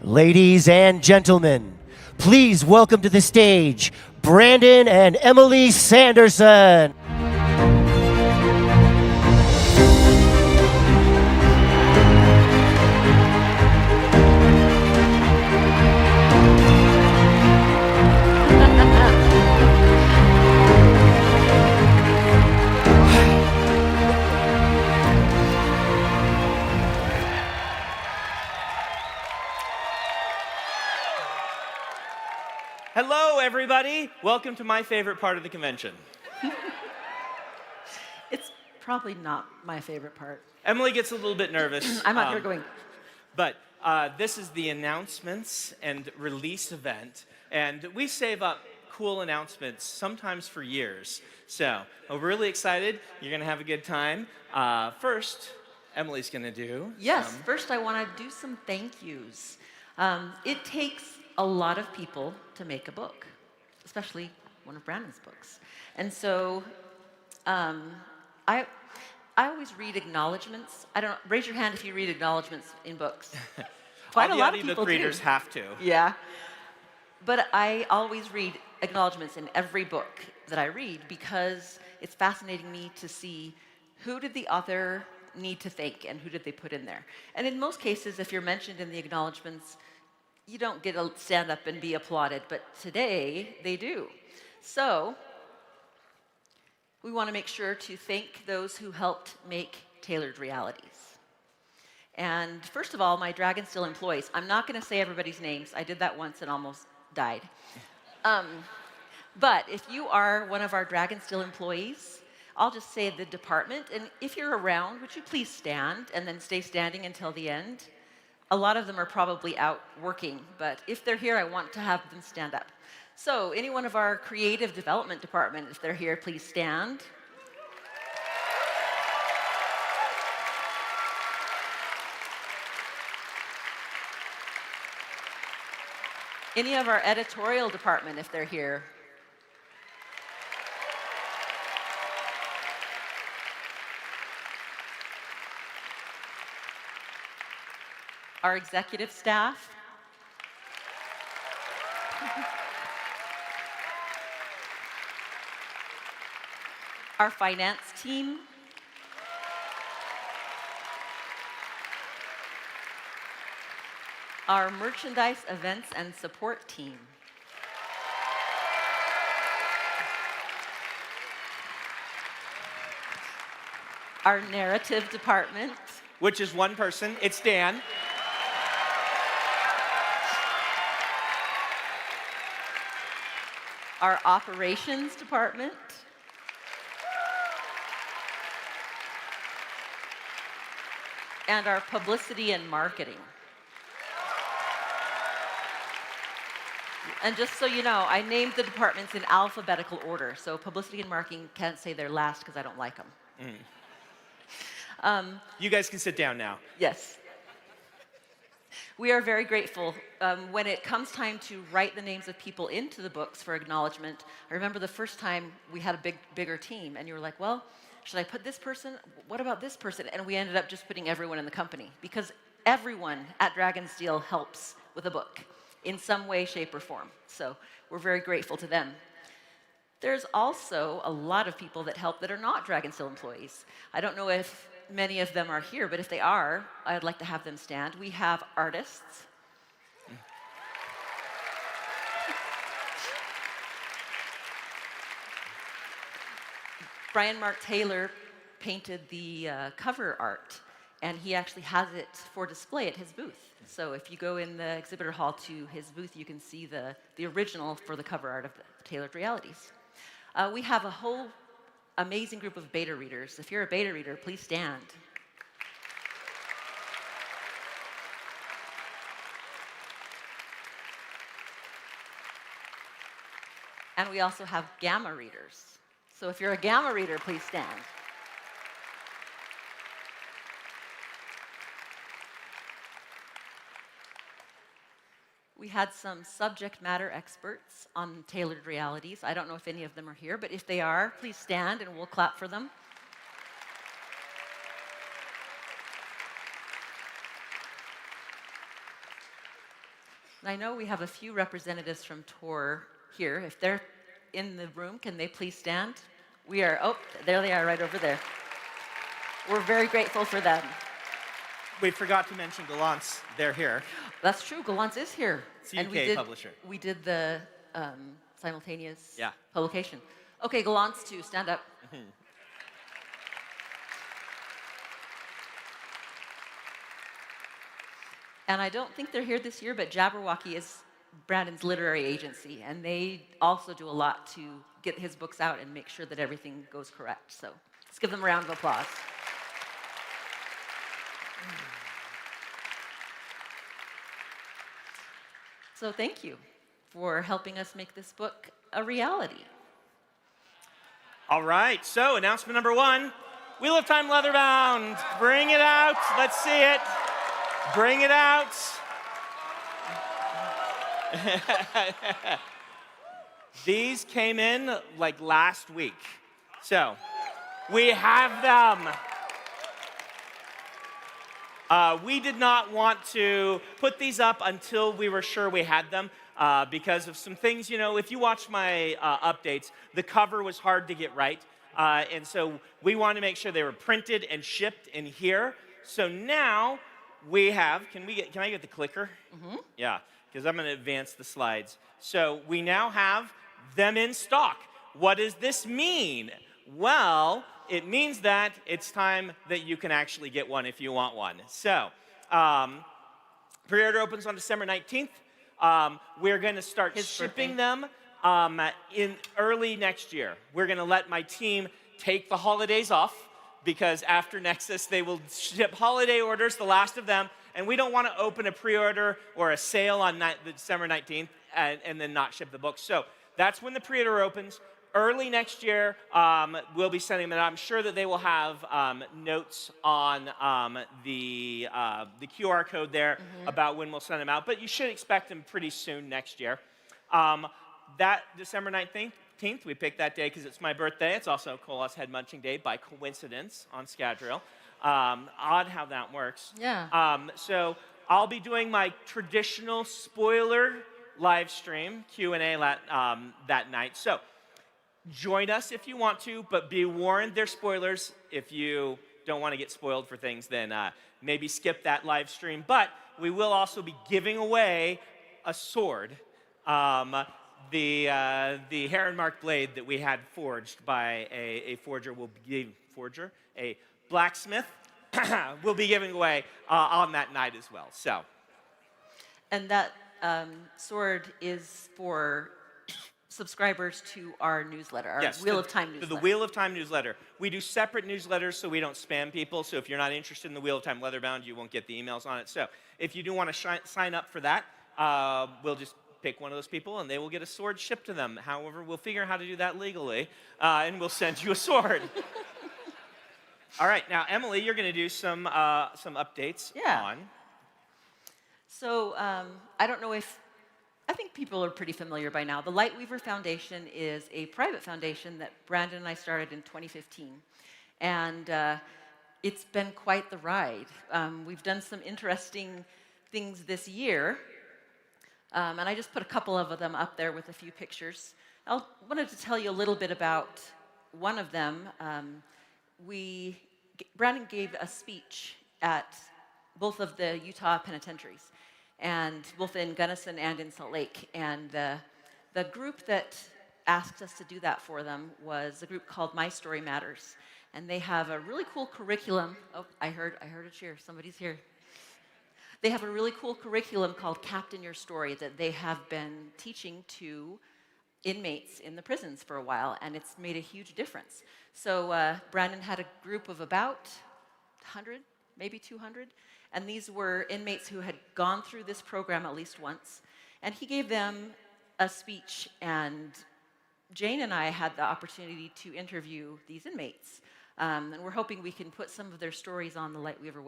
Ladies and gentlemen, please welcome to the stage Brandon and Emily Sanderson. Hello, everybody. Welcome to my favorite part of the convention. It's probably not my favorite part. Emily gets a little bit nervous. I'm out here going. But this is the announcements and release event, and we save up cool announcements sometimes for years. So we're really excited. You're going to have a good time. First, Emily's going to do. Yes, first I want to do some thank yous. It takes a lot of people to make a book, especially one of Brandon's books. And so I always read acknowledgments. I don't raise your hand if you read acknowledgments in books. Quite a lot of people readers do. have to. Yeah. But I always read acknowledgments in every book that I read because it's fascinating me to see who did the author need to thank and who did they put in there. And in most cases, if you're mentioned in the acknowledgments, you don't get to stand up and be applauded, but today they do. So we want to make sure to thank those who helped make Tailored Realities. And first of all, my Dragonsteel employees. I'm not going to say everybody's names. I did that once and almost died. But if you are one of our Dragonsteel employees, I'll just say the department. And if you're around, would you please stand and then stay standing until the end? A lot of them are probably out working, but if they're here, I want to have them stand up. So any one of our creative development department, if they're here, please stand. Any of our editorial department, if they're here. Our executive staff. Our finance team. Our merchandise, events, and support team. Our narrative department. Which is one person. It's Dan. Our operations department. And our publicity and marketing. And just so you know, I named the departments in alphabetical order. So publicity and marketing can't say they're last because I don't like them. You guys can sit down now. Yes. We are very grateful. When it comes time to write the names of people into the books for acknowledgement, I remember the first time we had a bigger team, and you were like, well, should I put this person? What about this person? And we ended up just putting everyone in the company, because everyone at Dragonsteel helps with a book in some way, shape, or form. So we're very grateful to them. There's also a lot of people that help that are not Dragonsteel employees. I don't know if many of them are here, but if they are, I'd like to have them stand. We have artists. Brian Mark Taylor painted the cover art, and he actually has it for display at his booth. So if you go in the exhibitor hall to his booth, you can see the original for the cover art of the Tailored Realities. We have a whole amazing group of beta readers. If you're a beta reader, please stand. And we also have gamma readers. So if you're a gamma reader, please stand. We had some subject matter experts on Tailored Realities. I don't know if any of them are here, but if they are, please stand and we'll clap for them. And I know we have a few representatives from Tor here. If they're in the room, can they please stand? We are, oh, there they are right over there. We're very grateful for them. We forgot to mention Galance. They're here. That's true, Galance is here. It's a UK publisher. We did the simultaneous Yeah. publication. Okay, Galance too, stand up. And I don't think they're here this year, but Jabberwocky is Brandon's literary agency, and they also do a lot to get his books out and make sure that everything goes correct. So let's give them a round of applause. So thank you for helping us make this book a reality. All right, so announcement number 1, Wheel of Time Leatherbound. Bring it out. Let's see it. Bring it out. These came in like last week. So we have them. We did not want to put these up until we were sure we had them because of some things. You know, if you watch my updates, the cover was hard to get right. And so we wanted to make sure they were printed and shipped in here. So now we have, can I get the clicker? Mm-hmm. Yeah, because I'm going to advance the slides. So we now have them in stock. What does this mean? Well, it means that it's time that you can actually get one if you want one. So, pre-order opens on December 19th. We're going to start shipping them in early next year. We're going to let my team take the holidays off because after Nexus, they will ship holiday orders, the last of them, and we don't want to open a pre-order or a sale on December 19th and then not ship the book. So that's when the pre-order opens. Early next year, we'll be sending them. I'm sure that they will have notes on the QR code there about when we'll send them out. But you should expect them pretty soon next year. That December 19th, we picked that day because it's my birthday. It's also Kolos Head Munching Day by coincidence on Scadrial. Odd how that works. Yeah. So I'll be doing my traditional spoiler live stream, Q&A that night. So join us if you want to, but be warned, they're spoilers. If you don't want to get spoiled for things, then maybe skip that live stream. But we will also be giving away a sword, the Heronmark blade that we had forged by a forger. A blacksmith will be giving away on that night as well. So, and that sword is for subscribers to our newsletter, our Wheel of Time newsletter. The Wheel of Time newsletter. We do separate newsletters so we don't spam people. So if you're not interested in the Wheel of Time Leatherbound, you won't get the emails on it. So if you do want to sign up for that, we'll just pick one of those people and they will get a sword shipped to them. However, we'll figure out how to do that legally and we'll send you a sword. All right, now Emily, you're going to do some updates on. So I don't know if, I think people are pretty familiar by now. The Lightweaver Foundation is a private foundation that Brandon and I started in 2015. And it's been quite the ride. We've done some interesting things this year. And I just put a couple of them up there with a few pictures. I wanted to tell you a little bit about one of them. Brandon gave a speech at both of the Utah penitentiaries, and both in Gunnison and in Salt Lake. And the group that asked us to do that for them was a group called My Story Matters. And they have a really cool curriculum. Oh, I heard a cheer. Somebody's here. They have a really cool curriculum called Captain Your Story that they have been teaching to inmates in the prisons for a while, and it's made a huge difference. So Brandon had a group of about 100, maybe 200, and these were inmates who had gone through this program at least once, and he gave them a speech, and Jane and I had the opportunity to interview these inmates. And we're hoping we can put some of their stories on the Lightweaver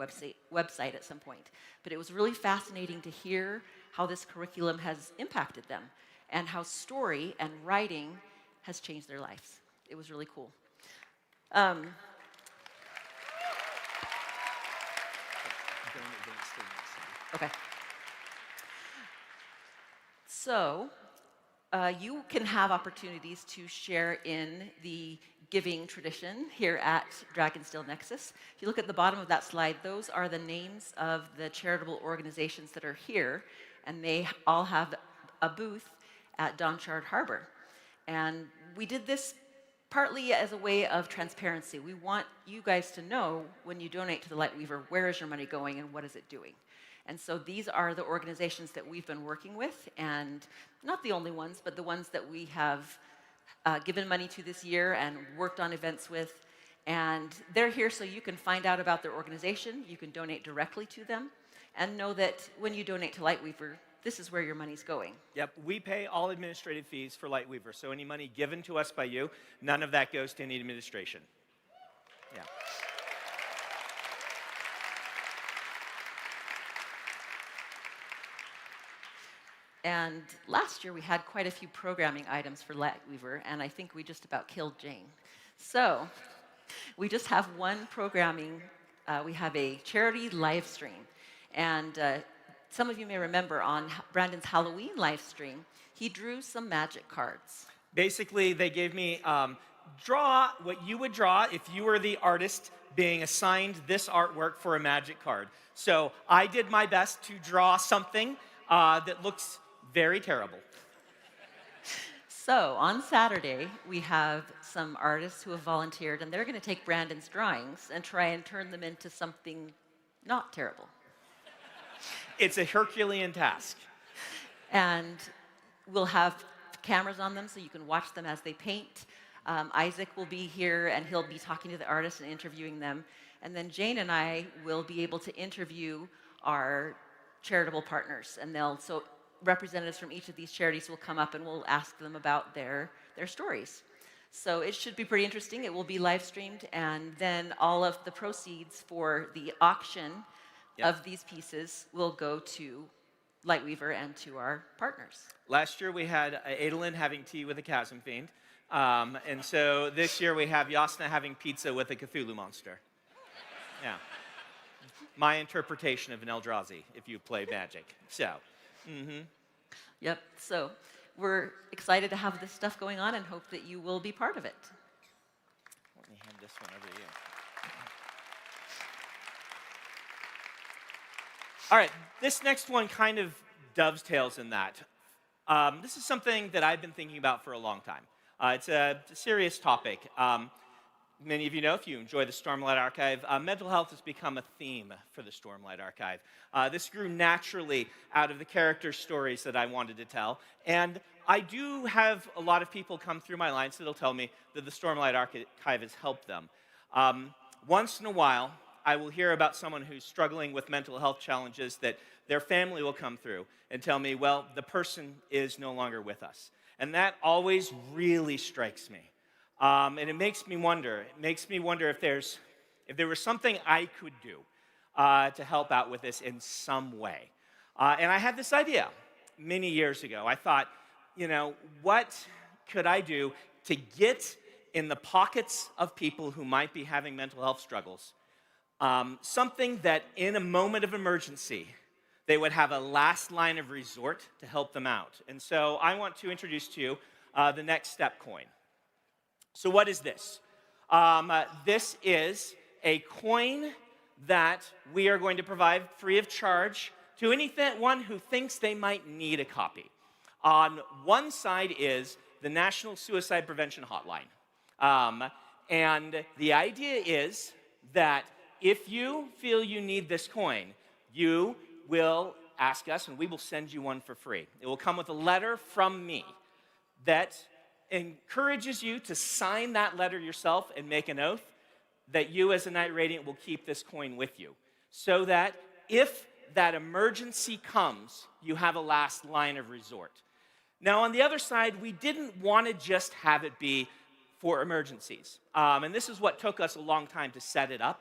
website at some point. But it was really fascinating to hear how this curriculum has impacted them and how story and writing has changed their lives. It was really cool. Okay. So you can have opportunities to share in the giving tradition here at Dragonsteel Nexus. If you look at the bottom of that slide, those are the names of the charitable organizations that are here, and they all have a booth at Donchard Harbor. And we did this partly as a way of transparency. We want you guys to know when you donate to the Lightweaver, where is your money going and what is it doing? And so these are the organizations that we've been working with, and not the only ones, but the ones that we have given money to this year and worked on events with. And they're here so you can find out about their organization, you can donate directly to them, and know that when you donate to Lightweaver, this is where your money's going. Yep, we pay all administrative fees for Lightweaver, so any money given to us by you, none of that goes to any administration. Yeah. And last year we had quite a few programming items for Lightweaver, and I think we just about killed Jane. So we just have one programming. We have a charity live stream, and some of you may remember on Brandon's Halloween live stream, he drew some magic cards. Basically, they gave me draw what you would draw if you were the artist being assigned this artwork for a magic card. So I did my best to draw something that looks very terrible. So on Saturday, we have some artists who have volunteered, and they're going to take Brandon's drawings and try and turn them into something not terrible. It's a Herculean task. And we'll have cameras on them so you can watch them as they paint. Isaac will be here, and he'll be talking to the artists and interviewing them. And then Jane and I will be able to interview our charitable partners, and so representatives from each of these charities will come up and we'll ask them about their stories. So it should be pretty interesting. It will be live streamed, and then all of the proceeds for the auction of these pieces will go to Lightweaver and to our partners. Last year we had Adolin having tea with a chasm fiend, and so this year we have Yasna having pizza with a Cthulhu monster. Yeah. My interpretation of an Eldrazi, if you play Magic. So, Yep, so we're excited to have this stuff going on and hope that you will be part of it. Let me hand this one over to you. All right, this next one kind of dovetails in that. This is something that I've been thinking about for a long time. It's a serious topic. Many of you know, if you enjoy the Stormlight Archive, mental health has become a theme for the Stormlight Archive. This grew naturally out of the character stories that I wanted to tell. And I do have a lot of people come through my lines that'll tell me that the Stormlight Archive has helped them. Once in a while, I will hear about someone who's struggling with mental health challenges that their family will come through and tell me, well, the person is no longer with us. And that always really strikes me. And it makes me wonder. It makes me wonder if there was something I could do to help out with this in some way. And I had this idea many years ago. I thought, what could I do to get in the pockets of people who might be having mental health struggles, something that in a moment of emergency, they would have a last line of resort to help them out. And so I want to introduce to you the Next Step coin. So what is this? This is a coin that we are going to provide free of charge to anyone who thinks they might need a copy. On one side is the National Suicide Prevention Hotline. And the idea is that if you feel you need this coin, you will ask us and we will send you one for free. It will come with a letter from me that encourages you to sign that letter yourself and make an oath that you as a Knight Radiant will keep this coin with you, so that if that emergency comes, you have a last line of resort. Now, on the other side, we didn't want to just have it be for emergencies. And this is what took us a long time to set it up.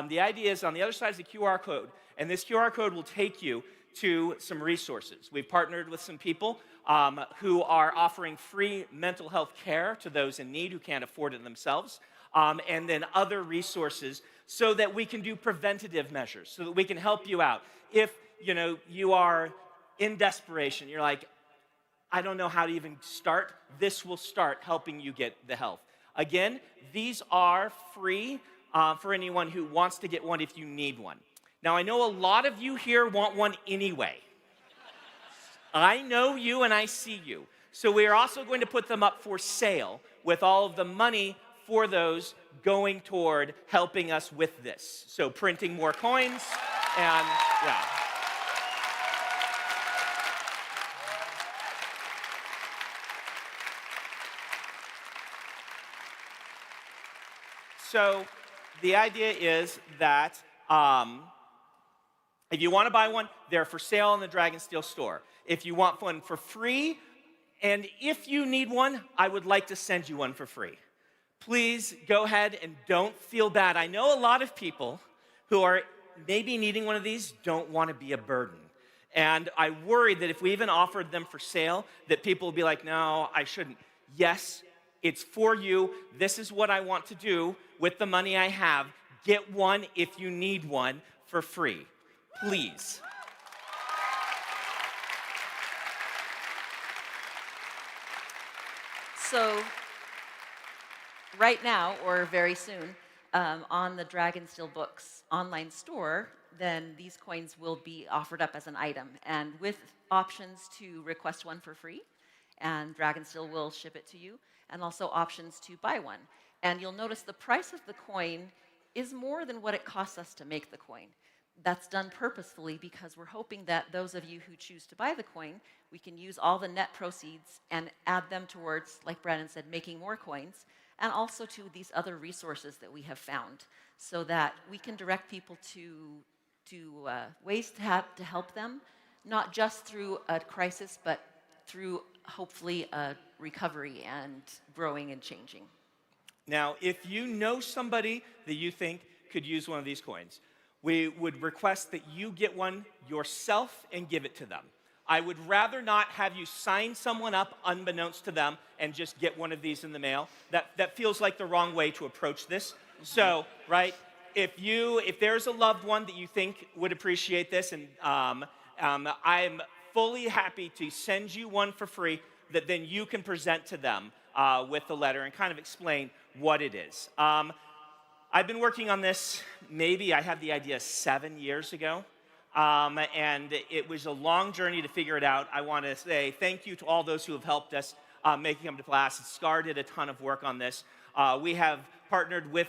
The idea is on the other side is a QR code, and this QR code will take you to some resources. We've partnered with some people who are offering free mental health care to those in need who can't afford it themselves, and then other resources so that we can do preventative measures, so that we can help you out. If you are in desperation, you're like, I don't know how to even start. This will start helping you get the health. Again, these are free for anyone who wants to get one if you need one. Now, I know a lot of you here want one anyway. I know you and I see you. So we are also going to put them up for sale with all of the money for those going toward helping us with this. So printing more coins and yeah. So the idea is that if you want to buy one, they're for sale in the Dragonsteel store. If you want one for free, and if you need one, I would like to send you one for free. Please go ahead and don't feel bad. I know a lot of people who are maybe needing one of these don't want to be a burden. And I worry that if we even offered them for sale, that people will be like, no, I shouldn't. Yes, it's for you. This is what I want to do with the money I have. Get one if you need one for free. Please. So right now, or very soon, on the Dragonsteel Books online store, then these coins will be offered up as an item, and with options to request one for free, and Dragonsteel will ship it to you, and also options to buy one. And you'll notice the price of the coin is more than what it costs us to make the coin. That's done purposefully because we're hoping that those of you who choose to buy the coin, we can use all the net proceeds and add them towards, like Brandon said, making more coins, and also to these other resources that we have found, so that we can direct people to ways to help them, not just through a crisis, but through hopefully a recovery and growing and changing. Now, if you know somebody that you think could use one of these coins, we would request that you get one yourself and give it to them. I would rather not have you sign someone up unbeknownst to them and just get one of these in the mail. That feels like the wrong way to approach this. So, right, if there's a loved one that you think would appreciate this, and I'm fully happy to send you one for free that then you can present to them with the letter and kind of explain what it is. I've been working on this, maybe I had the idea 7 years ago, and it was a long journey to figure it out. I want to say thank you to all those who have helped us make it come to pass. Scar did a ton of work on this. We have partnered with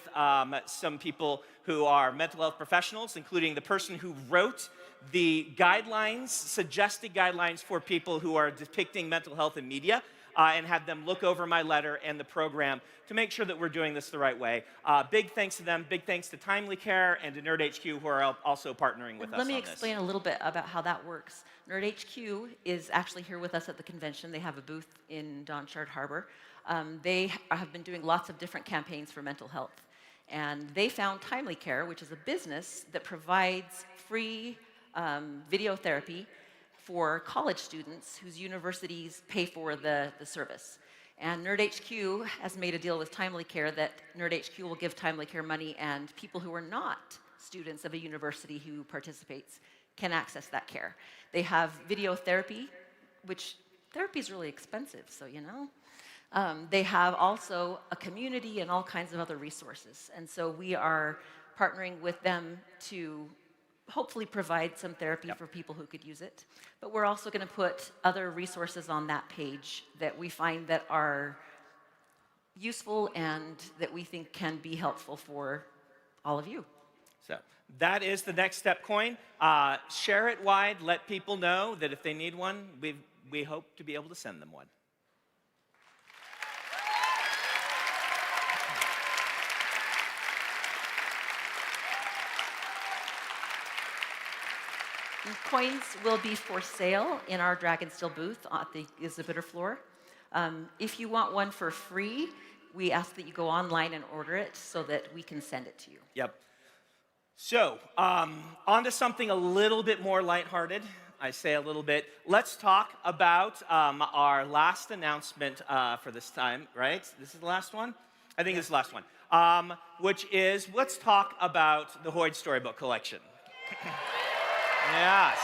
some people who are mental health professionals, including the person who wrote the guidelines, suggested guidelines for people who are depicting mental health in media, and had them look over my letter and the program to make sure that we're doing this the right way. Big thanks to them. Big thanks to Timely Care and to Nerd HQ, who are also partnering with us on this. Let me explain a little bit about how that works. Nerd HQ is actually here with us at the convention. They have a booth in Donchard Harbor. They have been doing lots of different campaigns for mental health. And they found Timely Care, which is a business that provides free video therapy for college students whose universities pay for the service. And Nerd HQ has made a deal with Timely Care that Nerd HQ will give Timely Care money, and people who are not students of a university who participates can access that care. They have video therapy, which therapy is really expensive, so you know. They have also a community and all kinds of other resources. And so we are partnering with them to hopefully provide some therapy for people who could use it. But we're also going to put other resources on that page that we find that are useful and that we think can be helpful for all of you. So that is the Next Step coin. Share it wide. Let people know that if they need one, we hope to be able to send them one. And coins will be for sale in our Dragonsteel booth at the exhibitor floor. If you want one for free, we ask that you go online and order it so that we can send it to you. Yep. So, on to something a little bit more lighthearted. I say a little bit. Let's talk about our last announcement for this time, right? This is the last one? I think it's the last one. Which is, let's talk about the Hoyd Storybook Collection. Yes.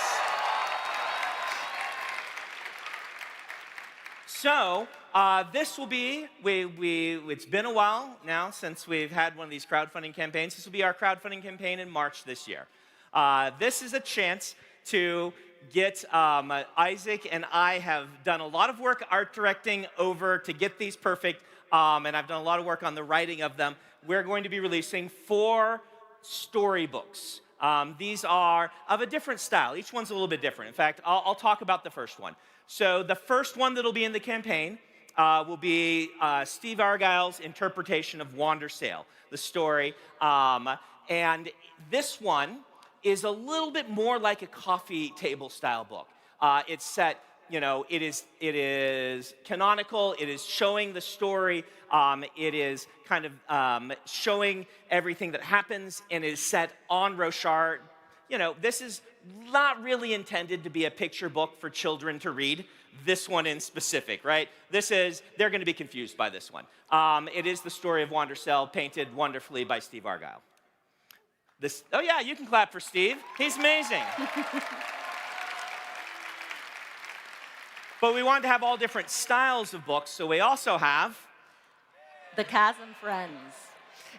So this will be, it's been a while now since we've had one of these crowdfunding campaigns. This will be our crowdfunding campaign in March this year. This is a chance to get, Isaac and I have done a lot of work art directing over to get these perfect, and I've done a lot of work on the writing of them. We're going to be releasing 4 storybooks. These are of a different style. Each one's a little bit different. In fact, I'll talk about the first one. So the first one that'll be in the campaign will be Steve Argyle's interpretation of Wandersail, the story. And this one is a little bit more like a coffee table style book. It's set, it is canonical. It is showing the story. It is kind of showing everything that happens, and it is set on Roshar. This is not really intended to be a picture book for children to read. This one in specific, right? They're going to be confused by this one. It is the story of Wandersail, painted wonderfully by Steve Argyle. Oh yeah, you can clap for Steve. He's amazing. But we wanted to have all different styles of books, so we also have The Chasm Friends.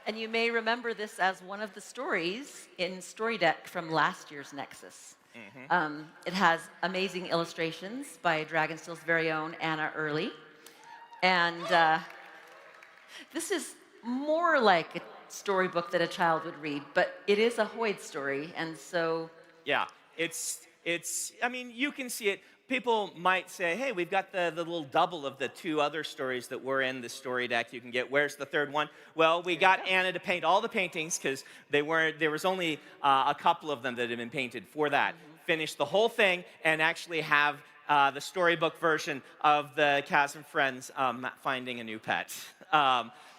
And you may remember this as one of the stories in Story Deck from last year's Nexus. Mm-hmm. It has amazing illustrations by Dragonsteel's very own Anna Early. And this is more like a storybook that a child would read, but it is a Hoyd story, and so... Yeah, I mean, you can see it. People might say, hey, we've got the little double of the 2 other stories that were in the story deck you can get. Where's the third one? Well, we got Anna to paint all the paintings because there was only a couple of them that had been painted for that. Mm-hmm. Finish the whole thing and actually have the storybook version of the Chasm Friends finding a new pet.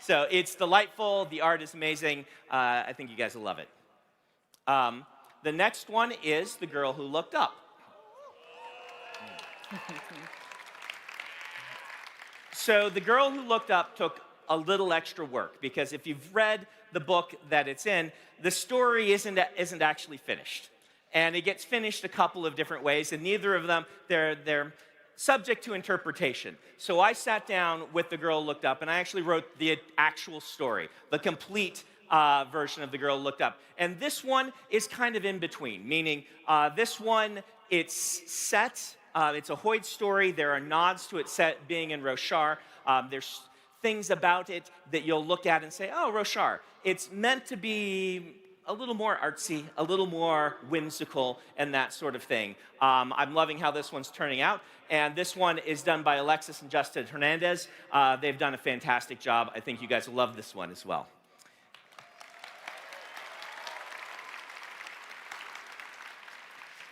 So it's delightful. The art is amazing. I think you guys will love it. The next one is The Girl Who Looked Up. So The Girl Who Looked Up took a little extra work because if you've read the book that it's in, the story isn't actually finished. And it gets finished a couple of different ways, and neither of them, they're subject to interpretation. So I sat down with The Girl Who Looked Up, and I actually wrote the actual story, the complete version of The Girl Who Looked Up. And this one is kind of in between, meaning this one, it's set... it's a Hoyd story. There are nods to it set being in Roshar. There's things about it that you'll look at and say, oh, Roshar. It's meant to be a little more artsy, a little more whimsical, and that sort of thing. I'm loving how this one's turning out. And this one is done by Alexis and Justin Hernandez. They've done a fantastic job. I think you guys will love this one as well.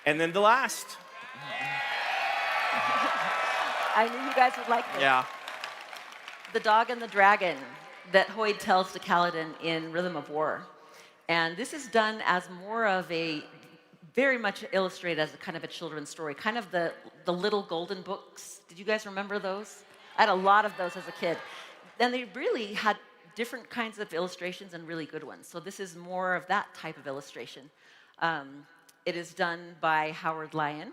And then the last... I knew you guys would like this. Yeah. The Dog and the Dragon that Hoyd tells to Kaladin in Rhythm of War. And this is done as more of a, very much illustrated as a kind of a children's story, kind of the little golden books. Did you guys remember those? I had a lot of those as a kid. And they really had different kinds of illustrations and really good ones. So this is more of that type of illustration. It is done by Howard Lyon.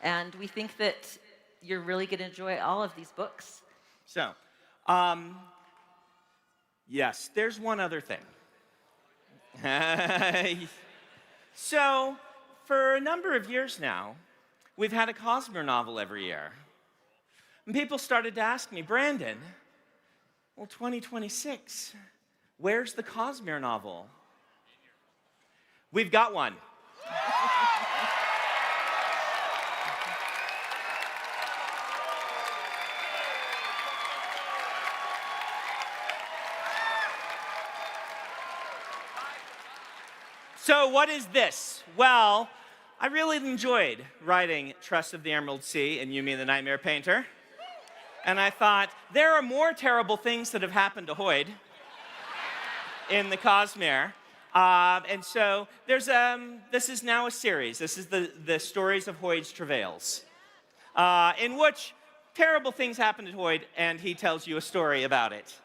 And we think that you're really going to enjoy all of these books. So, yes, there's one other thing. So, for a number of years now, we've had a Cosmere novel every year. And people started to ask me, Brandon, well, 2026, where's the Cosmere novel? We've got one. So what is this? Well, I really enjoyed writing Trust of the Emerald Sea and Yumi the Nightmare Painter. And I thought, there are more terrible things that have happened to Hoyd in the Cosmere. And so there's this is now a series. This is the stories of Hoyd's travails, in which terrible things happen to Hoyd, and he tells you a story about it.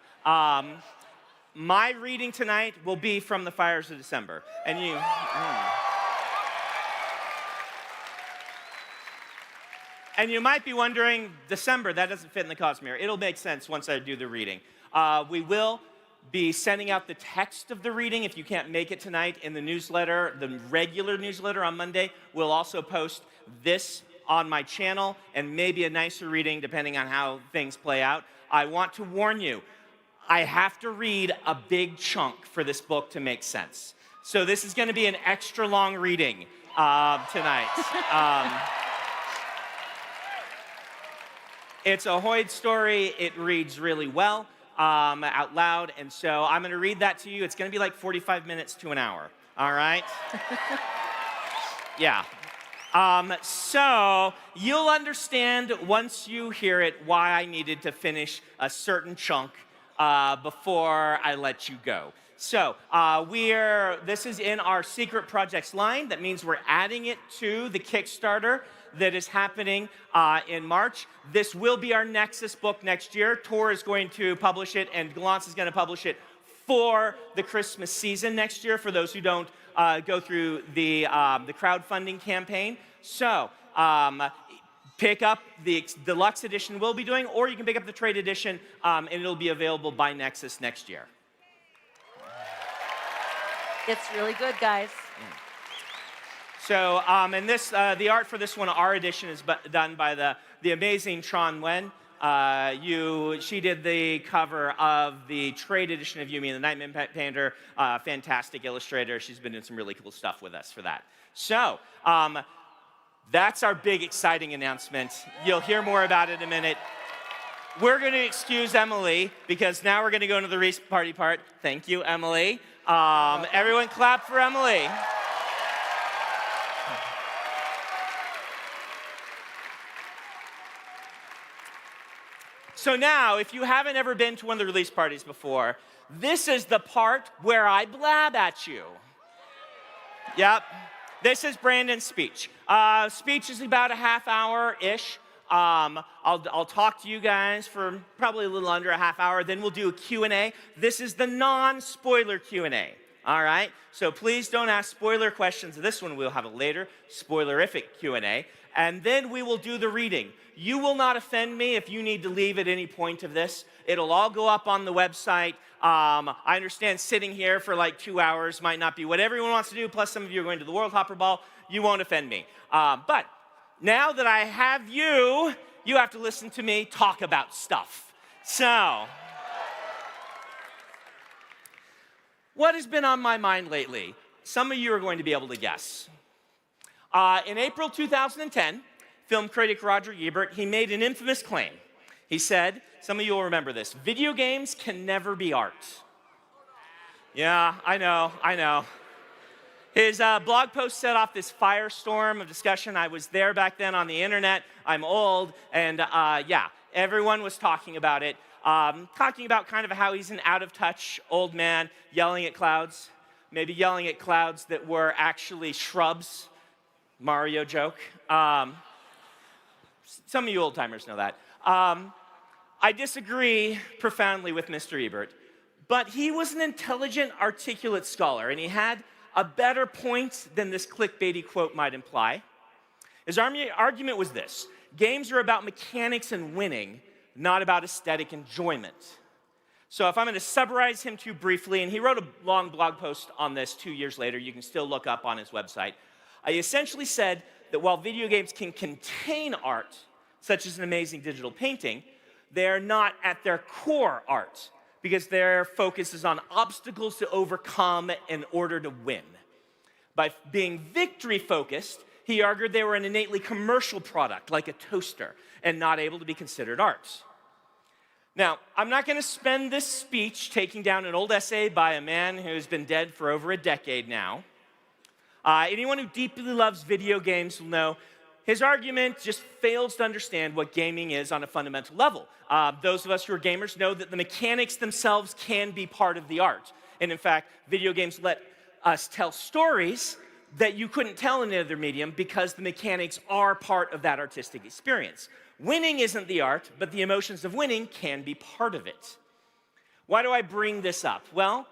My reading tonight will be from the Fires of December. And you... And you might be wondering, December, that doesn't fit in the Cosmere. It'll make sense once I do the reading. We will be sending out the text of the reading if you can't make it tonight in the newsletter, the regular newsletter on Monday. We'll also post this on my channel and maybe a nicer reading depending on how things play out. I want to warn you, I have to read a big chunk for this book to make sense. So this is going to be an extra long reading tonight. It's a Hoyd story. It reads really well out loud, and so I'm going to read that to you. It's going to be like 45 minutes to an hour, all right? Yeah. So you'll understand once you hear it why I needed to finish a certain chunk before I let you go. So this is in our secret projects line. That means we're adding it to the Kickstarter that is happening in March. This will be our Nexus book next year. Tor is going to publish it, and Glance is going to publish it for the Christmas season next year, for those who don't go through the crowdfunding campaign. So pick up the deluxe edition we'll be doing, or you can pick up the trade edition, and it'll be available by Nexus next year. It's really good, guys. So, and this, the art for this one, our edition, is done by the amazing Tron Wen. She did the cover of the trade edition of Yumi and the Nightmare Painter. Fantastic illustrator. She's been doing some really cool stuff with us for that. So, that's our big, exciting announcement. You'll hear more about it in a minute. We're going to excuse Emily, because now we're going to go into the Reese party part. Thank you, Emily. Everyone clap for Emily. So now, if you haven't ever been to one of the release parties before, this is the part where I blab at you. Yep. This is Brandon's speech. Speech is about a half hour-ish. I'll talk to you guys for probably a little under a half hour. Then we'll do a Q&A. This is the non-spoiler Q&A. All right? So please don't ask spoiler questions. This one we'll have a later spoilerific Q&A. And then we will do the reading. You will not offend me if you need to leave at any point of this. It'll all go up on the website. I understand sitting here for like 2 hours might not be what everyone wants to do, plus some of you are going to the World Hopper Ball. You won't offend me. But now that I have you, you have to listen to me talk about stuff. So, what has been on my mind lately? Some of you are going to be able to guess. In April 2010, film critic Roger Ebert, he made an infamous claim. He said, some of you will remember this, video games can never be art. Yeah, I know. His blog post set off this firestorm of discussion. I was there back then on the internet. I'm old, and yeah, everyone was talking about it. Talking about kind of how he's an out-of-touch old man yelling at clouds, maybe yelling at clouds that were actually shrubs. Mario joke. Some of you old-timers know that. I disagree profoundly with Mr. Ebert, but he was an intelligent, articulate scholar, and he had a better point than this clickbaity quote might imply. His argument was this: games are about mechanics and winning, not about aesthetic enjoyment. So if I'm going to summarize him too briefly, and he wrote a long blog post on this 2 years later, you can still look up on his website. I essentially said that while video games can contain art, such as an amazing digital painting, they're not at their core art, because their focus is on obstacles to overcome in order to win. By being victory-focused, he argued they were an innately commercial product, like a toaster, and not able to be considered art. Now, I'm not going to spend this speech taking down an old essay by a man who's been dead for over a decade now. Anyone who deeply loves video games will know his argument just fails to understand what gaming is on a fundamental level. Those of us who are gamers know that the mechanics themselves can be part of the art. And in fact, video games let us tell stories that you couldn't tell in any other medium because the mechanics are part of that artistic experience. Winning isn't the art, but the emotions of winning can be part of it. Why do I bring this up? Well,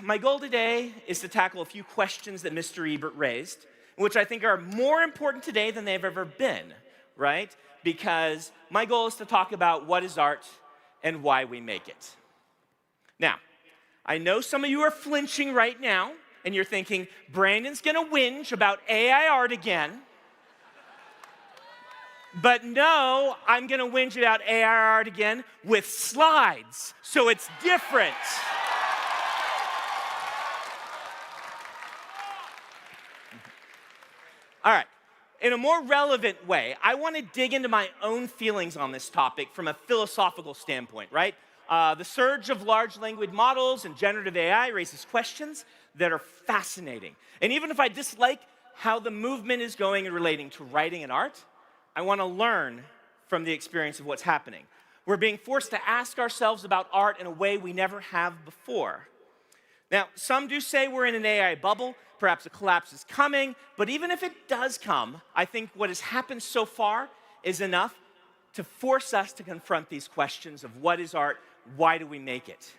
my goal today is to tackle a few questions that Mr. Ebert raised, which I think are more important today than they've ever been. right? Because my goal is to talk about what is art and why we make it. Now, I know some of you are flinching right now, and you're thinking, Brandon's gonna whinge about AI art again. But no, I'm gonna whinge about AI art again with slides, so it's different. All right, in a more relevant way, I wanna dig into my own feelings on this topic from a philosophical standpoint, right? The surge of large language models and generative AI raises questions that are fascinating. And even if I dislike how the movement is going in relating to writing and art, I want to learn from the experience of what's happening. We're being forced to ask ourselves about art in a way we never have before. Now, some do say we're in an AI bubble, perhaps a collapse is coming, but even if it does come, I think what has happened so far is enough to force us to confront these questions of what is art, why do we make it?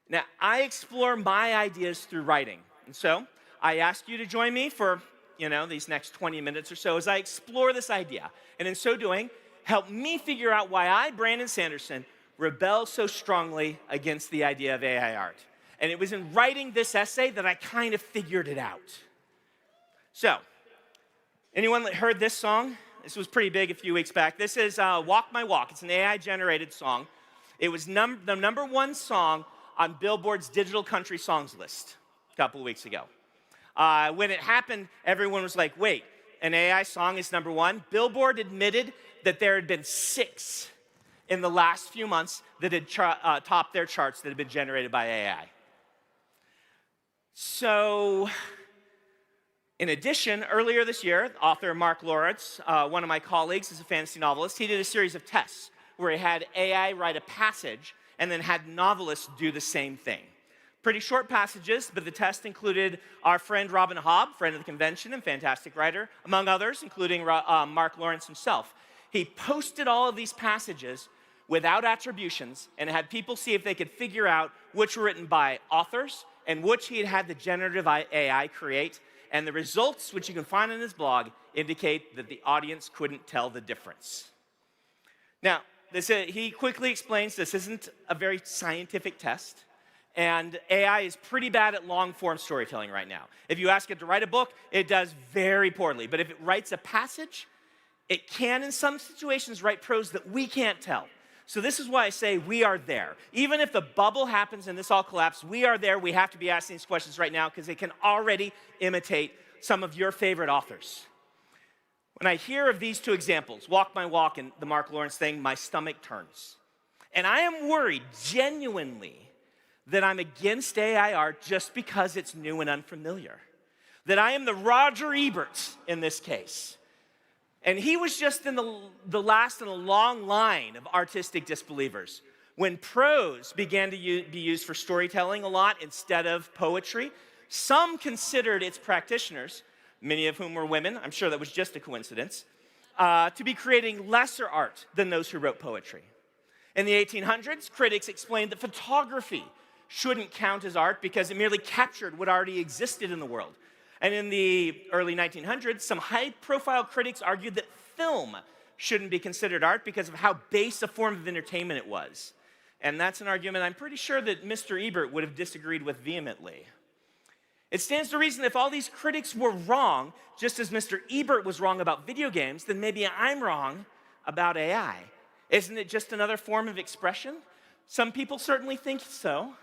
Now, I explore my ideas through writing, and so I ask you to join me for these next 20 minutes or so as I explore this idea. And in so doing, help me figure out why I, Brandon Sanderson, rebel so strongly against the idea of AI art. And it was in writing this essay that I kind of figured it out. So, anyone that heard this song? This was pretty big a few weeks back. This is Walk My Walk. It's an AI-generated song. It was the #1 song on Billboard's Digital Country Songs list a couple of weeks ago. When it happened, everyone was like, wait, an AI song is #1? Billboard admitted that there had been 6 in the last few months that had topped their charts that had been generated by AI. So, in addition, earlier this year, author Mark Lawrence, one of my colleagues, is a fantasy novelist, he did a series of tests where he had AI write a passage and then had novelists do the same thing. Pretty short passages, but the test included our friend Robin Hobb, friend of the convention and fantastic writer, among others, including Mark Lawrence himself. He posted all of these passages without attributions and had people see if they could figure out which were written by authors and which he had had the generative AI create. And the results, which you can find on his blog, indicate that the audience couldn't tell the difference. Now, he quickly explains this isn't a very scientific test. And AI is pretty bad at long-form storytelling right now. If you ask it to write a book, it does very poorly. But if it writes a passage, it can, in some situations, write prose that we can't tell. So this is why I say we are there. Even if the bubble happens and this all collapses, we are there. We have to be asking these questions right now because it can already imitate some of your favorite authors. When I hear of these two examples, Walk My Walk and the Mark Lawrence thing, my stomach turns. And I am worried, genuinely, that I'm against AI art just because it's new and unfamiliar. That I am the Roger Ebert in this case. And he was just in the last in a long line of artistic disbelievers. When prose began to be used for storytelling a lot instead of poetry, some considered its practitioners, many of whom were women, I'm sure that was just a coincidence, to be creating lesser art than those who wrote poetry. In the 1800s, critics explained that photography shouldn't count as art because it merely captured what already existed in the world. And in the early 1900s, some high-profile critics argued that film shouldn't be considered art because of how base a form of entertainment it was. And that's an argument I'm pretty sure that Mr. Ebert would have disagreed with vehemently. It stands to reason if all these critics were wrong, just as Mr. Ebert was wrong about video games, then maybe I'm wrong about AI. Isn't it just another form of expression? Some people certainly think so.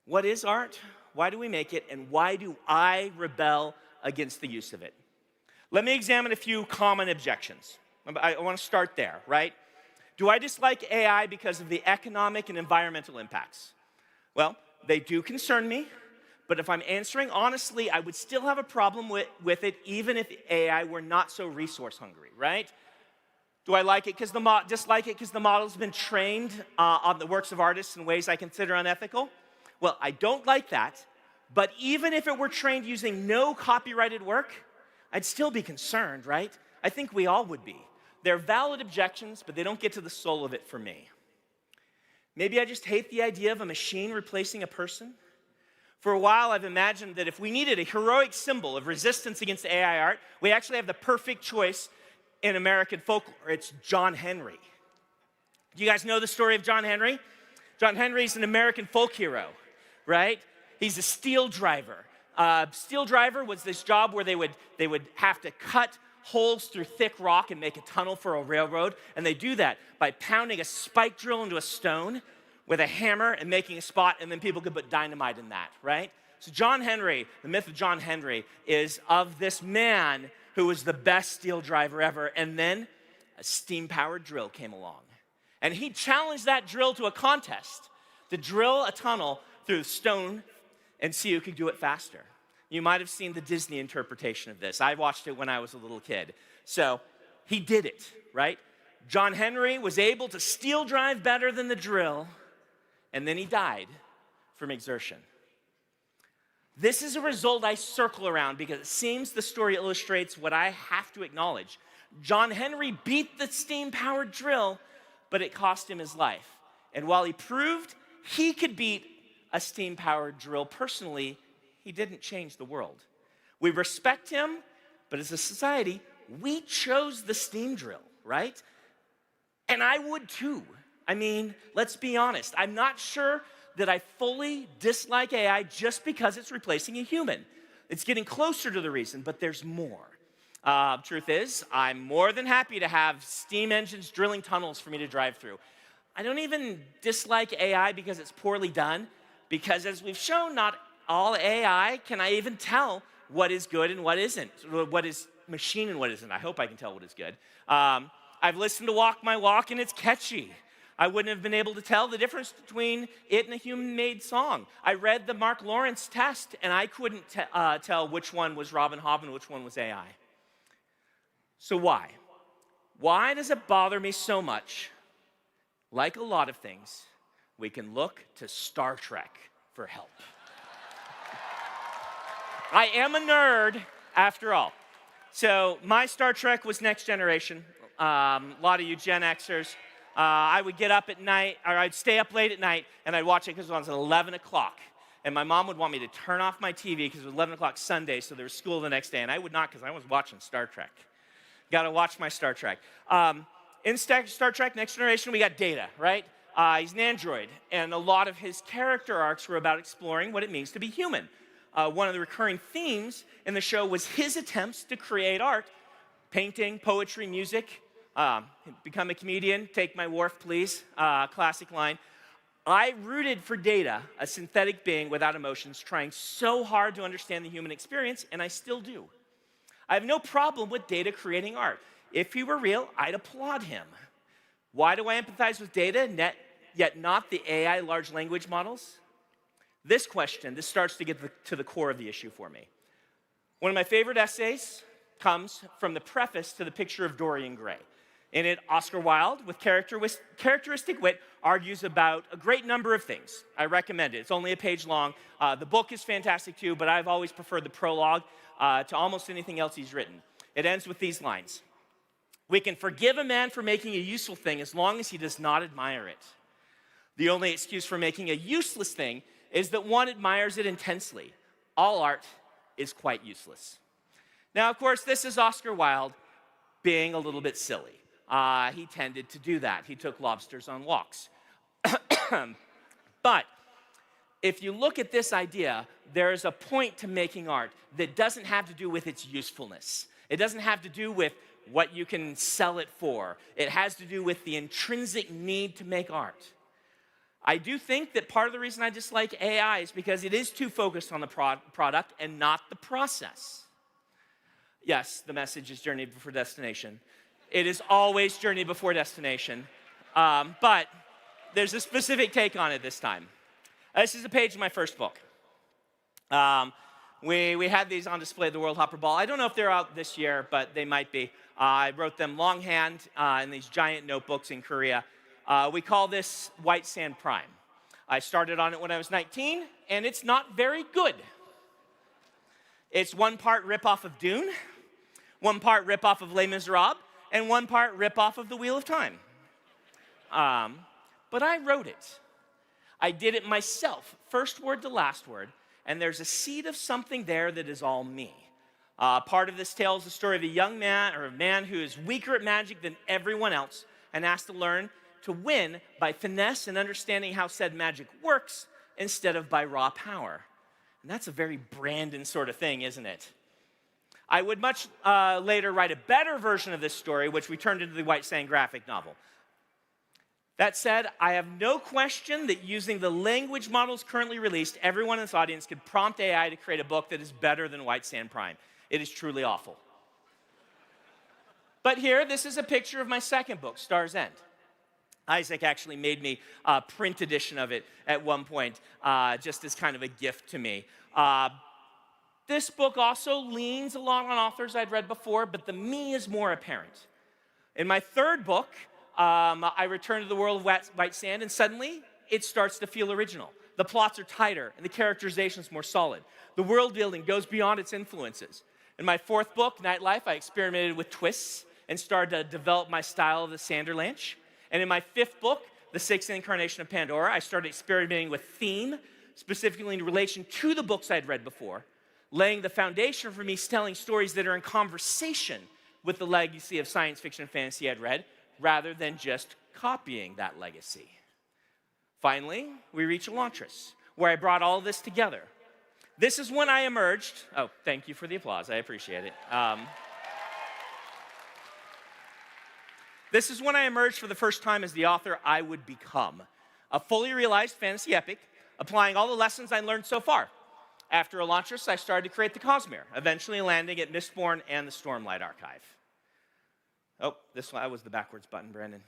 What is art? Why do we make it? And why do I rebel against the use of it? Let me examine a few common objections. I want to start there, right? Do I dislike AI because of the economic and environmental impacts? Well, they do concern me, but if I'm answering honestly, I would still have a problem with it even if AI were not so resource hungry, right? Do I like it because dislike it because the model's been trained on the works of artists in ways I consider unethical? Well, I don't like that, but even if it were trained using no copyrighted work, I'd still be concerned, right? I think we all would be. They're valid objections, but they don't get to the soul of it for me. Maybe I just hate the idea of a machine replacing a person. For a while, I've imagined that if we needed a heroic symbol of resistance against AI art, we actually have the perfect choice in American folklore. It's John Henry. Do you guys know the story of John Henry? John Henry's an American folk hero, right? He's a steel driver. Steel driver was this job where they would have to cut holes through thick rock and make a tunnel for a railroad, and they do that by pounding a spike drill into a stone with a hammer and making a spot, and then people could put dynamite in that, right? So John Henry, the myth of John Henry, is of this man who was the best steel driver ever, and then a steam-powered drill came along. And he challenged that drill to a contest to drill a tunnel through stone and see who could do it faster. You might have seen the Disney interpretation of this. I watched it when I was a little kid. So he did it, right? John Henry was able to steel drive better than the drill, and then he died from exertion. This is a result I circle around because it seems the story illustrates what I have to acknowledge. John Henry beat the steam-powered drill, but it cost him his life. And while he proved he could beat a steam-powered drill personally, he didn't change the world. We respect him, but as a society, we chose the steam drill, right? And I would too. I mean, let's be honest. I'm not sure that I fully dislike AI just because it's replacing a human. It's getting closer to the reason, but there's more. Truth is, I'm more than happy to have steam engines drilling tunnels for me to drive through. I don't even dislike AI because it's poorly done, because as we've shown, not all AI can I even tell what is good and what isn't, what is machine and what isn't. I hope I can tell what is good. I've listened to Walk My Walk, and it's catchy. I wouldn't have been able to tell the difference between it and a human-made song. I read the Mark Lawrence test, and I couldn't tell which one was Robin Hobb and which one was AI. So why? Why does it bother me so much? Like a lot of things, we can look to Star Trek for help. I am a nerd, after all. So my Star Trek was Next Generation. A lot of you Gen Xers. I would get up at night, or I'd stay up late at night, and I'd watch it because it was at 11 o'clock. And my mom would want me to turn off my TV because it was 11 o'clock Sunday, so there was school the next day. And I would not because I was watching Star Trek. Got to watch my Star Trek. In Star Trek Next Generation, we got Data, right? He's an android, and a lot of his character arcs were about exploring what it means to be human. One of the recurring themes in the show was his attempts to create art, painting, poetry, music, become a comedian, take my wharf, please, classic line. I rooted for Data, a synthetic being without emotions, trying so hard to understand the human experience, and I still do. I have no problem with Data creating art. If he were real, I'd applaud him. Why do I empathize with Data, yet not the AI large language models? This question, this starts to get to the core of the issue for me. One of my favorite essays comes from the preface to The Picture of Dorian Gray. In it, Oscar Wilde, with characteristic wit, argues about a great number of things. I recommend it. It's only a page long. The book is fantastic too, but I've always preferred the prologue to almost anything else he's written. It ends with these lines. We can forgive a man for making a useful thing as long as he does not admire it. The only excuse for making a useless thing is that one admires it intensely. All art is quite useless. Now, of course, this is Oscar Wilde being a little bit silly. He tended to do that. He took lobsters on walks. But if you look at this idea, there is a point to making art that doesn't have to do with its usefulness. It doesn't have to do with what you can sell it for. It has to do with the intrinsic need to make art. I do think that part of the reason I dislike AI is because it is too focused on the product and not the process. Yes, the message is journey before destination. It is always journey before destination. But there's a specific take on it this time. This is a page in my first book. We had these on display at the World Hopper Ball. I don't know if they're out this year, but they might be. I wrote them longhand in these giant notebooks in Korea. We call this White Sand Prime. I started on it when I was 19, and it's not very good. It's one part ripoff of Dune, one part ripoff of Les Miserables, and one part ripoff of The Wheel of Time. But I wrote it. I did it myself, first word to last word, and there's a seed of something there that is all me. Part of this tale is the story of a young man, or a man who is weaker at magic than everyone else and has to learn to win by finesse and understanding how said magic works instead of by raw power. And that's a very Brandon sort of thing, isn't it? I would much later write a better version of this story, which we turned into the White Sand graphic novel. That said, I have no question that using the language models currently released, everyone in this audience could prompt AI to create a book that is better than White Sand Prime. It is truly awful. But here, this is a picture of my second book, Star's End. Isaac actually made me a print edition of it at one point, just as kind of a gift to me. This book also leans along on authors I'd read before, but the me is more apparent. In my third book, I return to the world of White Sand, and suddenly it starts to feel original. The plots are tighter, and the characterization is more solid. The world building goes beyond its influences. In my fourth book, Nightlife, I experimented with twists and started to develop my style of the Sanderlanche. And in my fifth book, The Sixth Incarnation of Pandora, I started experimenting with theme, specifically in relation to the books I'd read before, laying the foundation for me telling stories that are in conversation with the legacy of science fiction and fantasy I'd read, rather than just copying that legacy. Finally, we reach Elantris, where I brought all this together. This is when I emerged. Oh, thank you for the applause. I appreciate it. This is when I emerged for the first time as the author I would become. A fully realized fantasy epic, applying all the lessons I learned so far. After Elantris, I started to create the Cosmere, eventually landing at Mistborn and the Stormlight Archive. Oh, that was the backwards button, Brandon.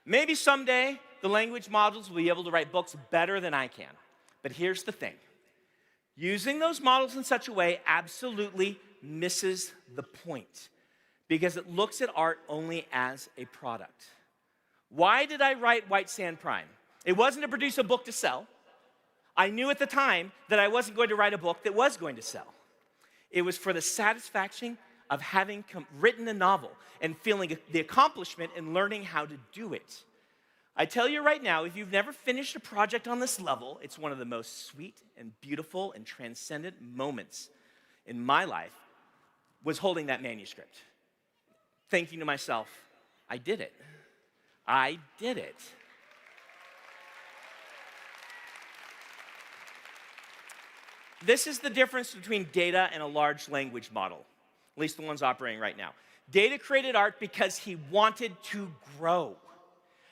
Maybe someday the language models will be able to write books better than I can. But here's the thing. Using those models in such a way absolutely misses the point, because it looks at art only as a product. Why did I write White Sand Prime? It wasn't to produce a book to sell. I knew at the time that I wasn't going to write a book that was going to sell. It was for the satisfaction of having written a novel and feeling the accomplishment and learning how to do it. I tell you right now, if you've never finished a project on this level, it's one of the most sweet and beautiful and transcendent moments in my life was holding that manuscript. Thinking to myself, I did it. I did it. This is the difference between Data and a large language model, at least the ones operating right now. Data created art because he wanted to grow.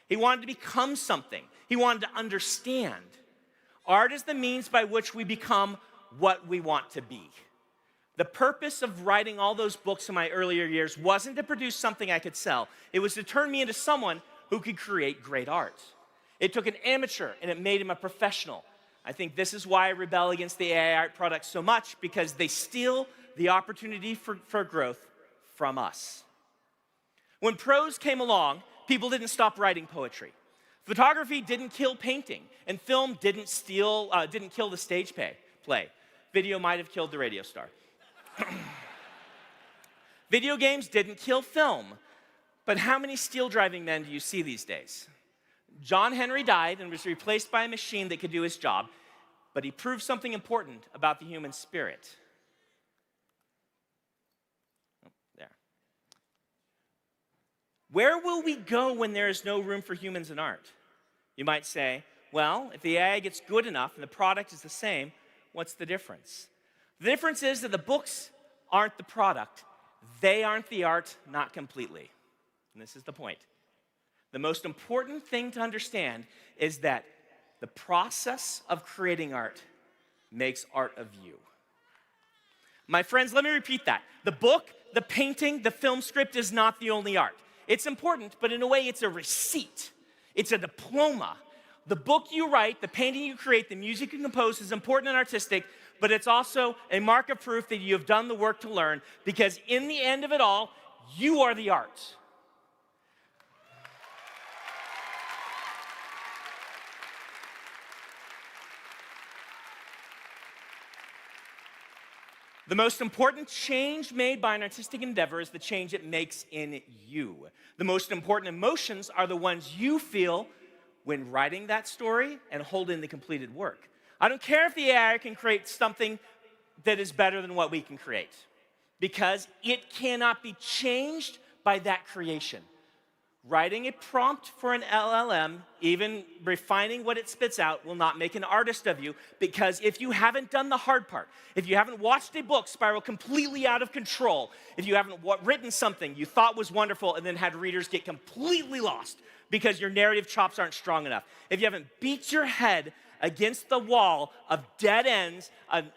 He wanted to become something. He wanted to understand. Art is the means by which we become what we want to be. The purpose of writing all those books in my earlier years wasn't to produce something I could sell. It was to turn me into someone who could create great art. It took an amateur and it made him a professional. I think this is why I rebel against the AI art products so much, because they steal the opportunity for growth from us. When prose came along, people didn't stop writing poetry. Photography didn't kill painting, and film didn't kill the stage play. Video might have killed the radio star. Video games didn't kill film, but how many steel driving men do you see these days? John Henry died and was replaced by a machine that could do his job, but he proved something important about the human spirit. Oh, there. Where will we go when there is no room for humans in art? You might say, well, if the AI gets good enough and the product is the same, what's the difference? The difference is that the books aren't the product. They aren't the art, not completely. And this is the point. The most important thing to understand is that the process of creating art makes art of you. My friends, let me repeat that. The book, the painting, the film script is not the only art. It's important, but in a way, it's a receipt. It's a diploma. The book you write, the painting you create, the music you compose is important and artistic, but it's also a mark of proof that you have done the work to learn, because in the end of it all, you are the art. The most important change made by an artistic endeavor is the change it makes in you. The most important emotions are the ones you feel when writing that story and holding the completed work. I don't care if the AI can create something that is better than what we can create, because it cannot be changed by that creation. Writing a prompt for an LLM, even refining what it spits out, will not make an artist of you, because if you haven't done the hard part, if you haven't watched a book spiral completely out of control, if you haven't written something you thought was wonderful and then had readers get completely lost because your narrative chops aren't strong enough, if you haven't beat your head against the wall of dead ends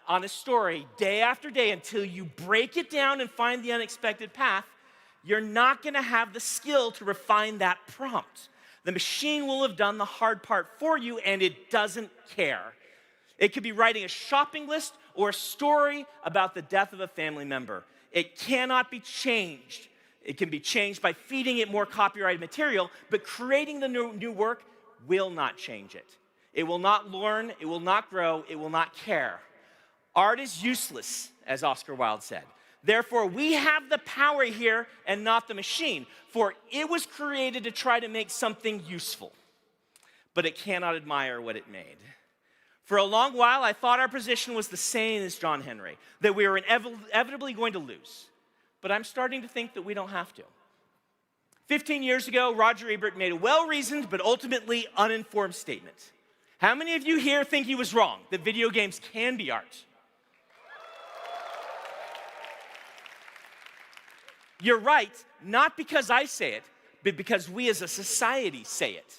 on a story day after day until you break it down and find the unexpected path, you're not going to have the skill to refine that prompt. The machine will have done the hard part for you, and it doesn't care. It could be writing a shopping list or a story about the death of a family member. It cannot be changed. It can be changed by feeding it more copyrighted material, but creating the new work will not change it. It will not learn, it will not grow, it will not care. Art is useless, as Oscar Wilde said. Therefore, we have the power here and not the machine, for it was created to try to make something useful, but it cannot admire what it made. For a long while, I thought our position was the same as John Henry, that we were inevitably going to lose. But I'm starting to think that we don't have to. 15 years ago, Roger Ebert made a well-reasoned but ultimately uninformed statement. How many of you here think he was wrong, that video games can be art? You're right, not because I say it, but because we as a society say it.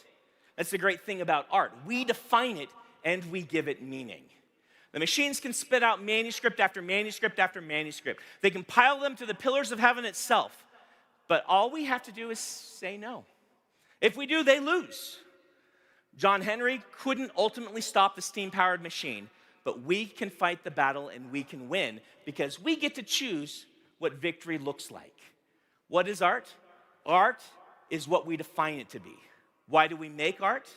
That's the great thing about art. We define it and we give it meaning. The machines can spit out manuscript after manuscript after manuscript. They can pile them to the pillars of heaven itself. But all we have to do is say no. If we do, they lose. John Henry couldn't ultimately stop the steam-powered machine, but we can fight the battle and we can win because we get to choose what victory looks like. What is art? Art is what we define it to be. Why do we make art?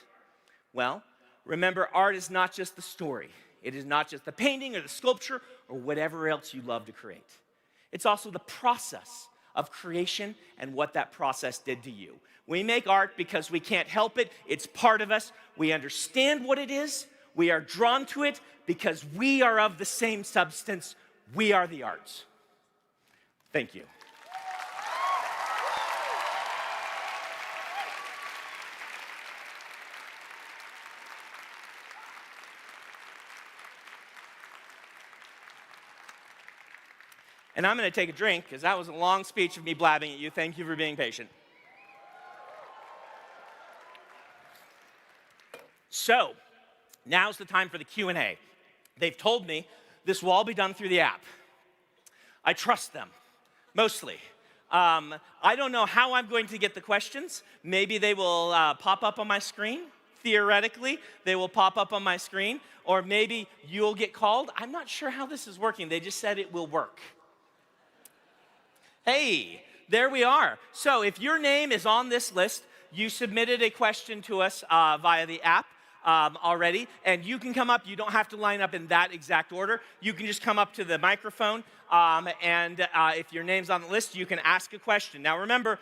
Well, remember, art is not just the story. It is not just the painting or the sculpture or whatever else you love to create. It's also the process of creation and what that process did to you. We make art because we can't help it. It's part of us. We understand what it is. We are drawn to it because we are of the same substance. We are the arts. Thank you. And I'm going to take a drink because that was a long speech of me blabbing at you. Thank you for being patient. So, now's the time for the Q&A. They've told me this will all be done through the app. I trust them, mostly. I don't know how I'm going to get the questions. Maybe they will pop up on my screen. Theoretically, they will pop up on my screen. Or maybe you'll get called. I'm not sure how this is working. They just said it will work. Hey, there we are. So if your name is on this list, you submitted a question to us via the app already, and you can come up. You don't have to line up in that exact order. You can just come up to the microphone, and if your name's on the list, you can ask a question. Now remember,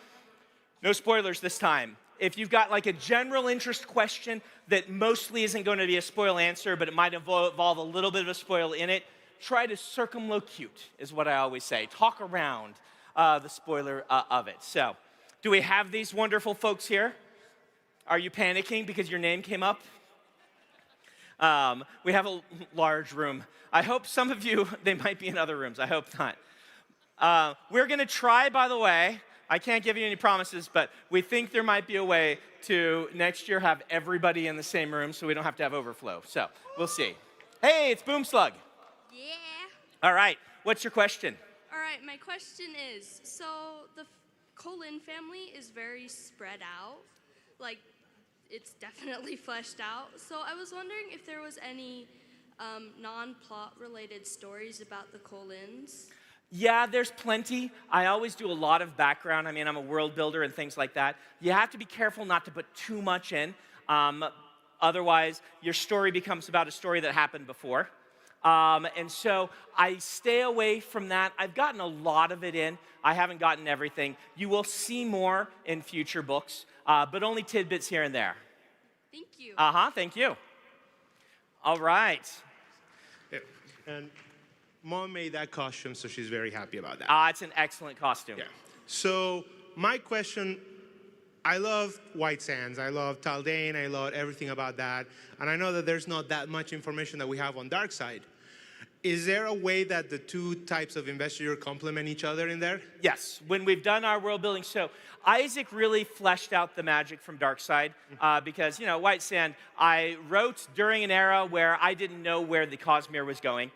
no spoilers this time. If you've got like a general interest question that mostly isn't going to be a spoil answer, but it might involve a little bit of a spoil in it, try to circumlocute, is what I always say. Talk around the spoiler of it. So, do we have these wonderful folks here? Are you panicking because your name came up? We have a large room. I hope some of you, they might be in other rooms. I hope not. We're going to try, by the way, I can't give you any promises, but we think there might be a way to next year have everybody in the same room so we don't have to have overflow. So, we'll see. Hey, it's Boomslug. Yeah. All right, what's your question? All right, my question is, so the Colin family is very spread out, like it's definitely fleshed out. So I was wondering if there was any non-plot related stories about the Colins. Yeah, there's plenty. I always do a lot of background. I mean, I'm a world builder and things like that. You have to be careful not to put too much in. Otherwise, your story becomes about a story that happened before. And so I stay away from that. I've gotten a lot of it in. I haven't gotten everything. You will see more in future books, but only tidbits here and there. Thank you. Thank you. All right. Yeah, and Mom made that costume, so she's very happy about that. It's an excellent costume. Yeah. So my question, I love White Sands. I love Taldane. I love everything about that. And I know that there's not that much information that we have on Darkside. Is there a way that the two types of investigator complement each other in there? Yes, when we've done our world building. So Isaac really fleshed out the magic from Darkside because, you know, White Sand, I wrote during an era where I didn't know where the Cosmere was going.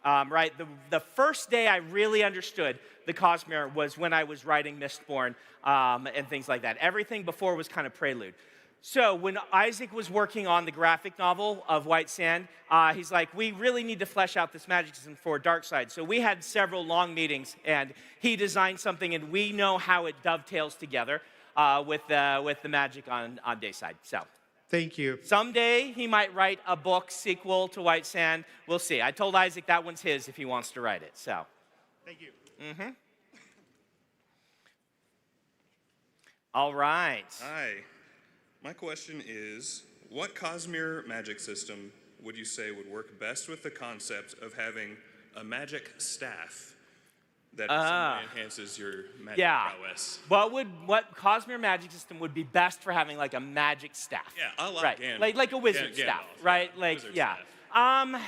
Right, the first day I really understood the Cosmere was when I was writing Mistborn and things like that. Everything before was kind of prelude. So when Isaac was working on the graphic novel of White Sand, he's like, we really need to flesh out this magic system for Darkside. So we had several long meetings, and he designed something, and we know how it dovetails together with the magic on Dayside. So. Thank you. Someday he might write a book sequel to White Sand. We'll see. I told Isaac that one's his if he wants to write it. So. Thank you. Mm-hmm. All right. Hi. My question is, what Cosmere magic system would you say would work best with the concept of having a magic staff that in some way enhances your magic prowess? What Cosmere magic system would be best for having like a magic staff? Yeah, I like right. Gandalf. Like a wizard staff, right? Like wizard yeah. staff.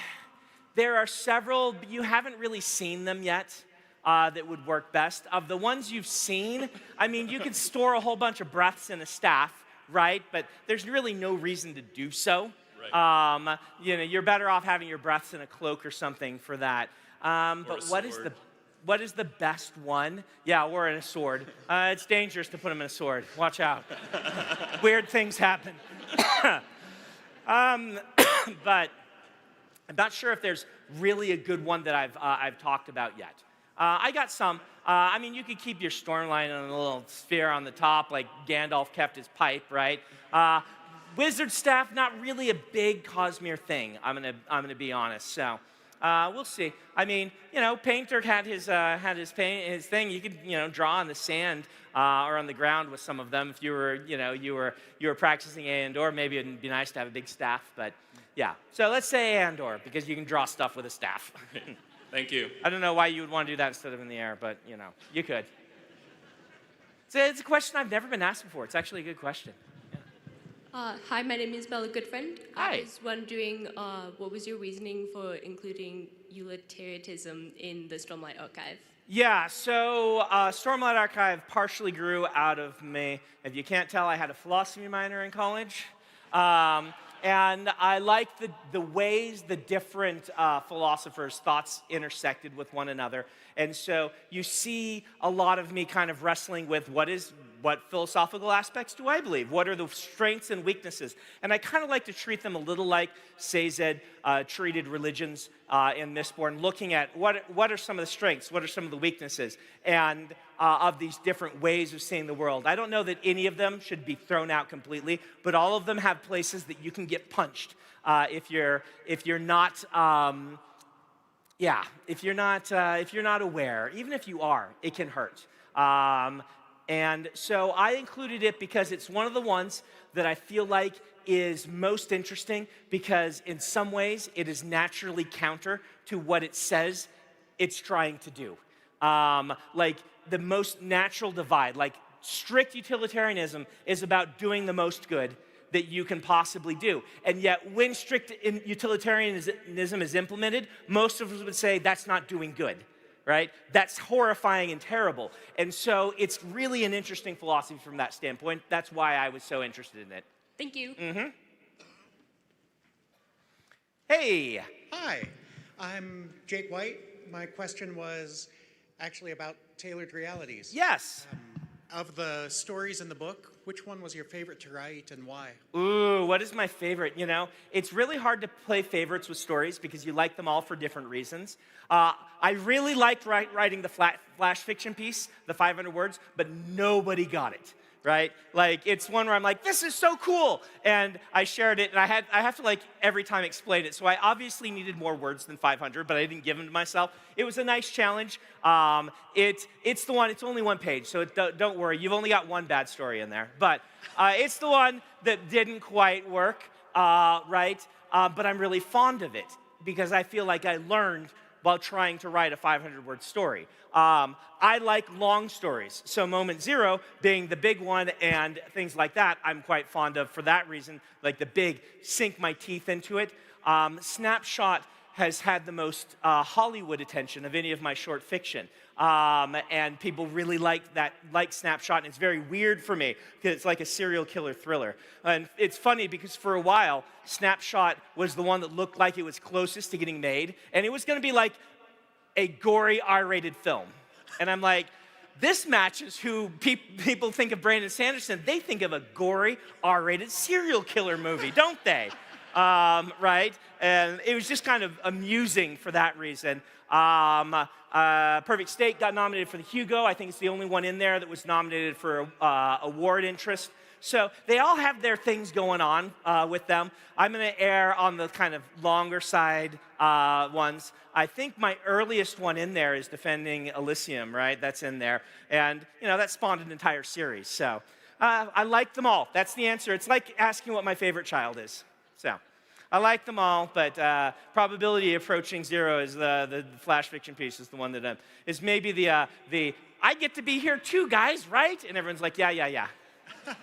There are several, but you haven't really seen them yet. That would work best. Of the ones you've seen, I mean, you could store a whole bunch of breaths in a staff, right? But there's really no reason to do so. Right. You know, you're better off having your breaths in a cloak or something for that. But what is the best one? Yeah, or in a sword. It's dangerous to put them in a sword. Watch out. Weird things happen. But I'm not sure if there's really a good one that I've talked about yet. I got some. I mean, you could keep your Stormlight on a little sphere on the top, like Gandalf kept his pipe, right? Wizard staff, not really a big Cosmere thing. I'm gonna be honest. So we'll see. I mean, you know, Painter had his thing. You could draw on the sand or on the ground with some of them if you were practicing Andor. Maybe it'd be nice to have a big staff, but yeah. So let's say Andor because you can draw stuff with a staff. Thank you. I don't know why you would want to do that instead of in the air, but, you know, you could. So it's a question I've never been asked before. It's actually a good question. Yeah. Hi, my name is Bella Goodfriend. Hi. I was wondering, what was your reasoning for including utilitarianism in the Stormlight Archive? Yeah, so Stormlight Archive partially grew out of me. If you can't tell, I had a philosophy minor in college. And I like the ways the different philosophers' thoughts intersected with one another. And so you see a lot of me kind of wrestling with what philosophical aspects do I believe? What are the strengths and weaknesses? And I kind of like to treat them a little like Sazed treated religions in Mistborn, looking at what are some of the strengths, what are some of the weaknesses, and of these different ways of seeing the world. I don't know that any of them should be thrown out completely, but all of them have places that you can get punched if you're not aware. Even if you are, it can hurt. And so I included it because it's one of the ones that I feel like is most interesting because in some ways it is naturally counter to what it says it's trying to do. Like the most natural divide, like strict utilitarianism is about doing the most good that you can possibly do. And yet when strict utilitarianism is implemented, most of us would say that's not doing good. Right? That's horrifying and terrible. And so it's really an interesting philosophy from that standpoint. That's why I was so interested in it. Thank you. Mm-hmm. Hey. Hi, I'm Jake White. My question was actually about tailored realities. Yes. Of the stories in the book, which one was your favorite to write and why? Ooh, what is my favorite? You know, it's really hard to play favorites with stories because you like them all for different reasons. I really liked writing the flash fiction piece, the 500 words, but nobody got it, right? Like, it's one where I'm like, this is so cool, and I shared it, and I have to, like, every time explain it, so I obviously needed more words than 500, but I didn't give them to myself. It was a nice challenge. It's the one, it's only one page, so don't worry, you've only got one bad story in there, but it's the one that didn't quite work, right? But I'm really fond of it, because I feel like I learned while trying to write a 500-word story. I like long stories, so Moment Zero being the big one and things like that, I'm quite fond of for that reason, like the big sink my teeth into it. Snapshot has had the most Hollywood attention of any of my short fiction. And people really like Snapshot, and it's very weird for me because it's like a serial killer thriller. And it's funny because for a while, Snapshot was the one that looked like it was closest to getting made, and it was going to be like a gory R-rated film. And I'm like, this matches who people think of Brandon Sanderson. They think of a gory R-rated serial killer movie, don't they? Right? And it was just kind of amusing for that reason. Perfect State got nominated for the Hugo. I think it's the only one in there that was nominated for award interest. So they all have their things going on with them. I'm going to err on the kind of longer side ones. I think my earliest one in there is Defending Elysium, right? That's in there. And, that spawned an entire series. So I like them all. That's the answer. It's like asking what my favorite child is. So I like them all, but probability approaching zero is the flash fiction piece is the one that is maybe the I get to be here too, guys, right? And everyone's like, yeah. Thank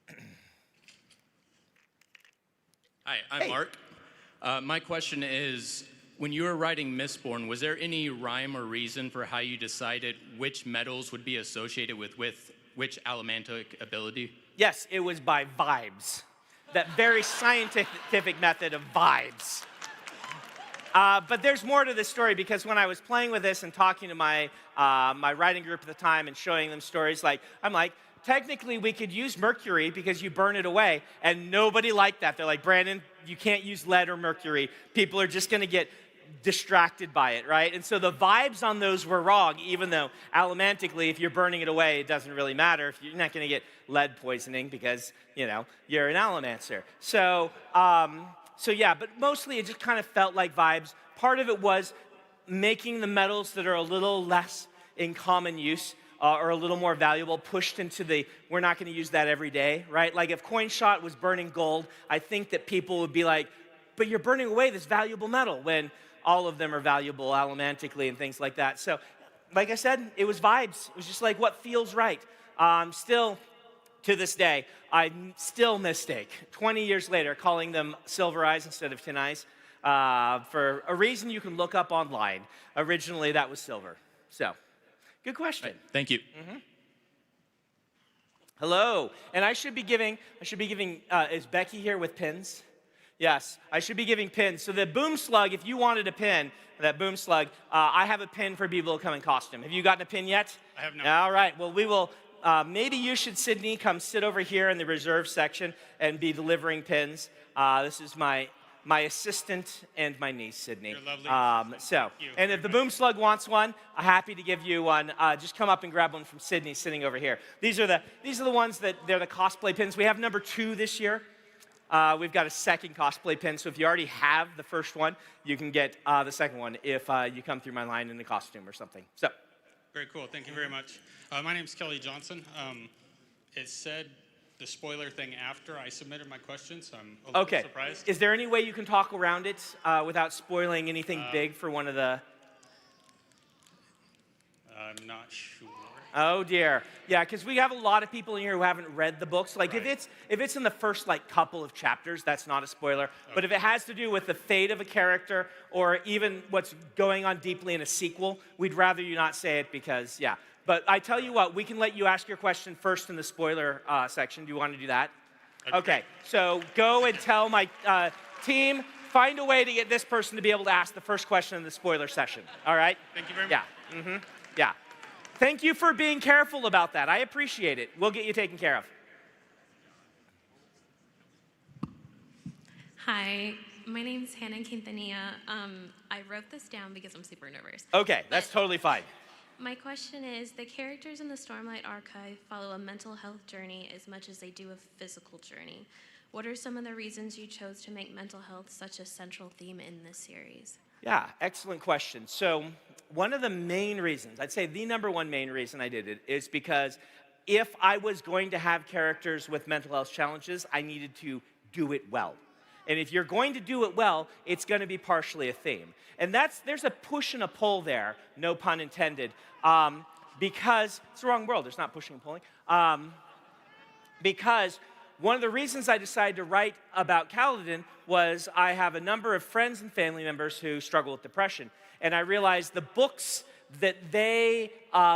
you. Hi, I'm Mark. My question is, when you were writing Mistborn, was there any rhyme or reason for how you decided which metals would be associated with which elementic ability? Yes, it was by vibes. That very scientific method of vibes. But there's more to this story because when I was playing with this and talking to my writing group at the time and showing them stories, I'm like, technically we could use mercury because you burn it away, and nobody liked that. They're like, Brandon, you can't use lead or mercury. People are just going to get distracted by it, right? And so the vibes on those were wrong, even though elementically, if you're burning it away, it doesn't really matter. If you're not going to get lead poisoning because, you're an allomancer. So yeah, but mostly it just kind of felt like vibes. Part of it was making the metals that are a little less in common use or a little more valuable pushed into we're not going to use that every day, right? Like if CoinShot was burning gold, I think that people would be like, but you're burning away this valuable metal when all of them are valuable allomantically and things like that. So, like I said, it was vibes. It was just like what feels right. Still, to this day, I still mistake, 20 years later, calling them silver eyes instead of tin eyes for a reason you can look up online. Originally, that was silver. So, good question. Right. Thank you. Mm-hmm. Hello. And I should be giving, is Becky here with pins? Yes, I should be giving pins. So the boom slug, if you wanted a pin, that boom slug, I have a pin for people who come in costume. Have you gotten a pin yet? I have not. All right, well, we will, maybe you should, Sydney, come sit over here in the reserve section and be delivering pins. This is my assistant and my niece, Sydney. You're lovely. And if the boom slug wants one, I'm happy to give you one. Just come up and grab one from Sydney sitting over here. These are the ones they're the cosplay pins. We have number 2 this year. We've got a second cosplay pin, so if you already have the first one, you can get the second one if you come through my line in a costume or something. So, very cool. Thank you very much. My name's Kelly Johnson. It said the spoiler thing after I submitted my question, so I'm a little surprised. Is there any way you can talk around it without spoiling anything big for one of the... I'm not sure. Oh dear. Yeah, because we have a lot of people in here who haven't read the books. Like if it's in the first couple of chapters, that's not a spoiler. Okay. But if it has to do with the fate of a character or even what's going on deeply in a sequel, we'd rather you not say it because, yeah. But I tell you what, we can let you ask your question first in the spoiler section. Do you want to do that? Okay. So go and tell my team, find a way to get this person to be able to ask the first question in the spoiler session. All right? Thank you very much. Yeah. Mm-hmm. Yeah. Thank you for being careful about that. I appreciate it. We'll get you taken care of. Hi, my name's Hannah Quintanilla. I wrote this down because I'm super nervous. Okay, that's totally fine. My question is, the characters in the Stormlight Archive follow a mental health journey as much as they do a physical journey. What are some of the reasons you chose to make mental health such a central theme in this series? Yeah, excellent question. So one of the main reasons, I'd say the number one main reason I did it is because if I was going to have characters with mental health challenges, I needed to do it well. And if you're going to do it well, it's going to be partially a theme. And there's a push and a pull there, no pun intended, because it's the wrong world. There's not pushing and pulling. Because one of the reasons I decided to write about Kaladin was I have a number of friends and family members who struggle with depression. And I realized the books that they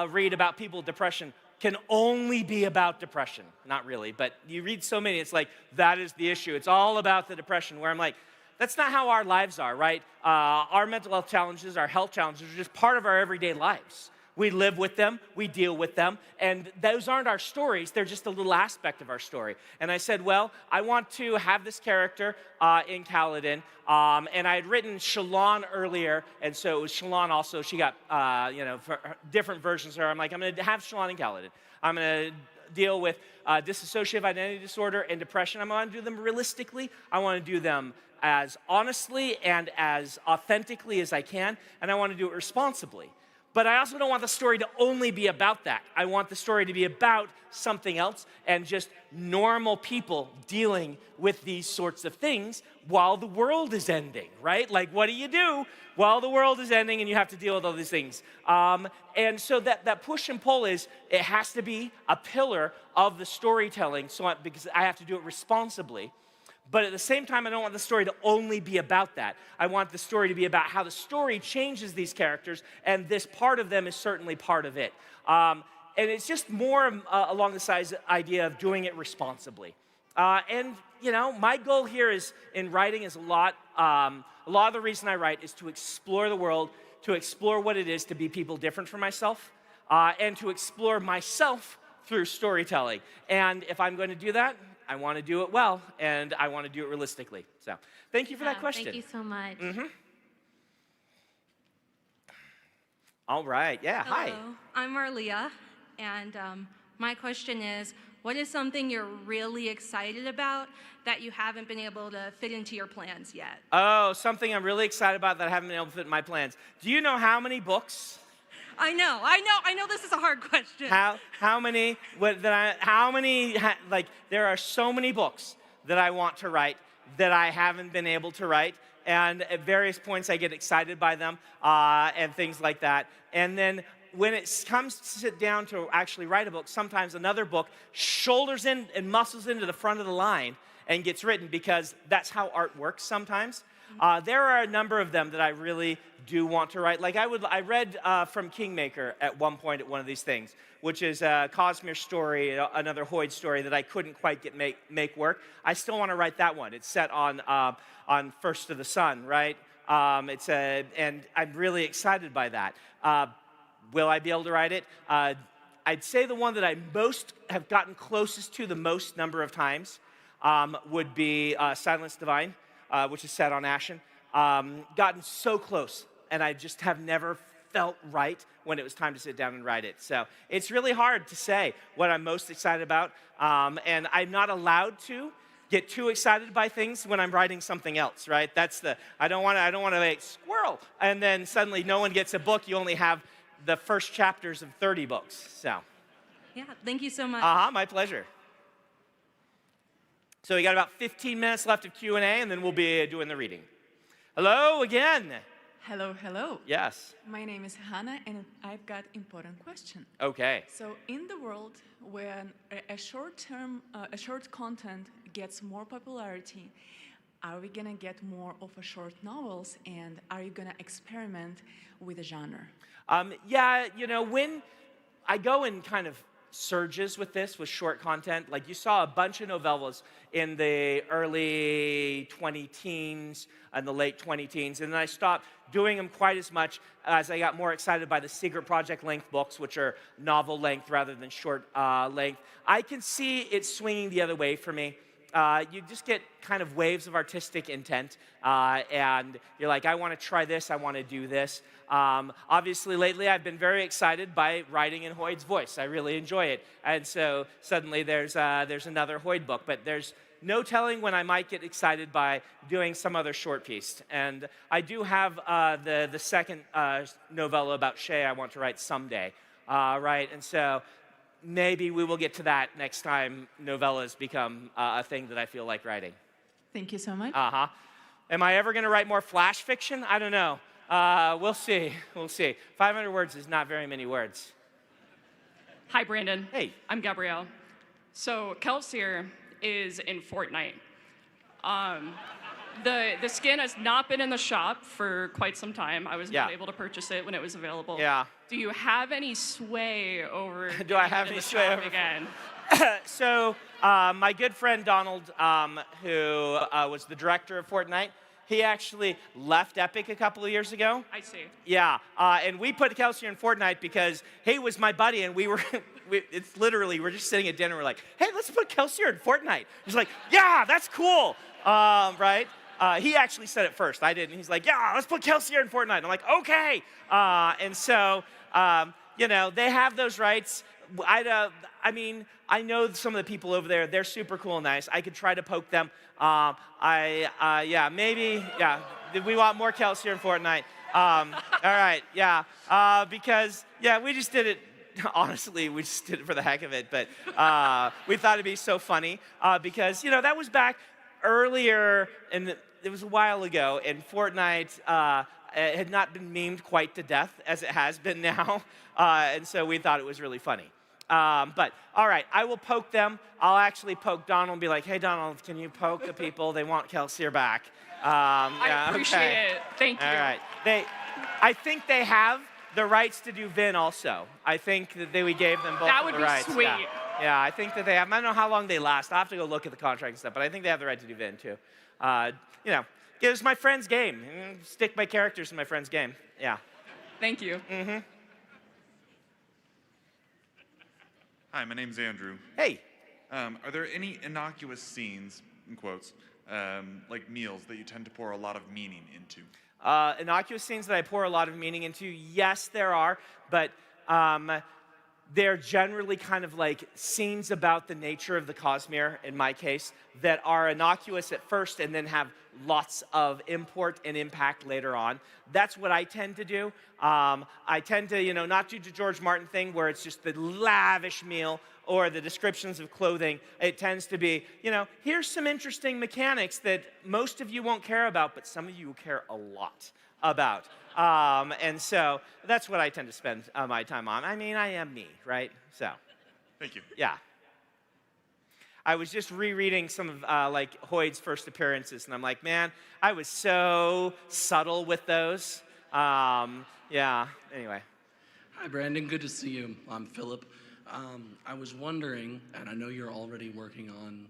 read about people with depression can only be about depression. Not really, but you read so many, it's like, that is the issue. It's all about the depression, where I'm like, that's not how our lives are, right? Our mental health challenges, our health challenges are just part of our everyday lives. We live with them, we deal with them, and those aren't our stories, they're just a little aspect of our story. And I said, well, I want to have this character in Kaladin, and I had written Shallan earlier, and so it was Shallan also. She got, different versions of her. I'm like, I'm gonna have Shallan in Kaladin. I'm gonna deal with dissociative identity disorder and depression. I'm gonna do them realistically. I wanna do them as honestly and as authentically as I can, and I wanna do it responsibly. But I also don't want the story to only be about that. I want the story to be about something else and just normal people dealing with these sorts of things while the world is ending, right? Like, what do you do while the world is ending and you have to deal with all these things? And so that push and pull is, it has to be a pillar of the storytelling because I have to do it responsibly. But at the same time, I don't want the story to only be about that. I want the story to be about how the story changes these characters, and this part of them is certainly part of it. And it's just more along the idea of doing it responsibly. And, my goal here in writing is a lot of the reason I write is to explore the world, to explore what it is to be people different from myself, and to explore myself through storytelling. And if I'm going to do that, I want to do it well, and I want to do it realistically. So, thank you for that question. Thank you so much. All right, yeah, hi. Hello, I'm Marlia, and my question is, what is something you're really excited about that you haven't been able to fit into your plans yet? Oh, something I'm really excited about that I haven't been able to fit in my plans. Do you know how many books? I know this is a hard question. There are so many books that I want to write that I haven't been able to write. And at various points I get excited by them and things like that. And then when it comes to sit down to actually write a book, sometimes another book shoulders in and muscles into the front of the line and gets written, because that's how art works sometimes. There are a number of them that I really do want to write. Like I read from Kingmaker at one point at one of these things, which is a Cosmere story, another Hoid story that I couldn't quite make work. I still want to write that one. It's set on First of the Sun, right? And I'm really excited by that. Will I be able to write it? I'd say the one that I most have gotten closest to the most number of times would be Silence Divine, which is set on Ashen. Gotten so close, and I just have never felt right when it was time to sit down and write it. So it's really hard to say what I'm most excited about, and I'm not allowed to get too excited by things when I'm writing something else, right? I don't want to like squirrel, and then suddenly no one gets a book. You only have the first chapters of 30 books. So. Yeah, thank you so much. My pleasure. So we got about 15 minutes left of Q&A, and then we'll be doing the reading. Hello again. Hello. Yes. My name is Hannah, and I've got important question. Okay. So in the world when a short content gets more popularity, are we gonna get more of a short novels, and are you gonna experiment with a genre? Yeah, when I go in kind of surges with short content, like you saw a bunch of novellas in the early 20-teens and the late 20-teens, and then I stopped doing them quite as much as I got more excited by the Secret Project length books, which are novel length rather than short length. I can see it swinging the other way for me. You just get kind of waves of artistic intent, and you're like, I want to try this, I want to do this. Obviously, lately, I've been very excited by writing in Hoid's voice. I really enjoy it, and so suddenly there's another Hoid book, but there's no telling when I might get excited by doing some other short piece. And I do have the second novella about Shay I want to write someday, right? And so maybe we will get to that next time novellas become a thing that I feel like writing. Thank you so much. Uh-huh. Am I ever going to write more flash fiction? I don't know. We'll see. We'll see. 500 words is not very many words. Hi, Brandon. Hey. I'm Gabrielle. So Kelsier is in Fortnite. The skin has not been in the shop for quite some time. I was not able to purchase it when it was available. Yeah. Do you have any sway over Do I have any sway over again? So my good friend Donald, who was the director of Fortnite, he actually left Epic a couple of years ago. I see. Yeah, and we put Kelsier in Fortnite because he was my buddy, and we were, it's literally, we're just sitting at dinner, we're like, hey, let's put Kelsier in Fortnite. He's like, yeah, that's cool, right? He actually said it first, I didn't. He's like, yeah, let's put Kelsier in Fortnite. I'm like, okay. And so, you know, they have those rights. I mean, I know some of the people over there, they're super cool and nice. I could try to poke them. Yeah, maybe, yeah. We want more Kelsier in Fortnite. All right, yeah. Because, yeah, we just did it. Honestly, we just did it for the heck of it. But we thought it'd be so funny because, you know, that was back earlier, and it was a while ago, and Fortnite had not been memed quite to death as it has been now. And so we thought it was really funny. But, all right, I will poke them. I'll actually poke Donald and be like, hey, Donald, can you poke the people? They want Kelsier back. I appreciate it. Thank you. All right. I think they have the rights to do Vin also. I think that we gave them both That of would the be rights. sweet. Yeah, I think that they have. I don't know how long they last. I'll have to go look at the contract and stuff, but I think they have the right to do Vin too. You know, it was my friend's game. Stick my characters in my friend's game. Yeah. Thank you. Mm-hmm. Hi, my name's Andrew. Hey. Are there any innocuous scenes, in quotes, like meals that you tend to pour a lot of meaning into? Innocuous scenes that I pour a lot of meaning into, yes, there are, but they're generally kind of like scenes about the nature of the Cosmere, in my case, that are innocuous at first and then have lots of import and impact later on. That's what I tend to do. I tend to, you know, not do the George Martin thing where it's just the lavish meal or the descriptions of clothing. It tends to be, you know, here's some interesting mechanics that most of you won't care about, but some of you care a lot about. And so that's what I tend to spend my time on. I mean, I am me, right? So. Thank you. Yeah. I was just rereading some of like Hoyd's first appearances, and I'm like, man, I was so subtle with those. Yeah, anyway. Hi, Brandon. Good to see you. I'm Philip. I was wondering, and I know you're already working on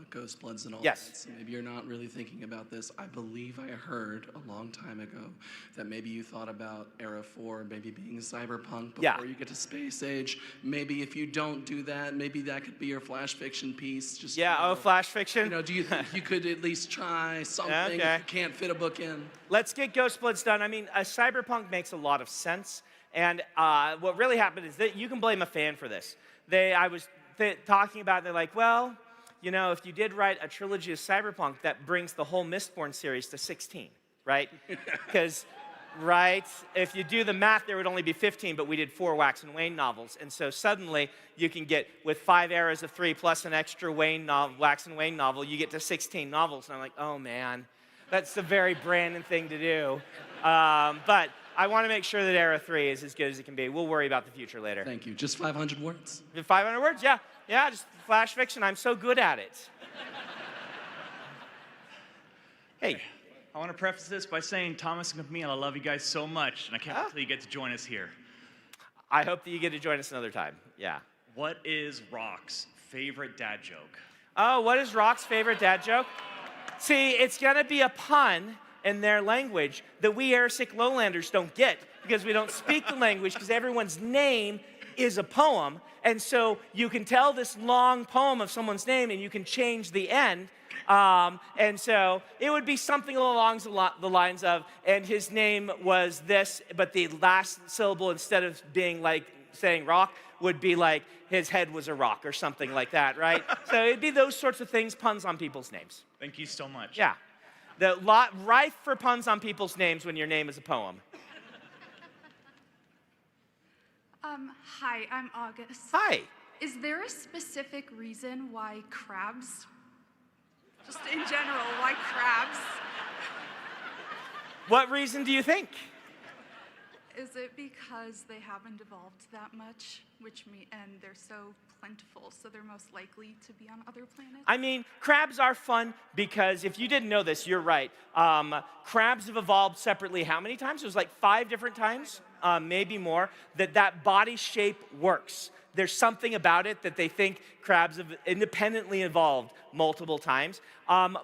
Ghost Bloods and all that, so maybe you're not really thinking about this. I believe I heard a long time ago that maybe you thought about Era 4 maybe being cyberpunk before you get to Space Age. Maybe if you don't do that, maybe that could be your flash fiction piece. Just flash fiction? You know, do you think you could at least try something if you can't fit a book in? Let's get Ghost Bloods done. I mean, cyberpunk makes a lot of sense. And what really happened is that you can blame a fan for this. I was talking about, they're like, well, you know, if you did write a trilogy of cyberpunk, that brings the whole Mistborn series to 16, right? Because, right, if you do the math, there would only be 15, but we did 4 Wax and Wayne novels. And so suddenly, you can get, with 5 eras of 3 plus an extra Wax and Wayne novel, you get to 16 novels. And I'm like, oh, man, that's a very Brandon thing to do. But I want to make sure that Era 3 is as good as it can be. We'll worry about the future later. Thank you. Just 500 words? 500 words? Yeah. Yeah, just flash fiction. I'm so good at it. Hey. I want to preface this by saying Thomas and Camille, I love you guys so much, and I can't wait until you get to join us here. I hope that you get to join us another time. Yeah. What is Rock's favorite dad joke? Oh, what is Rock's favorite dad joke? See, it's going to be a pun in their language that we Erisic Lowlanders don't get because we don't speak the language because everyone's name is a poem. And so you can tell this long poem of someone's name and you can change the end. And so it would be something along the lines of, and his name was this, but the last syllable, instead of being like saying rock, would be like his head was a rock or something like that, right? So it'd be those sorts of things, puns on people's names. Thank you so much. Yeah. Rife for puns on people's names when your name is a poem. Hi, I'm August. Hi. Is there a specific reason why crabs Just in general, why crabs? What reason do you think? Is it because they haven't evolved that much, and they're so plentiful, so they're most likely to be on other planets? I mean, crabs are fun because if you didn't know this, you're right. Crabs have evolved separately how many times? It was like 5 different times, maybe more, that body shape works. There's something about it that they think crabs have independently evolved multiple times.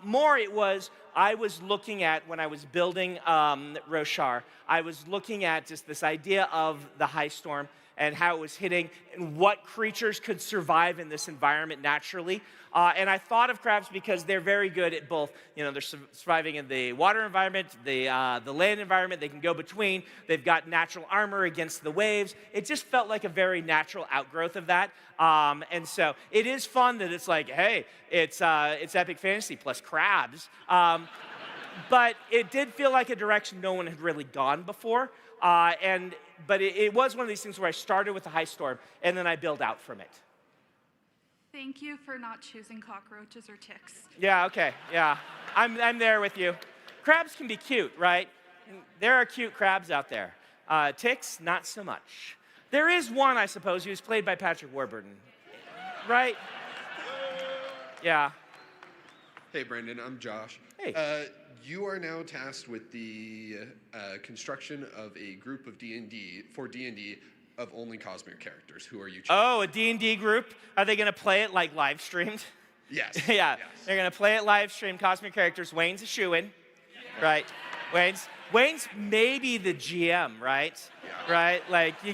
More it was, I was looking at, when I was building Roshar, I was looking at just this idea of the high storm and how it was hitting and what creatures could survive in this environment naturally. And I thought of crabs because they're very good at both. You know, they're surviving in the water environment, the land environment. They can go between. They've got natural armor against the waves. It just felt like a very natural outgrowth of that. And so it is fun that it's like, hey, it's epic fantasy plus crabs. But it did feel like a direction no one had really gone before. But it was one of these things where I started with the high storm and then I build out from it. Thank you for not choosing cockroaches or ticks. Yeah, okay, yeah. I'm there with you. Crabs can be cute, right? There are cute crabs out there. Ticks, not so much. There is one, I suppose, who's played by Patrick Warburton, right? Yeah. Hey, Brandon, I'm Josh. Hey. You are now tasked with the construction of a group of D&D of only Cosmere characters. Who are you choosing? Oh, a D&D group? Are they going to play it like live streamed? Yes. Yeah, yes. They're going to play it live streamed, Cosmere characters. Wayne's a shoo-in, right? Wayne's maybe the GM, right? Yeah. Right? Like, he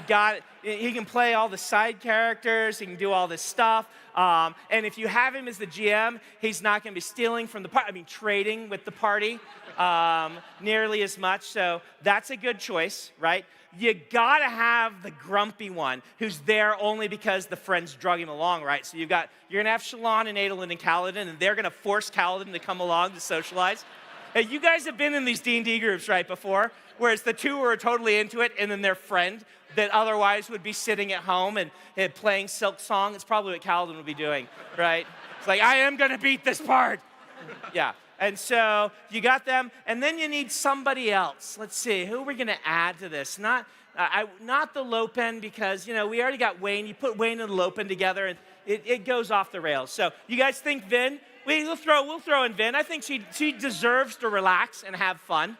can play all the side characters, he can do all this stuff. And if you have him as the GM, he's not going to be stealing from the party, trading with the party nearly as much. So that's a good choice, right? You got to have the grumpy one who's there only because the friends drug him along, right? So you're going to have Shallan and Adolin and Kaladin, and they're going to force Kaladin to come along to socialize. Hey, you guys have been in these D&D groups, right, before, where it's the two who are totally into it and then their friend that otherwise would be sitting at home and playing Silk Song. It's probably what Kaladin would be doing, right? It's like, I am going to beat this part. Yeah. And so you got them, and then you need somebody else. Let's see, who are we going to add to this? Not the Lopen, because, we already got Wayne. You put Wayne and Lopen together, and it goes off the rails. So you guys think Vin? We'll throw in Vin. I think she deserves to relax and have fun.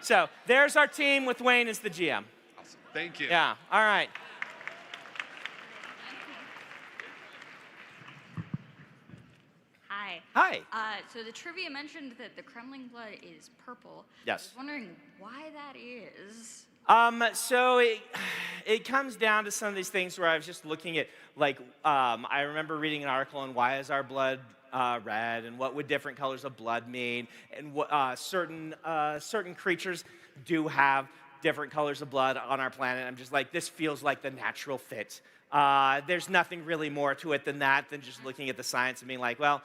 So there's our team with Wayne as the GM. Awesome. Thank you. Yeah, all right. Hi. Hi. So the trivia mentioned that the Kremling blood is purple. Yes. I was wondering why that is. So it comes down to some of these things where I was just looking at, like, I remember reading an article on why is our blood red, and what would different colors of blood mean, and what certain creatures do have different colors of blood on our planet. I'm just like, this feels like the natural fit. There's nothing really more to it than that, than just looking at the science and being like, well,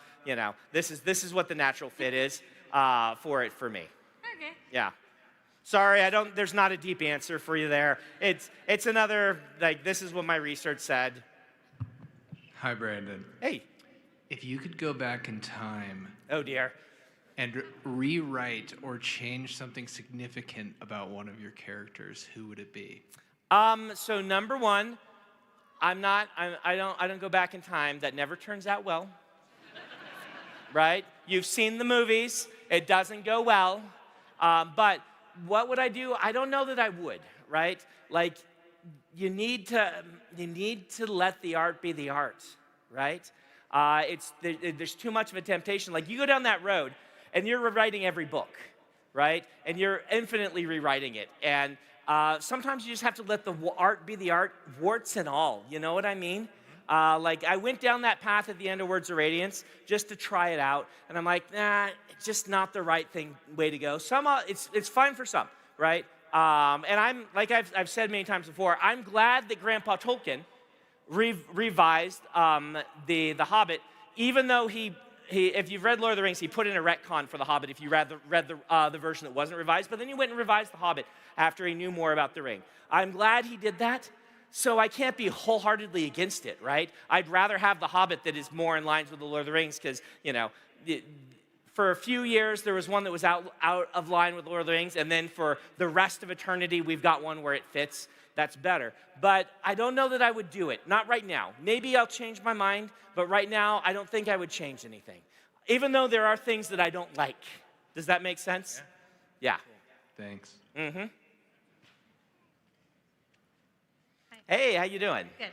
this is what the natural fit is for me. Okay. Yeah. Sorry, there's not a deep answer for you there. It's another, like, this is what my research said. Hi, Brandon. Hey. If you could go back in time. Oh, dear. And rewrite or change something significant about one of your characters, who would it be? So number one, I don't go back in time. That never turns out well. Right? You've seen the movies. It doesn't go well. But what would I do? I don't know that I would, right? Like, you need to let the art be the art, right? There's too much of a temptation. Like, you go down that road, and you're rewriting every book, right? And you're infinitely rewriting it. And sometimes you just have to let the art be the art, warts and all. You know what I mean? Like, I went down that path at the end of Words of Radiance just to try it out, and I'm like, nah, it's just not the right way to go. It's fine for some, right? And I'm, like I've said many times before, I'm glad that Grandpa Tolkien revised the Hobbit, even though he, if you've read Lord of the Rings, he put in a retcon for the Hobbit if you read the version that wasn't revised, but then he went and revised the Hobbit after he knew more about the ring. I'm glad he did that, so I can't be wholeheartedly against it, right? I'd rather have the Hobbit that is more in line with the Lord of the Rings, because, For a few years, there was one that was out of line with Lord of the Rings, and then for the rest of eternity, we've got one where it fits. That's better. But I don't know that I would do it. Not right now. Maybe I'll change my mind, but right now, I don't think I would change anything. Even though there are things that I don't like. Does that make sense? Yeah. Thanks. Mm-hmm. Hey, how you doing? Good.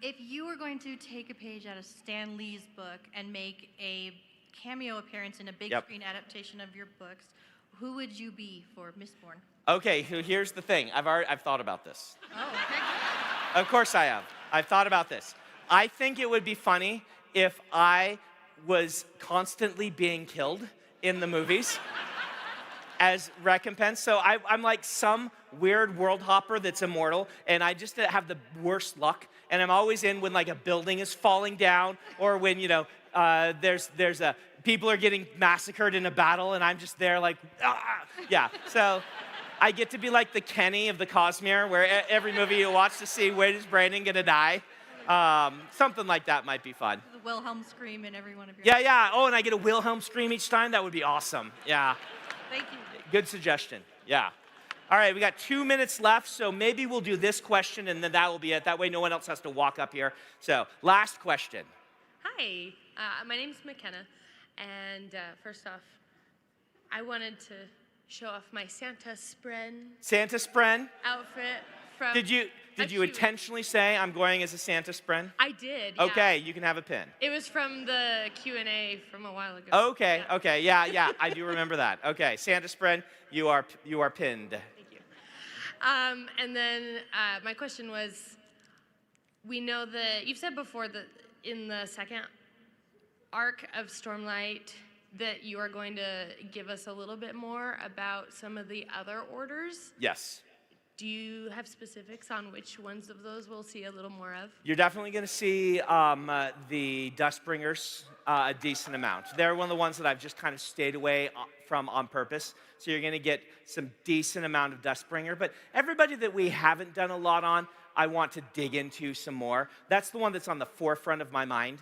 If you were going to take a page out of Stan Lee's book and make a cameo appearance in a big screen adaptation of your books, who would you be for Mistborn? Okay, here's the thing. I've thought about this. Oh, okay. Of course I have. I've thought about this. I think it would be funny if I was constantly being killed in the movies as recompense. So I'm like some weird world hopper that's immortal, and I just have the worst luck. And I'm always in when like a building is falling down, or when people are getting massacred in a battle, and I'm just there like, yeah. So I get to be like the Kenny of the Cosmere, where every movie you watch to see when is Brandon gonna die. Something like that might be fun. The Wilhelm scream in every one of your... Yeah. Oh, and I get a Wilhelm scream each time? That would be awesome. Yeah. Thank you. Good suggestion. Yeah. All right, we got 2 minutes left, so maybe we'll do this question, and then that will be it. That way no one else has to walk up here. So, last question. Hi, my name's McKenna, and first off, I wanted to show off my Santa Spren outfit from... Did you intentionally say I'm going as a Santa Spren? I did, yeah. Okay, you can have a pin. It was from the Q&A from a while ago. Okay, yeah, I do remember that. Okay, Santa Spren, you are pinned. Thank you. And then my question was, we know that you've said before that in the second arc of Stormlight that you are going to give us a little bit more about some of the other orders. Yes. Do you have specifics on which ones of those we'll see a little more of? You're definitely going to see the Dustbringers a decent amount. They're one of the ones that I've just kind of stayed away from on purpose. So you're going to get some decent amount of Dustbringer. But everybody that we haven't done a lot on, I want to dig into some more. That's the one that's on the forefront of my mind,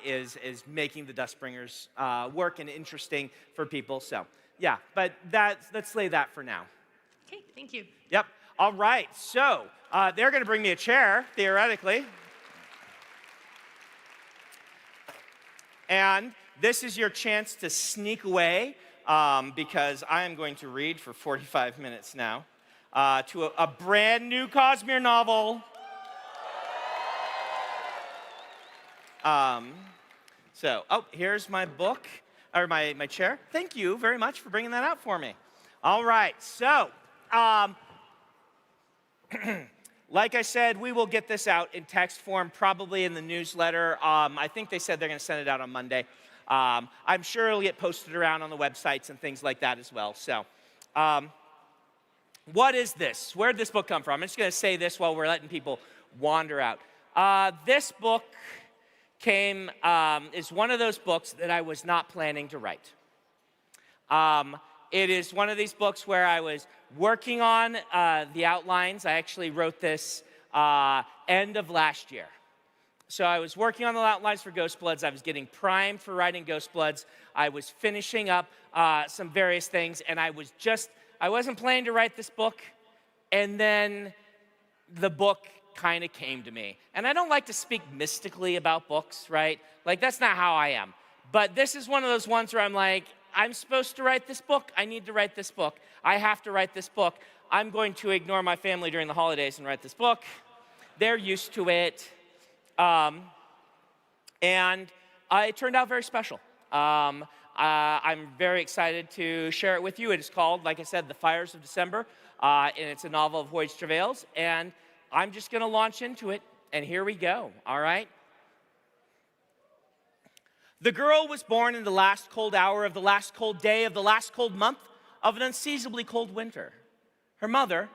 is making the Dustbringers work and interesting for people. So yeah, but let's lay that for now. Okay, thank you. Yep. All right. So they're going to bring me a chair, theoretically. And this is your chance to sneak away, because I am going to read for 45 minutes now to a brand new Cosmere novel. Here's my book, or my chair. Thank you very much for bringing that out for me. All right. So... like I said, we will get this out in text form, probably in the newsletter. I think they said they're going to send it out on Monday. I'm sure it'll get posted around on the websites and things like that as well. So, what is this? Where did this book come from? I'm just going to say this while we're letting people wander out. This book is one of those books that I was not planning to write. It is one of these books where I was working on the outlines. I actually wrote this end of last year. So I was working on the outlines for Ghostbloods. I was getting primed for writing Ghostbloods. I was finishing up some various things, and I wasn't planning to write this book, and then the book kind of came to me. And I don't like to speak mystically about books, right? Like, that's not how I am. But this is one of those ones where I'm like, I'm supposed to write this book. I need to write this book. I have to write this book. I'm going to ignore my family during the holidays and write this book. They're used to it. And it turned out very special. I'm very excited to share it with you. It is called, like I said, The Fires of December. And it's a novel of Voyage Travails. And I'm just going to launch into it. And here we go, all right? The girl was born in the last cold hour of the last cold day of the last cold month of an unseasonably cold winter. Her mother,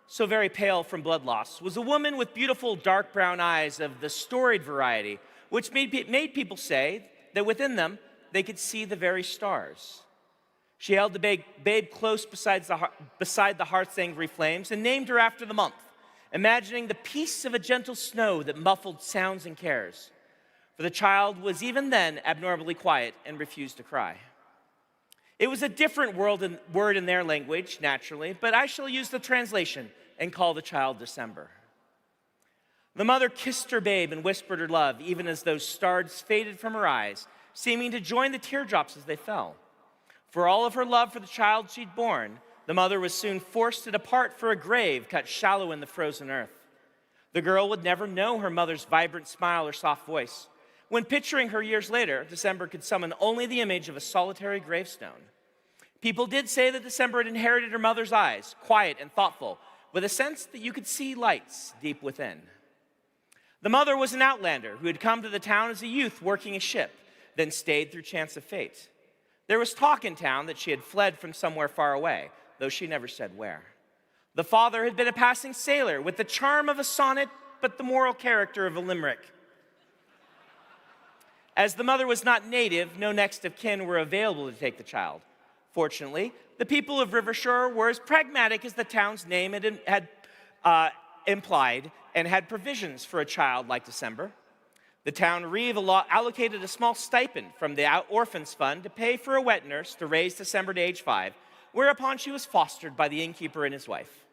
so very pale from blood loss, was a woman with beautiful dark brown eyes of the storied variety, which made people say that within them they could see the very stars. She held the babe close beside the hearth's angry flames and named her after the month, imagining the peace of a gentle snow that muffled sounds and cares. for the child was even then abnormally quiet and refused to cry. It was a different word in their language, naturally, but I shall use the translation and call the child December. The mother kissed her babe and whispered her love, even as those stars faded from her eyes, seeming to join the teardrops as they fell. For all of her love for the child she'd borne, the mother was soon forced to depart for a grave cut shallow in the frozen earth. The girl would never know her mother's vibrant smile or soft voice. When picturing her years later, December could summon only the image of a solitary gravestone. People did say that December had inherited her mother's eyes, quiet and thoughtful, with a sense that you could see lights deep within. The mother was an outlander who had come to the town as a youth working a ship, then stayed through chance of fate. There was talk in town that she had fled from somewhere far away, though she never said where. The father had been a passing sailor with the charm of a sonnet, but the moral character of a limerick. As the mother was not native, no next of kin were available to take the child. Fortunately, the people of Rivershore were as pragmatic as the town's name had implied and had provisions for a child like December. The town reeve allocated a small stipend from the orphans fund to pay for a wet nurse to raise December to age 5, whereupon she was fostered by the innkeeper and his wife.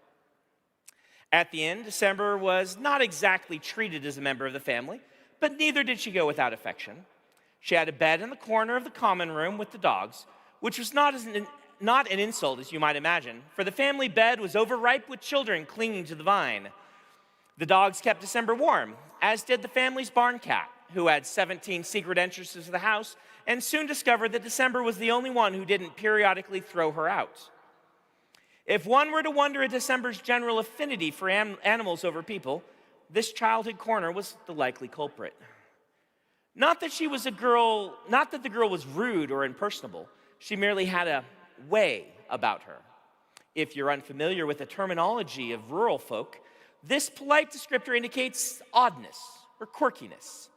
At the inn, December was not exactly treated as a member of the family, but neither did she go without affection. She had a bed in the corner of the common room with the dogs, which was not an insult, as you might imagine, for the family bed was overripe with children clinging to the vine. The dogs kept December warm, as did the family's barn cat, who had 17 secret entrances to the house and soon discovered that December was the only one who didn't periodically throw her out. If one were to wonder at December's general affinity for animals over people, this childhood corner was the likely culprit. Not that the girl was rude or impersonable. She merely had a way about her. If you're unfamiliar with the terminology of rural folk, this polite descriptor indicates oddness or quirkiness.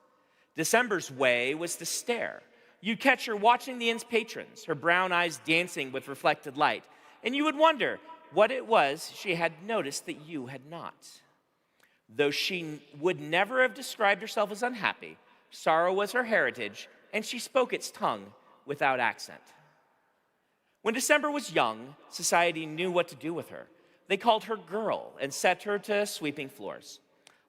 December's way was to stare. You'd catch her watching the inn's patrons, her brown eyes dancing with reflected light, and you would wonder what it was she had noticed that you had not. Though she would never have described herself as unhappy, sorrow was her heritage, and she spoke its tongue without accent. When December was young, society knew what to do with her. They called her girl and set her to sweeping floors.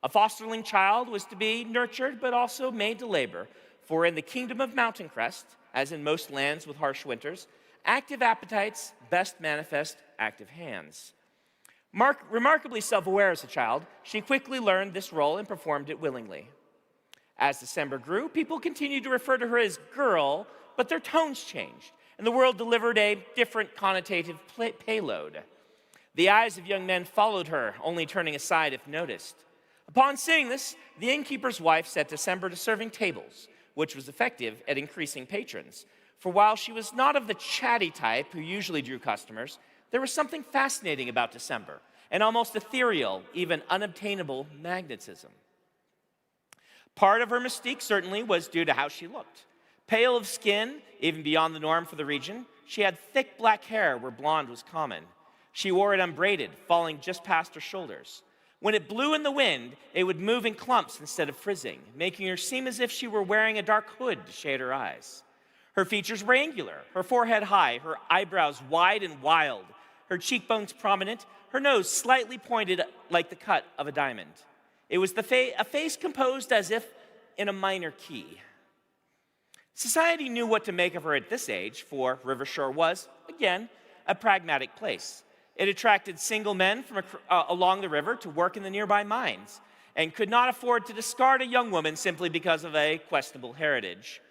A fosterling child was to be nurtured but also made to labor, for in the kingdom of Mountain Crest, as in most lands with harsh winters, active appetites best manifest active hands. Remarkably self-aware as a child, she quickly learned this role and performed it willingly. As December grew, people continued to refer to her as girl, but their tones changed, and the world delivered a different connotative payload. The eyes of young men followed her, only turning aside if noticed. Upon seeing this, the innkeeper's wife set December to serving tables, which was effective at increasing patrons. For while she was not of the chatty type who usually drew customers, there was something fascinating about December, an almost ethereal, even unobtainable magnetism. Part of her mystique certainly was due to how she looked. Pale of skin, even beyond the norm for the region, she had thick black hair where blonde was common. She wore it unbraided, falling just past her shoulders. When it blew in the wind, it would move in clumps instead of frizzing, making her seem as if she were wearing a dark hood to shade her eyes. Her features were angular, her forehead high, her eyebrows wide and wild, her cheekbones prominent, her nose slightly pointed like the cut of a diamond. It was a face composed as if in a minor key. Society knew what to make of her at this age, for Rivershore was, again, a pragmatic place. It attracted single men from along the river to work in the nearby mines and could not afford to discard a young woman simply because of a questionable heritage.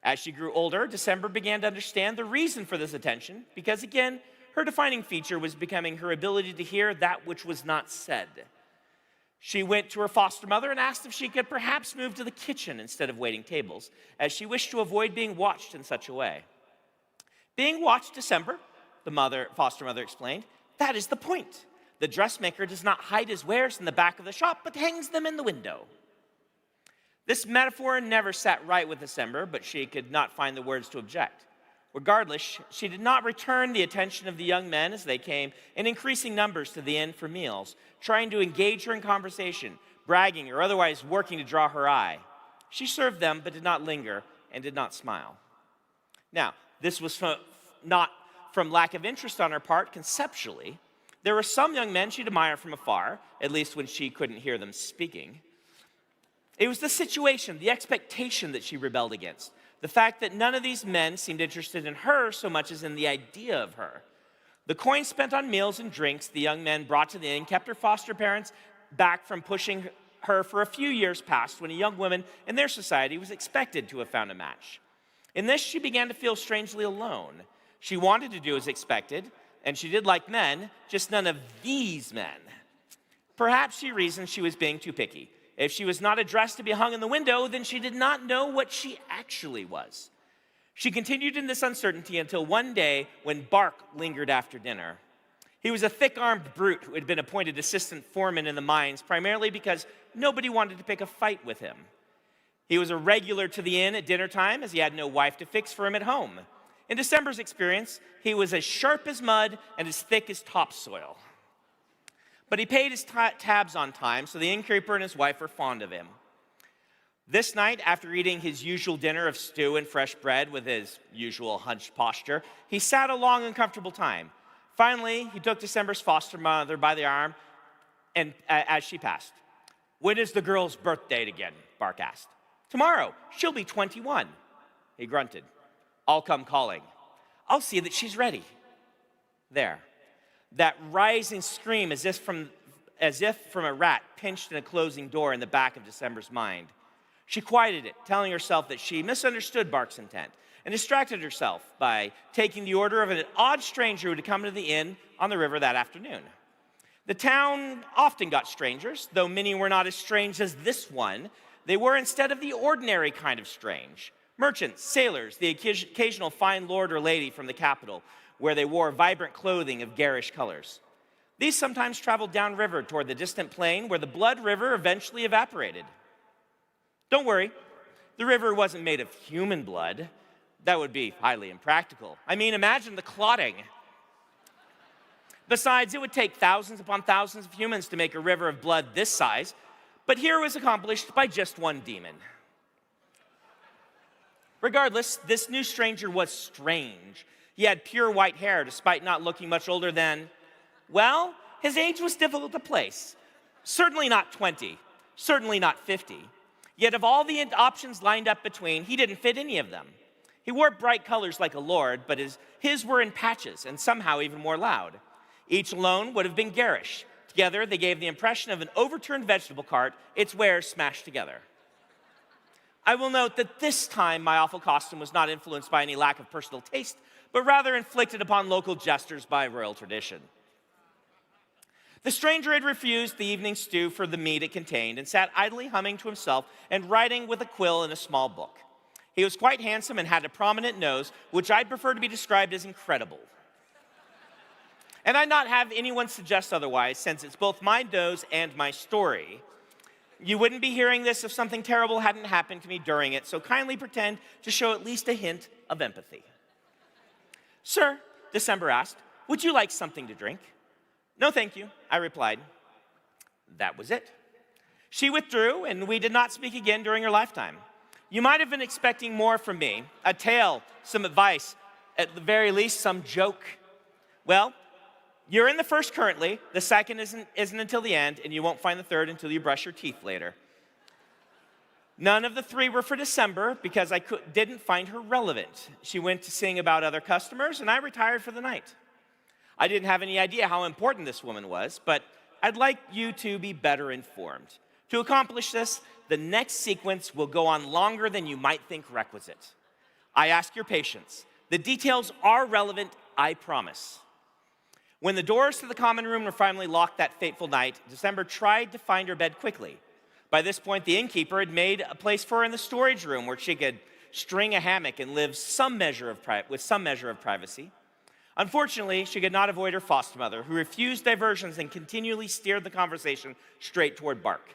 As she grew older, December began to understand the reason for this attention because, again, her defining feature was becoming her ability to hear that which was not said. She went to her foster mother and asked if she could perhaps move to the kitchen instead of waiting tables, as she wished to avoid being watched in such a way. Being watched, December, the foster mother explained, that is the point. The dressmaker does not hide his wares in the back of the shop, but hangs them in the window. This metaphor never sat right with December, but she could not find the words to object. Regardless, she did not return the attention of the young men as they came in increasing numbers to the inn for meals, trying to engage her in conversation, bragging or otherwise working to draw her eye. She served them, but did not linger and did not smile. Now, this was not from lack of interest on her part conceptually. There were some young men she'd admire from afar, at least when she couldn't hear them speaking. It was the situation, the expectation that she rebelled against. The fact that none of these men seemed interested in her so much as in the idea of her. The coin spent on meals and drinks the young men brought to the inn kept her foster parents back from pushing her for a few years past when a young woman in their society was expected to have found a match. In this, she began to feel strangely alone. She wanted to do as expected, and she did like men, just none of these men. Perhaps she reasoned she was being too picky. If she was not a dress to be hung in the window, then she did not know what she actually was. She continued in this uncertainty until one day when Bark lingered after dinner. He was a thick-armed brute who had been appointed assistant foreman in the mines, primarily because nobody wanted to pick a fight with him. He was a regular to the inn at dinner time, as he had no wife to fix for him at home. In December's experience, he was as sharp as mud and as thick as topsoil. But he paid his tabs on time, so the innkeeper and his wife were fond of him. This night, after eating his usual dinner of stew and fresh bread with his usual hunched posture, he sat a long, uncomfortable time. Finally, he took December's foster mother by the arm and as she passed. "When is the girl's birth date again?" Bark asked. "Tomorrow. She'll be 21. He grunted. "I'll come calling. I'll see that she's ready." There. That rising scream as if from a rat pinched in a closing door in the back of December's mind. She quieted it, telling herself that she misunderstood Bark's intent and distracted herself by taking the order of an odd stranger who had come to the inn on the river that afternoon. The town often got strangers, though many were not as strange as this one. They were instead of the ordinary kind of strange. Merchants, sailors, the occasional fine lord or lady from the capital, where they wore vibrant clothing of garish colors. These sometimes traveled downriver toward the distant plain where the Blood River eventually evaporated. Don't worry, the river wasn't made of human blood. That would be highly impractical. I mean, imagine the clotting. Besides, it would take thousands upon thousands of humans to make a river of blood this size, but here it was accomplished by just one demon. Regardless, this new stranger was strange. He had pure white hair, despite not looking much older than, well, his age was difficult to place. Certainly not 20, certainly not 50. Yet of all the options lined up between, he didn't fit any of them. He wore bright colors like a lord, but his were in patches and somehow even more loud. Each alone would have been garish. Together, they gave the impression of an overturned vegetable cart, its wares smashed together. I will note that this time my awful costume was not influenced by any lack of personal taste, but rather inflicted upon local jesters by royal tradition. The stranger had refused the evening stew for the meat it contained and sat idly humming to himself and writing with a quill in a small book. He was quite handsome and had a prominent nose, which I'd prefer to be described as incredible. And I'd not have anyone suggest otherwise, since it's both my nose and my story. You wouldn't be hearing this if something terrible hadn't happened to me during it, so kindly pretend to show at least a hint of empathy. "Sir," December asked, "would you like something to drink?" "No, thank you," I replied. That was it. She withdrew, and we did not speak again during her lifetime. You might have been expecting more from me, a tale, some advice, at the very least, some joke. Well, you're in the first currently, the second isn't until the end, and you won't find the third until you brush your teeth later. None of the three were for December because I didn't find her relevant. She went to sing about other customers, and I retired for the night. I didn't have any idea how important this woman was, but I'd like you to be better informed. To accomplish this, the next sequence will go on longer than you might think requisite. I ask your patience. The details are relevant, I promise. When the doors to the common room were finally locked that fateful night, December tried to find her bed quickly. By this point, the innkeeper had made a place for her in the storage room where she could string a hammock and live with some measure of privacy. Unfortunately, she could not avoid her foster mother, who refused diversions and continually steered the conversation straight toward Bark.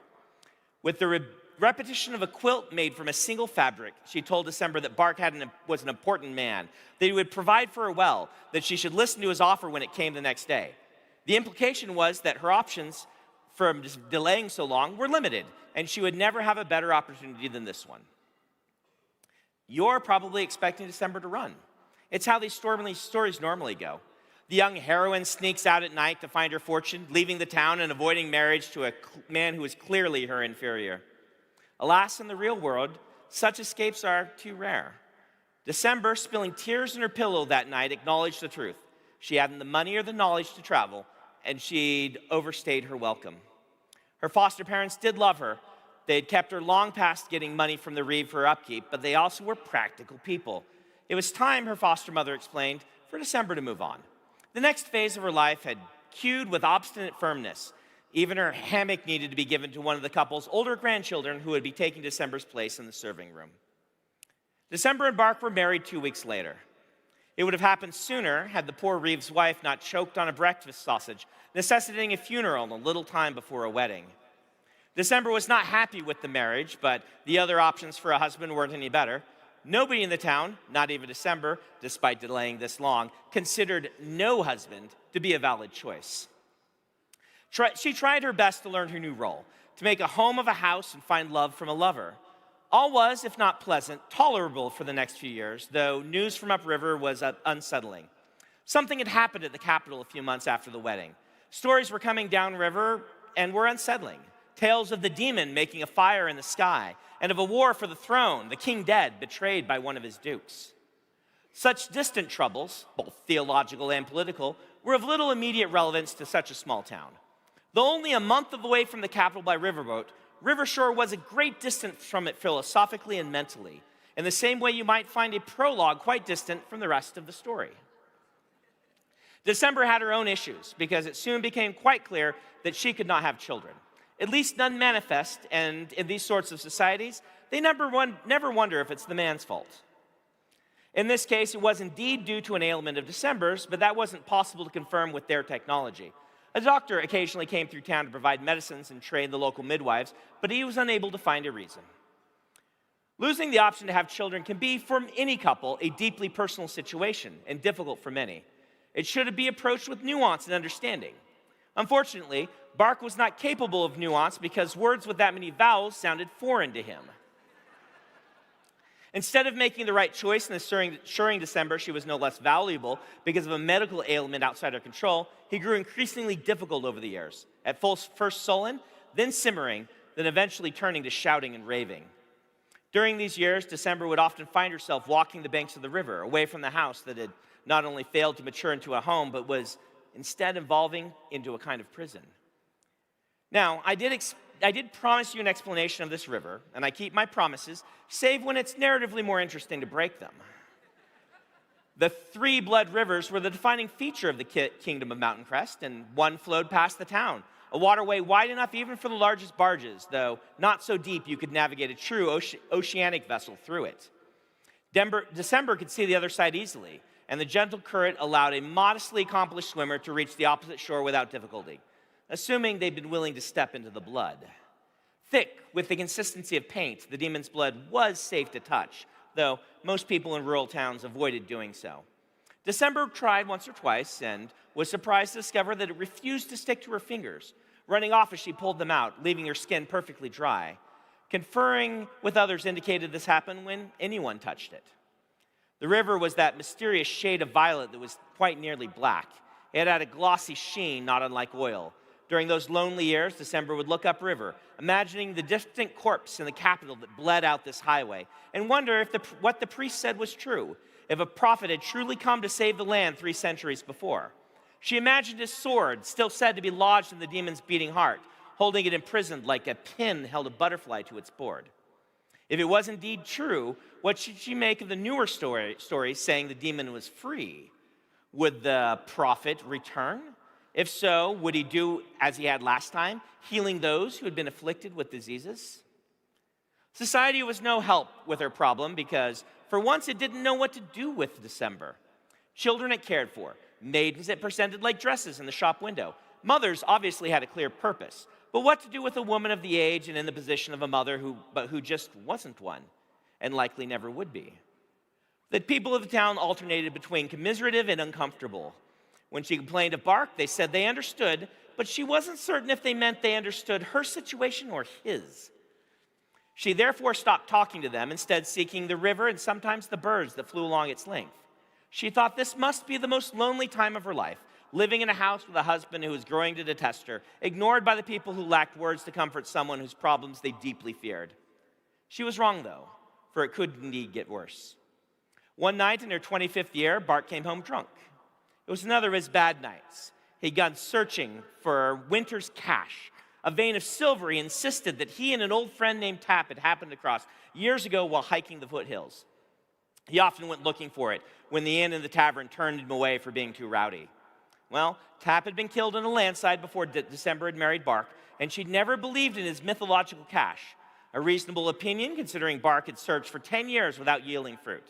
With the repetition of a quilt made from a single fabric, she told December that Bark was an important man, that he would provide for her well, that she should listen to his offer when it came the next day. The implication was that her options from just delaying so long were limited, and she would never have a better opportunity than this one. You're probably expecting December to run. It's how these stormy stories normally go. The young heroine sneaks out at night to find her fortune, leaving the town and avoiding marriage to a man who is clearly her inferior. Alas, in the real world, such escapes are too rare. December, spilling tears in her pillow that night, acknowledged the truth. She hadn't the money or the knowledge to travel, and she'd overstayed her welcome. Her foster parents did love her. They had kept her long past getting money from the Reeve for her upkeep, but they also were practical people. It was time, her foster mother explained, for December to move on. The next phase of her life had queued with obstinate firmness. Even her hammock needed to be given to one of the couple's older grandchildren who would be taking December's place in the serving room. December and Bark were married 2 weeks later. It would have happened sooner had the poor Reeve's wife not choked on a breakfast sausage, necessitating a funeral a little time before a wedding. December was not happy with the marriage, but the other options for a husband weren't any better. Nobody in the town, not even December, despite delaying this long, considered no husband to be a valid choice. She tried her best to learn her new role, to make a home of a house and find love from a lover. All was, if not pleasant, tolerable for the next few years, though news from upriver was unsettling. Something had happened at the capital a few months after the wedding. Stories were coming downriver and were unsettling. Tales of the demon making a fire in the sky, and of a war for the throne, the king dead, betrayed by one of his dukes. Such distant troubles, both theological and political, were of little immediate relevance to such a small town. Though only a month away from the capital by riverboat, Rivershore was a great distance from it philosophically and mentally, in the same way you might find a prologue quite distant from the rest of the story. December had her own issues, because it soon became quite clear that she could not have children. At least none manifest, and in these sorts of societies, they never wonder if it's the man's fault. In this case, it was indeed due to an ailment of December's, but that wasn't possible to confirm with their technology. A doctor occasionally came through town to provide medicines and train the local midwives, but he was unable to find a reason. Losing the option to have children can be, for any couple, a deeply personal situation and difficult for many. It should be approached with nuance and understanding. Unfortunately, Bark was not capable of nuance because words with that many vowels sounded foreign to him. Instead of making the right choice and assuring December she was no less valuable because of a medical ailment outside her control, he grew increasingly difficult over the years, at first sullen, then simmering, then eventually turning to shouting and raving. During these years, December would often find herself walking the banks of the river, away from the house that had not only failed to mature into a home, but was instead evolving into a kind of prison. Now, I did promise you an explanation of this river, and I keep my promises, save when it's narratively more interesting to break them. The three blood rivers were the defining feature of the kingdom of Mountain Crest, and one flowed past the town, a waterway wide enough even for the largest barges, though not so deep you could navigate a true oceanic vessel through it. December could see the other side easily, and the gentle current allowed a modestly accomplished swimmer to reach the opposite shore without difficulty, assuming they'd been willing to step into the blood. Thick, with the consistency of paint, the demon's blood was safe to touch, though most people in rural towns avoided doing so. December tried once or twice and was surprised to discover that it refused to stick to her fingers, running off as she pulled them out, leaving her skin perfectly dry. Conferring with others indicated this happened when anyone touched it. The river was that mysterious shade of violet that was quite nearly black. It had a glossy sheen not unlike oil. During those lonely years, December would look upriver, imagining the distant corpse in the capital that bled out this highway, and wonder if what the priest said was true, if a prophet had truly come to save the land 3 centuries before. She imagined his sword, still said to be lodged in the demon's beating heart, holding it imprisoned like a pin held a butterfly to its board. If it was indeed true, what should she make of the newer stories saying the demon was free? Would the prophet return? If so, would he do as he had last time, healing those who had been afflicted with diseases? Society was no help with her problem because, for once, it didn't know what to do with December. Children it cared for, maidens it presented like dresses in the shop window. Mothers obviously had a clear purpose, but what to do with a woman of the age and in the position of a mother who just wasn't one, and likely never would be? The people of the town alternated between commiserative and uncomfortable. When she complained of Bark, they said they understood, but she wasn't certain if they meant they understood her situation or his. She therefore stopped talking to them, instead seeking the river and sometimes the birds that flew along its length. She thought this must be the most lonely time of her life, living in a house with a husband who was growing to detest her, ignored by the people who lacked words to comfort someone whose problems they deeply feared. She was wrong, though, for it could indeed get worse. One night in her 25th year, Bart came home drunk. It was another of his bad nights. He'd gone searching for winter's cache, a vein of silver he insisted that he and an old friend named Tap had happened across years ago while hiking the foothills. He often went looking for it when the inn and the tavern turned him away for being too rowdy. Well, Tap had been killed in a landslide before December had married Bark, and she'd never believed in his mythological cache, a reasonable opinion considering Bark had searched for 10 years without yielding fruit.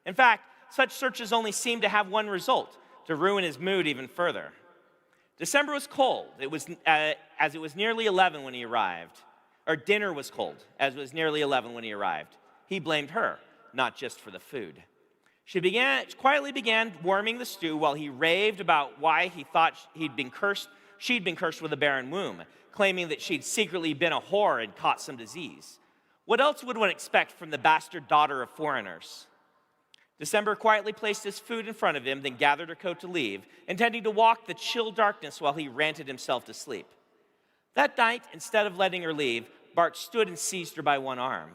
In fact, such searches only seemed to have one result, to ruin his mood even further. December was cold. As it was nearly 11 when he arrived. Or dinner was cold, as it was nearly 11 when he arrived. He blamed her, not just for the food. She quietly began warming the stew while he raved about why he thought she'd been cursed with a barren womb, claiming that she'd secretly been a whore and caught some disease. What else would one expect from the bastard daughter of foreigners? December quietly placed his food in front of him, then gathered her coat to leave, intending to walk the chill darkness while he ranted himself to sleep. That night, instead of letting her leave, Bart stood and seized her by one arm.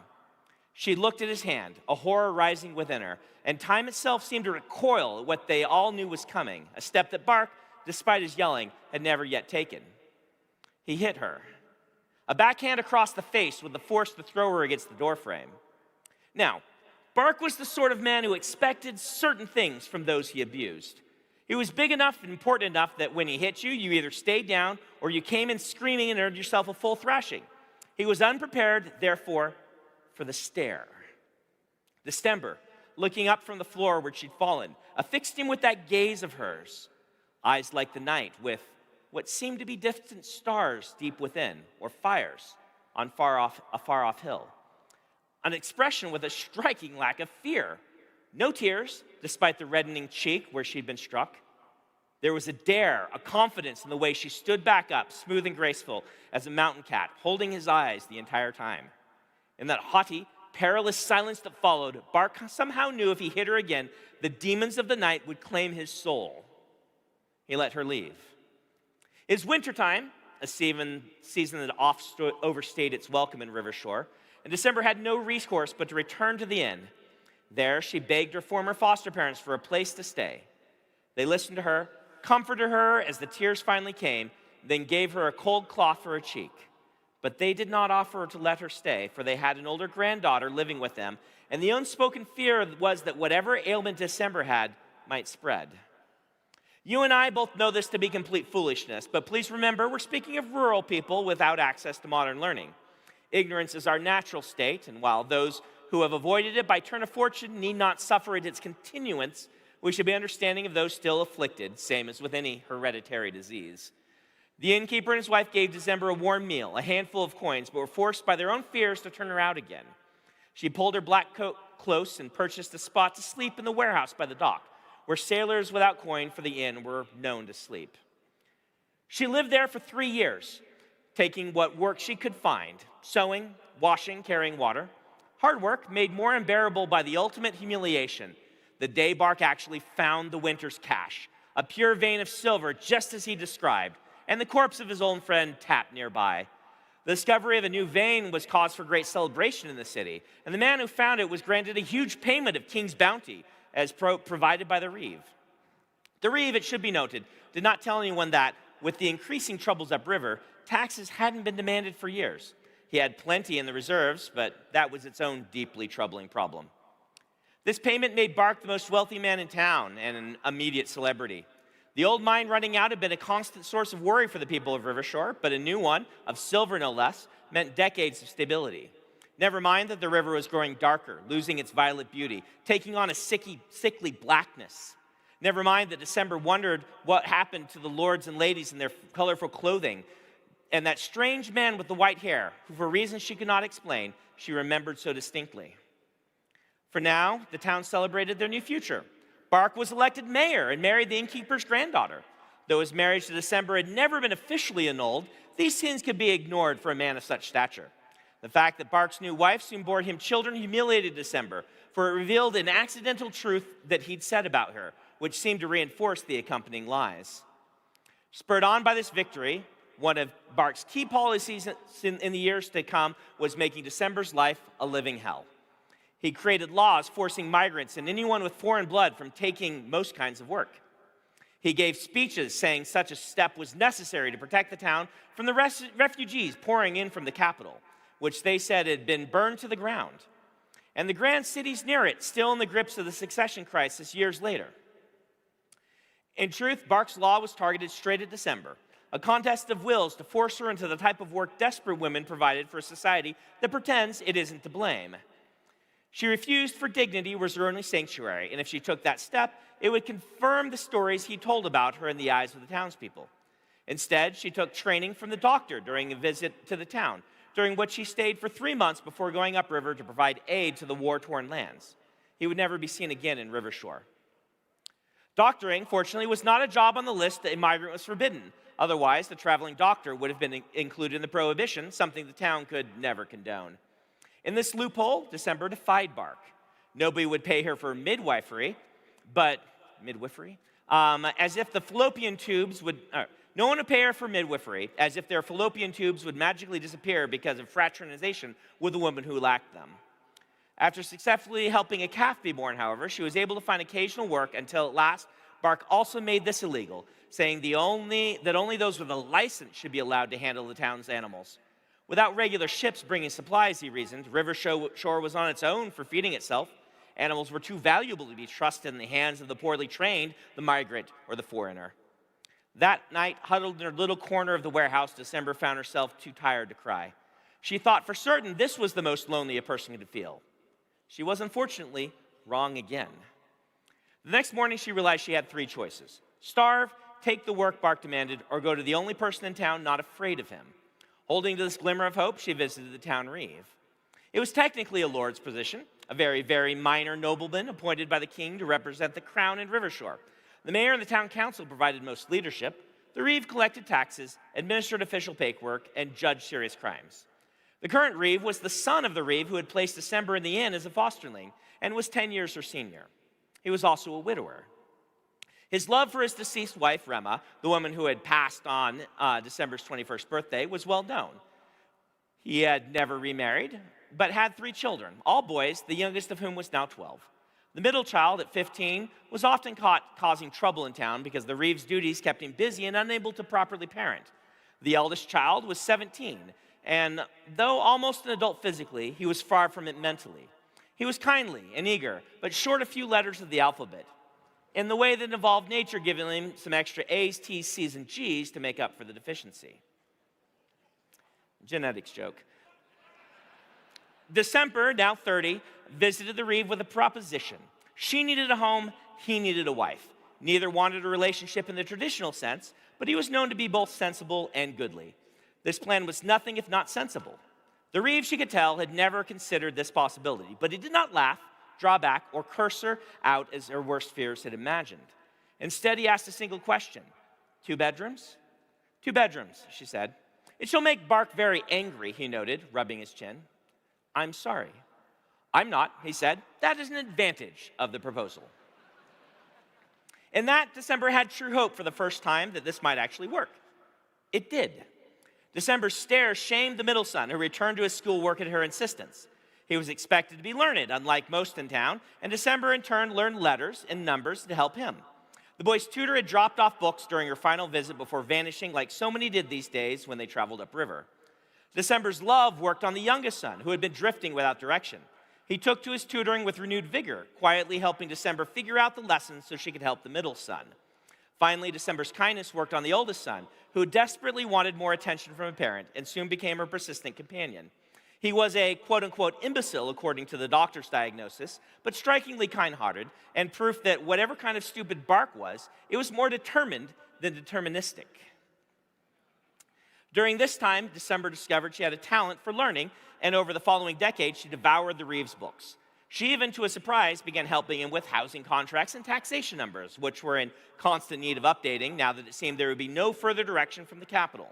She looked at his hand, a horror rising within her, and time itself seemed to recoil at what they all knew was coming, a step that Bark, despite his yelling, had never yet taken. He hit her. A backhand across the face with the force to throw her against the doorframe. Now, Bark was the sort of man who expected certain things from those he abused. He was big enough and important enough that when he hit you, you either stayed down or you came in screaming and earned yourself a full thrashing. He was unprepared, therefore, for the stare. December, looking up from the floor where she'd fallen, affixed him with that gaze of hers, eyes like the night with what seemed to be distant stars deep within, or fires on a far-off hill. An expression with a striking lack of fear. No tears, despite the reddening cheek where she'd been struck. There was a dare, a confidence in the way she stood back up, smooth and graceful as a mountain cat, holding his eyes the entire time. In that haughty, perilous silence that followed, Bark somehow knew if he hit her again, the demons of the night would claim his soul. He let her leave. It was wintertime, a season that overstayed its welcome in Rivershore, and December had no recourse but to return to the inn. There, she begged her former foster parents for a place to stay. They listened to her, comforted her as the tears finally came, then gave her a cold cloth for her cheek. But they did not offer to let her stay, for they had an older granddaughter living with them, and the unspoken fear was that whatever ailment December had might spread. You and I both know this to be complete foolishness, but please remember we're speaking of rural people without access to modern learning. Ignorance is our natural state, and while those who have avoided it by turn of fortune need not suffer at its continuance, we should be understanding of those still afflicted, same as with any hereditary disease. The innkeeper and his wife gave December a warm meal, a handful of coins, but were forced by their own fears to turn her out again. She pulled her black coat close and purchased a spot to sleep in the warehouse by the dock, where sailors without coin for the inn were known to sleep. She lived there for 3 years, taking what work she could find, sewing, washing, carrying water. Hard work made more unbearable by the ultimate humiliation, the day Bark actually found the winter's cache, a pure vein of silver just as he described, and the corpse of his old friend Tap nearby. The discovery of a new vein was cause for great celebration in the city, and the man who found it was granted a huge payment of king's bounty as provided by the Reeve. The Reeve, it should be noted, did not tell anyone that, with the increasing troubles upriver, taxes hadn't been demanded for years. He had plenty in the reserves, but that was its own deeply troubling problem. This payment made Bark the most wealthy man in town and an immediate celebrity. The old mine running out had been a constant source of worry for the people of Rivershore, but a new one, of silver no less, meant decades of stability. Never mind that the river was growing darker, losing its violet beauty, taking on a sickly blackness. Never mind that December wondered what happened to the lords and ladies in their colorful clothing, and that strange man with the white hair, who for reasons she could not explain, she remembered so distinctly. For now, the town celebrated their new future. Bark was elected mayor and married the innkeeper's granddaughter. Though his marriage to December had never been officially annulled, these sins could be ignored for a man of such stature. The fact that Bark's new wife soon bore him children humiliated December, for it revealed an accidental truth that he'd said about her, which seemed to reinforce the accompanying lies. Spurred on by this victory, one of Bark's key policies in the years to come was making December's life a living hell. He created laws forcing migrants and anyone with foreign blood from taking most kinds of work. He gave speeches saying such a step was necessary to protect the town from the refugees pouring in from the capital, which they said had been burned to the ground, and the grand cities near it still in the grips of the succession crisis years later. In truth, Bark's law was targeted straight at December, a contest of wills to force her into the type of work desperate women provided for a society that pretends it isn't to blame. She refused, for dignity was her only sanctuary, and if she took that step, it would confirm the stories he told about her in the eyes of the townspeople. Instead, she took training from the doctor during a visit to the town, during which she stayed for 3 months before going upriver to provide aid to the war-torn lands. He would never be seen again in Rivershore. Doctoring, fortunately, was not a job on the list that a migrant was forbidden. Otherwise, the traveling doctor would have been included in the prohibition, something the town could never condone. In this loophole, December defied Bark. Nobody would pay her for midwifery, as if the fallopian tubes would... no one would pay her for midwifery, as if their fallopian tubes would magically disappear because of fraternization with a woman who lacked them. After successfully helping a calf be born, however, she was able to find occasional work until at last Bark also made this illegal, saying that only those with a license should be allowed to handle the town's animals. Without regular ships bringing supplies, he reasoned, Rivershore was on its own for feeding itself. Animals were too valuable to be trusted in the hands of the poorly trained, the migrant, or the foreigner. That night, huddled in her little corner of the warehouse, December found herself too tired to cry. She thought for certain this was the most lonely a person could feel. She was unfortunately wrong again. The next morning, she realized she had 3 choices: starve, take the work Bark demanded, or go to the only person in town not afraid of him. Holding to this glimmer of hope, she visited the town reeve. It was technically a lord's position, a very, very minor nobleman appointed by the king to represent the crown in Rivershore. The mayor and the town council provided most leadership. The reeve collected taxes, administered official paperwork, and judged serious crimes. The current reeve was the son of the reeve who had placed December in the inn as a fosterling and was 10 years her senior. He was also a widower. His love for his deceased wife, Rema, the woman who had passed on December's 21st birthday, was well known. He had never remarried, but had 3 children, all boys, the youngest of whom was now 12. The middle child, at 15, was often caught causing trouble in town because the reeve's duties kept him busy and unable to properly parent. The eldest child was 17, and though almost an adult physically, he was far from it mentally. He was kindly and eager, but short a few letters of the alphabet, in the way that involved nature giving him some extra A's, T's, C's, and G's to make up for the deficiency. Genetics joke. December, now 30, visited the reeve with a proposition. She needed a home, he needed a wife. Neither wanted a relationship in the traditional sense, but he was known to be both sensible and goodly. This plan was nothing if not sensible. The reeve, she could tell, had never considered this possibility, but he did not laugh, draw back, or curse her out as her worst fears had imagined. Instead, he asked a single question. 2 bedrooms? 2 bedrooms, she said. It shall make Bark very angry, he noted, rubbing his chin. I'm sorry. I'm not, he said. That is an advantage of the proposal. In that, December had true hope for the first time that this might actually work. It did. December's stare shamed the middle son, who returned to his schoolwork at her insistence. He was expected to be learned, unlike most in town, and December in turn learned letters and numbers to help him. The boy's tutor had dropped off books during her final visit before vanishing like so many did these days when they traveled upriver. December's love worked on the youngest son, who had been drifting without direction. He took to his tutoring with renewed vigor, quietly helping December figure out the lessons so she could help the middle son. Finally, December's kindness worked on the oldest son, who desperately wanted more attention from a parent and soon became her persistent companion. He was a quote-unquote imbecile, according to the doctor's diagnosis, but strikingly kind-hearted and proof that whatever kind of stupid Bark was, it was more determined than deterministic. During this time, December discovered she had a talent for learning, and over the following decade, she devoured the reeve's books. She even, to a surprise, began helping him with housing contracts and taxation numbers, which were in constant need of updating now that it seemed there would be no further direction from the capital.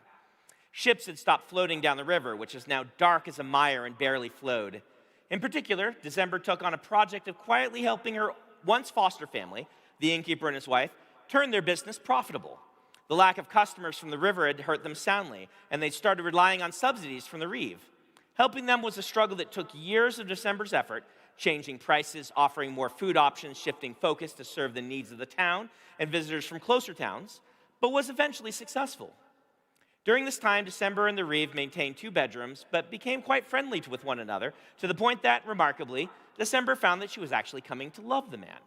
Ships had stopped floating down the river, which is now dark as a mire and barely flowed. In particular, December took on a project of quietly helping her once foster family, the innkeeper and his wife, turn their business profitable. The lack of customers from the river had hurt them soundly, and they started relying on subsidies from the reeve. Helping them was a struggle that took years of December's effort, changing prices, offering more food options, shifting focus to serve the needs of the town and visitors from closer towns, but was eventually successful. During this time, December and the reeve maintained 2 bedrooms, but became quite friendly with one another, to the point that, remarkably, December found that she was actually coming to love the man.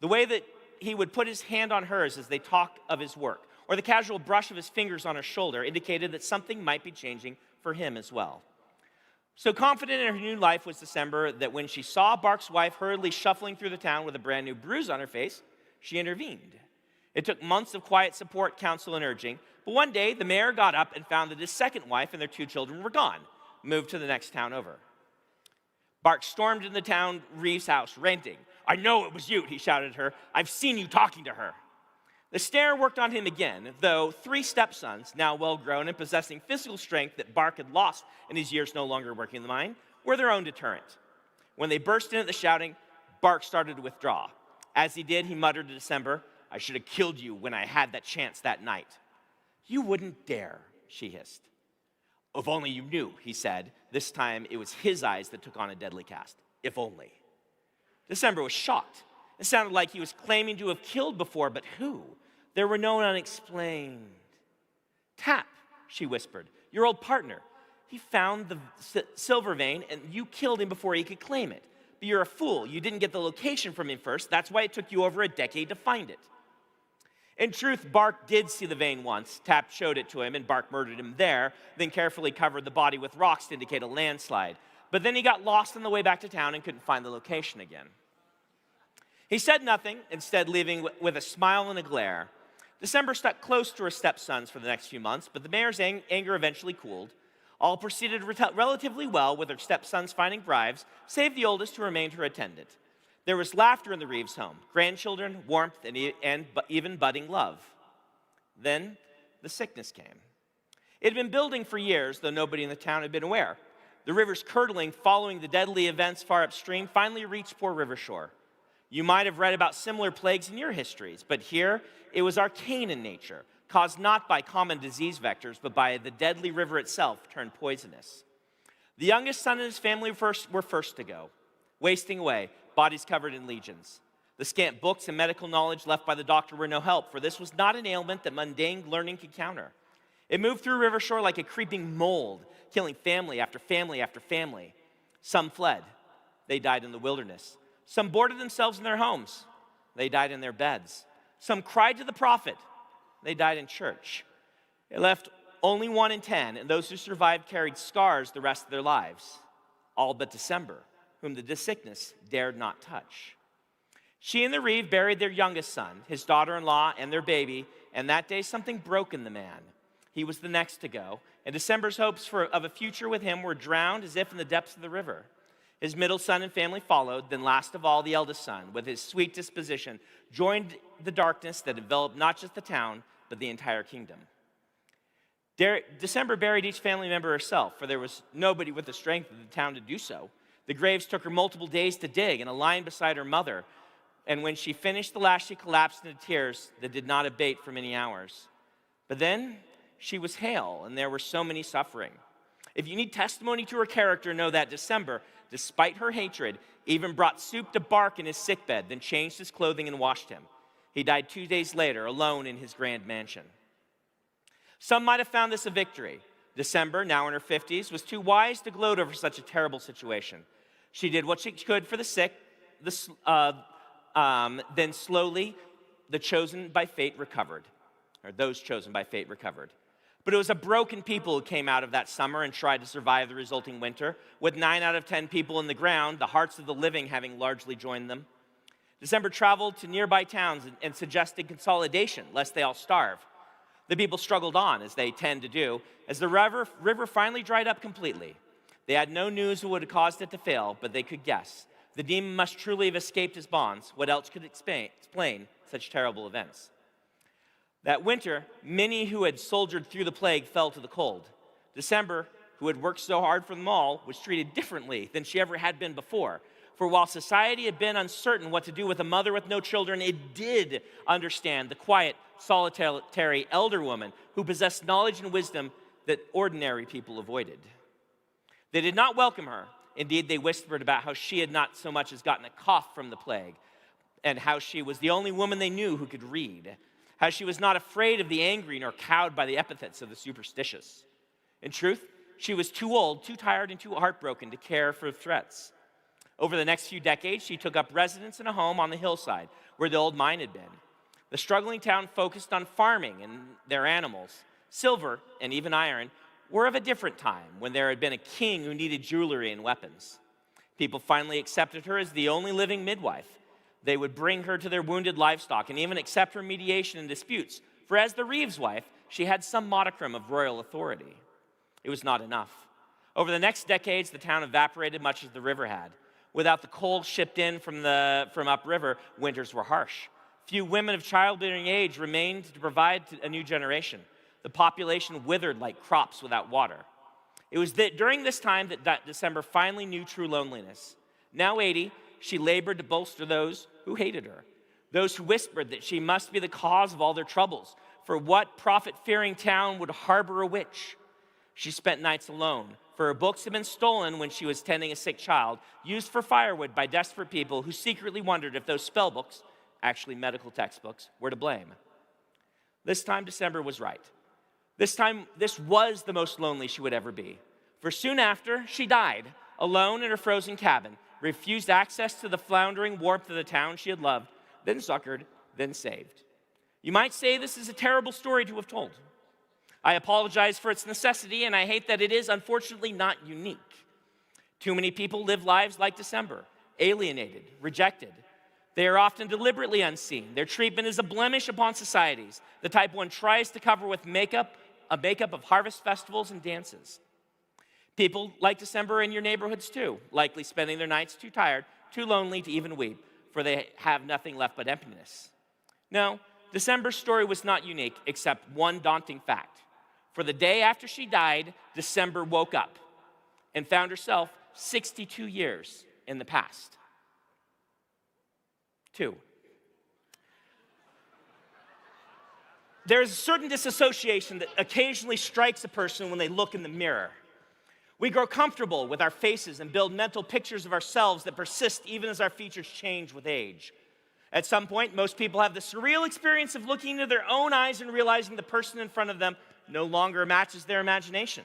The way that he would put his hand on hers as they talked of his work, or the casual brush of his fingers on her shoulder, indicated that something might be changing for him as well. So confident in her new life was December that when she saw Bark's wife hurriedly shuffling through the town with a brand new bruise on her face, she intervened. It took months of quiet support, counsel, and urging, but one day the mayor got up and found that his second wife and their 2 children were gone, moved to the next town over. Bark stormed into the town reeve's house, ranting. "I know it was you," he shouted at her. "I've seen you talking to her." The stare worked on him again, though 3 stepsons, now well-grown and possessing physical strength that Bark had lost in his years no longer working in the mine, were their own deterrent. When they burst in at the shouting, Bark started to withdraw. As he did, he muttered to December, "I should have killed you when I had that chance that night." "You wouldn't dare," she hissed. "If only you knew," he said. This time it was his eyes that took on a deadly cast. If only. December was shocked. It sounded like he was claiming to have killed before, but who? There were no unexplained. "Tap," she whispered, "your old partner. He found the silver vein, and you killed him before he could claim it. But you're a fool. You didn't get the location from him first. That's why it took you over a decade to find it." In truth, Bark did see the vein once. Tap showed it to him, and Bark murdered him there, then carefully covered the body with rocks to indicate a landslide. But then he got lost on the way back to town and couldn't find the location again. He said nothing, instead leaving with a smile and a glare. December stuck close to her stepsons for the next few months, but the mayor's anger eventually cooled. All proceeded relatively well, with her stepsons finding bribes, save the oldest, who remained her attendant. There was laughter in the reeve's home, grandchildren, warmth, and even budding love. Then the sickness came. It had been building for years, though nobody in the town had been aware. The river's curdling following the deadly events far upstream finally reached poor river shore. You might have read about similar plagues in your histories, but here it was arcane in nature, caused not by common disease vectors, but by the deadly river itself turned poisonous. The youngest son and his family were first to go, wasting away, bodies covered in legions. The scant books and medical knowledge left by the doctor were no help, for this was not an ailment that mundane learning could counter. It moved through river shore like a creeping mold, killing family after family after family. Some fled. They died in the wilderness. Some boarded themselves in their homes. They died in their beds. Some cried to the prophet. They died in church. It left only 1 in 10, and those who survived carried scars the rest of their lives. All but December, whom the sickness dared not touch. She and the reeve buried their youngest son, his daughter-in-law, and their baby, and that day something broke in the man. He was the next to go, and December's hopes of a future with him were drowned as if in the depths of the river. His middle son and family followed, then last of all, the eldest son, with his sweet disposition, joined the darkness that enveloped not just the town, but the entire kingdom. December buried each family member herself, for there was nobody with the strength of the town to do so. The graves took her multiple days to dig, and a line beside her mother, and when she finished the last, she collapsed into tears that did not abate for many hours. But then she was hale, and there were so many suffering. If you need testimony to her character, know that December, despite her hatred, even brought soup to Bark in his sickbed, then changed his clothing and washed him. He died 2 days later, alone in his grand mansion. Some might have found this a victory. December, now in her 50s, was too wise to gloat over such a terrible situation. She did what she could for the sick, then slowly those chosen by fate recovered. But it was a broken people who came out of that summer and tried to survive the resulting winter, with 9 out of 10 people in the ground, the hearts of the living having largely joined them. December traveled to nearby towns and suggested consolidation, lest they all starve. The people struggled on, as they tend to do, as the river finally dried up completely. They had no news of what had caused it to fail, but they could guess. The demon must truly have escaped his bonds. What else could explain such terrible events? That winter, many who had soldiered through the plague fell to the cold. December, who had worked so hard for them all, was treated differently than she ever had been before. For while society had been uncertain what to do with a mother with no children, it did understand the quiet, solitary elder woman who possessed knowledge and wisdom that ordinary people avoided. They did not welcome her. Indeed, they whispered about how she had not so much as gotten a cough from the plague, and how she was the only woman they knew who could read, how she was not afraid of the angry nor cowed by the epithets of the superstitious. In truth, she was too old, too tired, and too heartbroken to care for threats. Over the next few decades, she took up residence in a home on the hillside where the old mine had been. The struggling town focused on farming and their animals. Silver, and even iron, were of a different time when there had been a king who needed jewelry and weapons. People finally accepted her as the only living midwife. They would bring her to their wounded livestock and even accept her mediation in disputes, for as the Reeves' wife, she had some modicum of royal authority. It was not enough. Over the next decades, the town evaporated much as the river had. Without the coal shipped in from upriver, winters were harsh. Few women of childbearing age remained to provide a new generation. The population withered like crops without water. It was during this time that December finally knew true loneliness. Now 80, she labored to bolster those who hated her, those who whispered that she must be the cause of all their troubles. For what profit-fearing town would harbor a witch? She spent nights alone, for her books had been stolen when she was tending a sick child, used for firewood by desperate people who secretly wondered if those spell books, actually medical textbooks, were to blame. This time, December was right. This time, this was the most lonely she would ever be. For soon after, she died, alone in her frozen cabin, refused access to the floundering warmth of the town she had loved, then succored, then saved. You might say this is a terrible story to have told. I apologize for its necessity, and I hate that it is unfortunately not unique. Too many people live lives like December, alienated, rejected. They are often deliberately unseen. Their treatment is a blemish upon societies, the type one tries to cover with makeup, a makeup of harvest festivals and dances. People like December in your neighborhoods too, likely spending their nights too tired, too lonely to even weep, for they have nothing left but emptiness. No, December's story was not unique, except one daunting fact. For the day after she died, December woke up and found herself 62 years in the past. 2. There's a certain disassociation that occasionally strikes a person when they look in the mirror. We grow comfortable with our faces and build mental pictures of ourselves that persist even as our features change with age. At some point, most people have the surreal experience of looking into their own eyes and realizing the person in front of them no longer matches their imagination.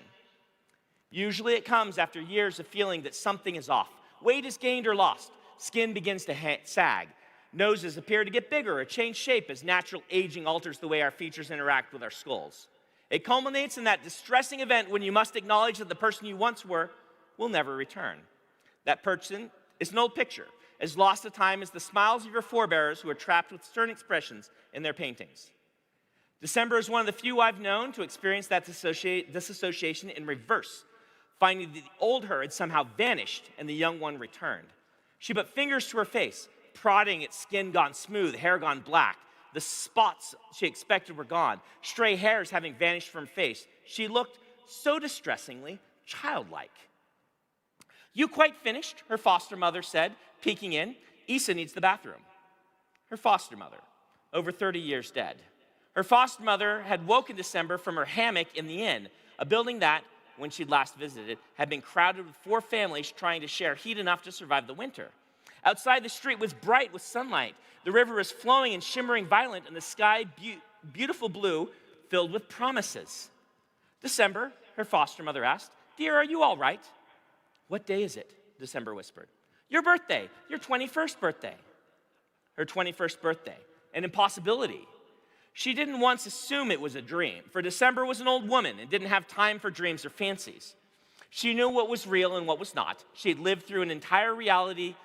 Usually it comes after years of feeling that something is off. Weight is gained or lost. Skin begins to sag. Noses appear to get bigger or change shape as natural aging alters the way our features interact with our skulls. It culminates in that distressing event when you must acknowledge that the person you once were will never return. That person is an old picture, as lost to time as the smiles of your forebears who are trapped with stern expressions in their paintings. December is one of the few I've known to experience that disassociation in reverse, finding the old her had somehow vanished and the young one returned. She put fingers to her face, prodding its skin gone smooth, hair gone black. The spots she expected were gone, stray hairs having vanished from her face. She looked so distressingly childlike. "You quite finished?" her foster mother said, peeking in. "Issa needs the bathroom." Her foster mother, over 30 years dead. Her foster mother had woken December from her hammock in the inn, a building that, when she'd last visited, had been crowded with 4 families trying to share heat enough to survive the winter. Outside, the street was bright with sunlight. The river was flowing and shimmering violet, and the sky beautiful blue, filled with promises. "December," her foster mother asked, "Dear, are you all right?" "What day is it?" December whispered. "Your birthday, your 21st birthday." Her 21st birthday, an impossibility. She didn't once assume it was a dream, for December was an old woman and didn't have time for dreams or fancies. She knew what was real and what was not. She had lived through enough reality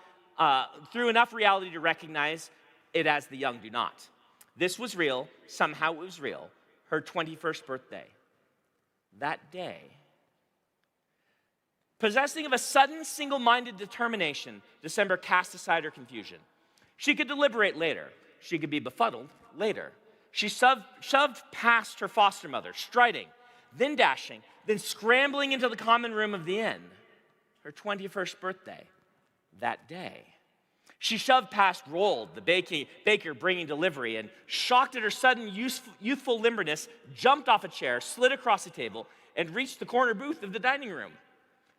to recognize it as the young do not. This was real, somehow it was real, her 21st birthday. That day. Possessing of a sudden, single-minded determination, December cast aside her confusion. She could deliberate later. She could be befuddled later. She shoved past her foster mother, striding, then dashing, then scrambling into the common room of the inn. Her 21st birthday, that day. She shoved past Rold, the baker bringing delivery, and shocked at her sudden youthful limberness, jumped off a chair, slid across the table, and reached the corner booth of the dining room.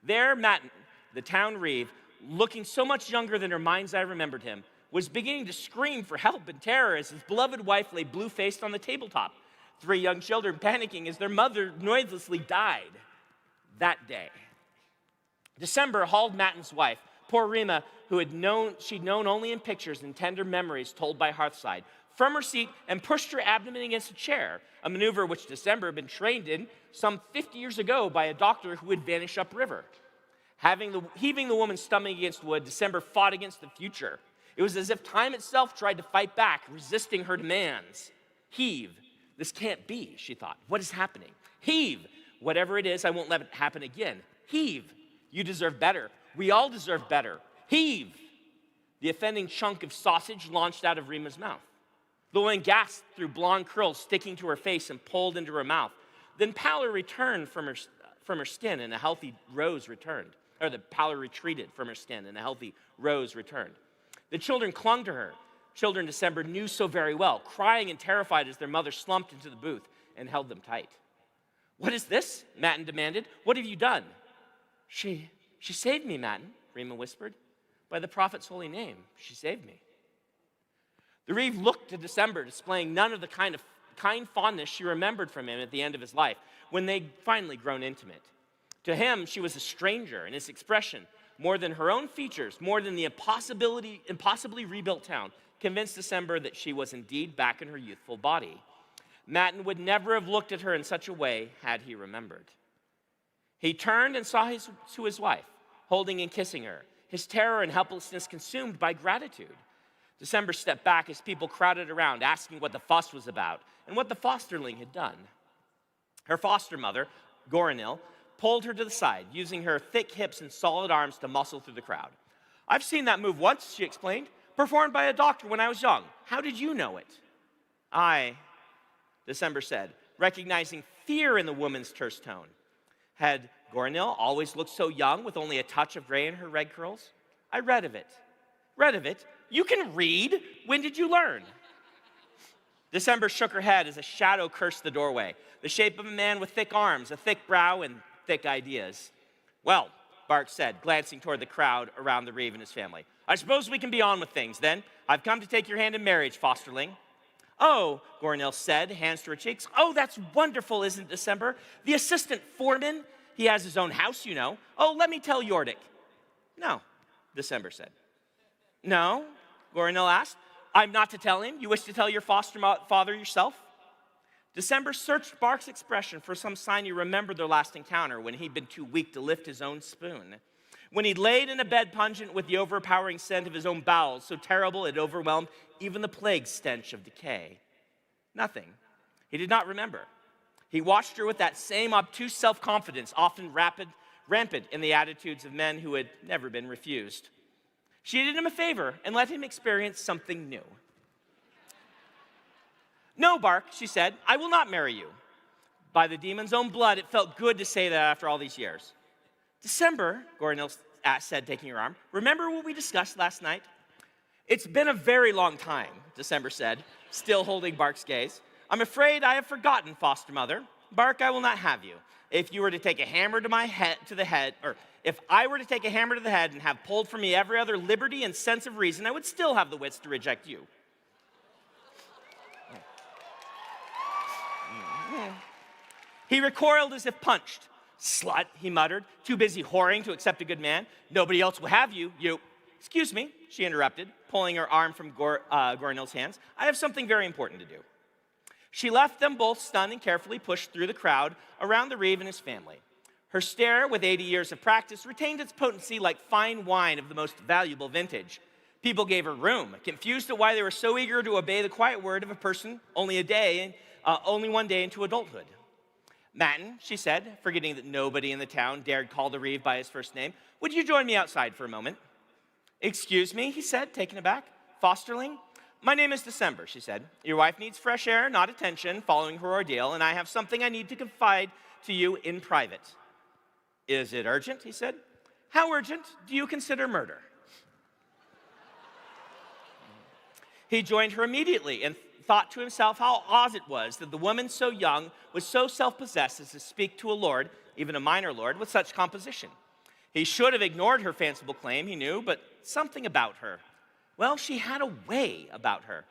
There, Matten, the town reeve, looking so much younger than her mind's eye remembered him, was beginning to scream for help and terror as his beloved wife lay blue-faced on the tabletop, 3 young children panicking as their mother noiselessly died that day. December hauled Matten's wife, poor Rima, who she'd known only in pictures and tender memories told by Hearthside, from her seat and pushed her abdomen against a chair, a maneuver which December had been trained in some 50 years ago by a doctor who would vanish upriver. Heaving the woman's stomach against wood, December fought against the future. It was as if time itself tried to fight back, resisting her demands. Heave. This can't be, she thought. What is happening? Heave. Whatever it is, I won't let it happen again. Heave. You deserve better. We all deserve better. Heave. The offending chunk of sausage launched out of Rima's mouth. The woman gasped through blonde curls sticking to her face and pulled into her mouth. Then pallor returned from her skin and a healthy rose returned. Or the pallor retreated from her skin and a healthy rose returned. The children clung to her. Children December knew so very well, crying and terrified as their mother slumped into the booth and held them tight. What is this? Matten demanded. What have you done? She saved me, Matten, Rima whispered. By the prophet's holy name, she saved me. The reeve looked to December, displaying none of the kind fondness she remembered from him at the end of his life, when they'd finally grown intimate. To him, she was a stranger, and his expression, more than her own features, more than the impossibly rebuilt town, convinced December that she was indeed back in her youthful body. Matten would never have looked at her in such a way had he remembered. He turned and saw to his wife, holding and kissing her, his terror and helplessness consumed by gratitude. December stepped back as people crowded around, asking what the fuss was about and what the fosterling had done. Her foster mother, Goranil, pulled her to the side, using her thick hips and solid arms to muscle through the crowd. I've seen that move once, she explained, performed by a doctor when I was young. How did you know it? I, December said, recognizing fear in the woman's terse tone. Had Goranil always looked so young with only a touch of gray in her red curls? I read of it. Read of it? You can read? When did you learn? December shook her head as a shadow cursed the doorway, the shape of a man with thick arms, a thick brow, and thick ideas. Well, Bark said, glancing toward the crowd around the reeve and his family. I suppose we can be on with things, then. I've come to take your hand in marriage, fosterling. Oh, Goranil said, hands to her cheeks. Oh, that's wonderful, isn't it, December? The assistant foreman, he has his own house, you know. Oh, let me tell Yordik. No, December said. No, Goranil asked. I'm not to tell him? You wish to tell your foster father yourself? December searched Bark's expression for some sign he remembered their last encounter when he'd been too weak to lift his own spoon. When he'd laid in a bed pungent with the overpowering scent of his own bowels, so terrible it overwhelmed even the plague stench of decay. Nothing. He did not remember. He watched her with that same obtuse self-confidence, often rampant in the attitudes of men who had never been refused. She did him a favor and let him experience something new. No, Bark, she said, I will not marry you. By the demon's own blood, it felt good to say that after all these years. December, Goranil said, taking her arm, remember what we discussed last night? It's been a very long time, December said, still holding Bark's gaze. I'm afraid I have forgotten, foster mother. Bark, I will not have you. If you were to take a hammer to the head, if I were to take a hammer to the head and have pulled from me every other liberty and sense of reason, I would still have the wits to reject you. He recoiled as if punched. Slut, he muttered, too busy whoring to accept a good man. Nobody else will have you. You. Excuse me, she interrupted, pulling her arm from Goranil's hands. I have something very important to do. She left them both stunned and carefully pushed through the crowd around the reeve and his family. Her stare, with 80 years of practice, retained its potency like fine wine of the most valuable vintage. People gave her room, confused at why they were so eager to obey the quiet word of a person only one day into adulthood. Matten, she said, forgetting that nobody in the town dared call the Reeve by his first name, would you join me outside for a moment? Excuse me, he said, taken aback. Fosterling? My name is December, she said. Your wife needs fresh air, not attention, following her ordeal, and I have something I need to confide to you in private. Is it urgent, he said. How urgent do you consider murder? He joined her immediately and thought to himself how odd it was that the woman so young was so self-possessed as to speak to a lord, even a minor lord, with such composition. He should have ignored her fanciful claim, he knew, but something about her. Well, she had a way about her.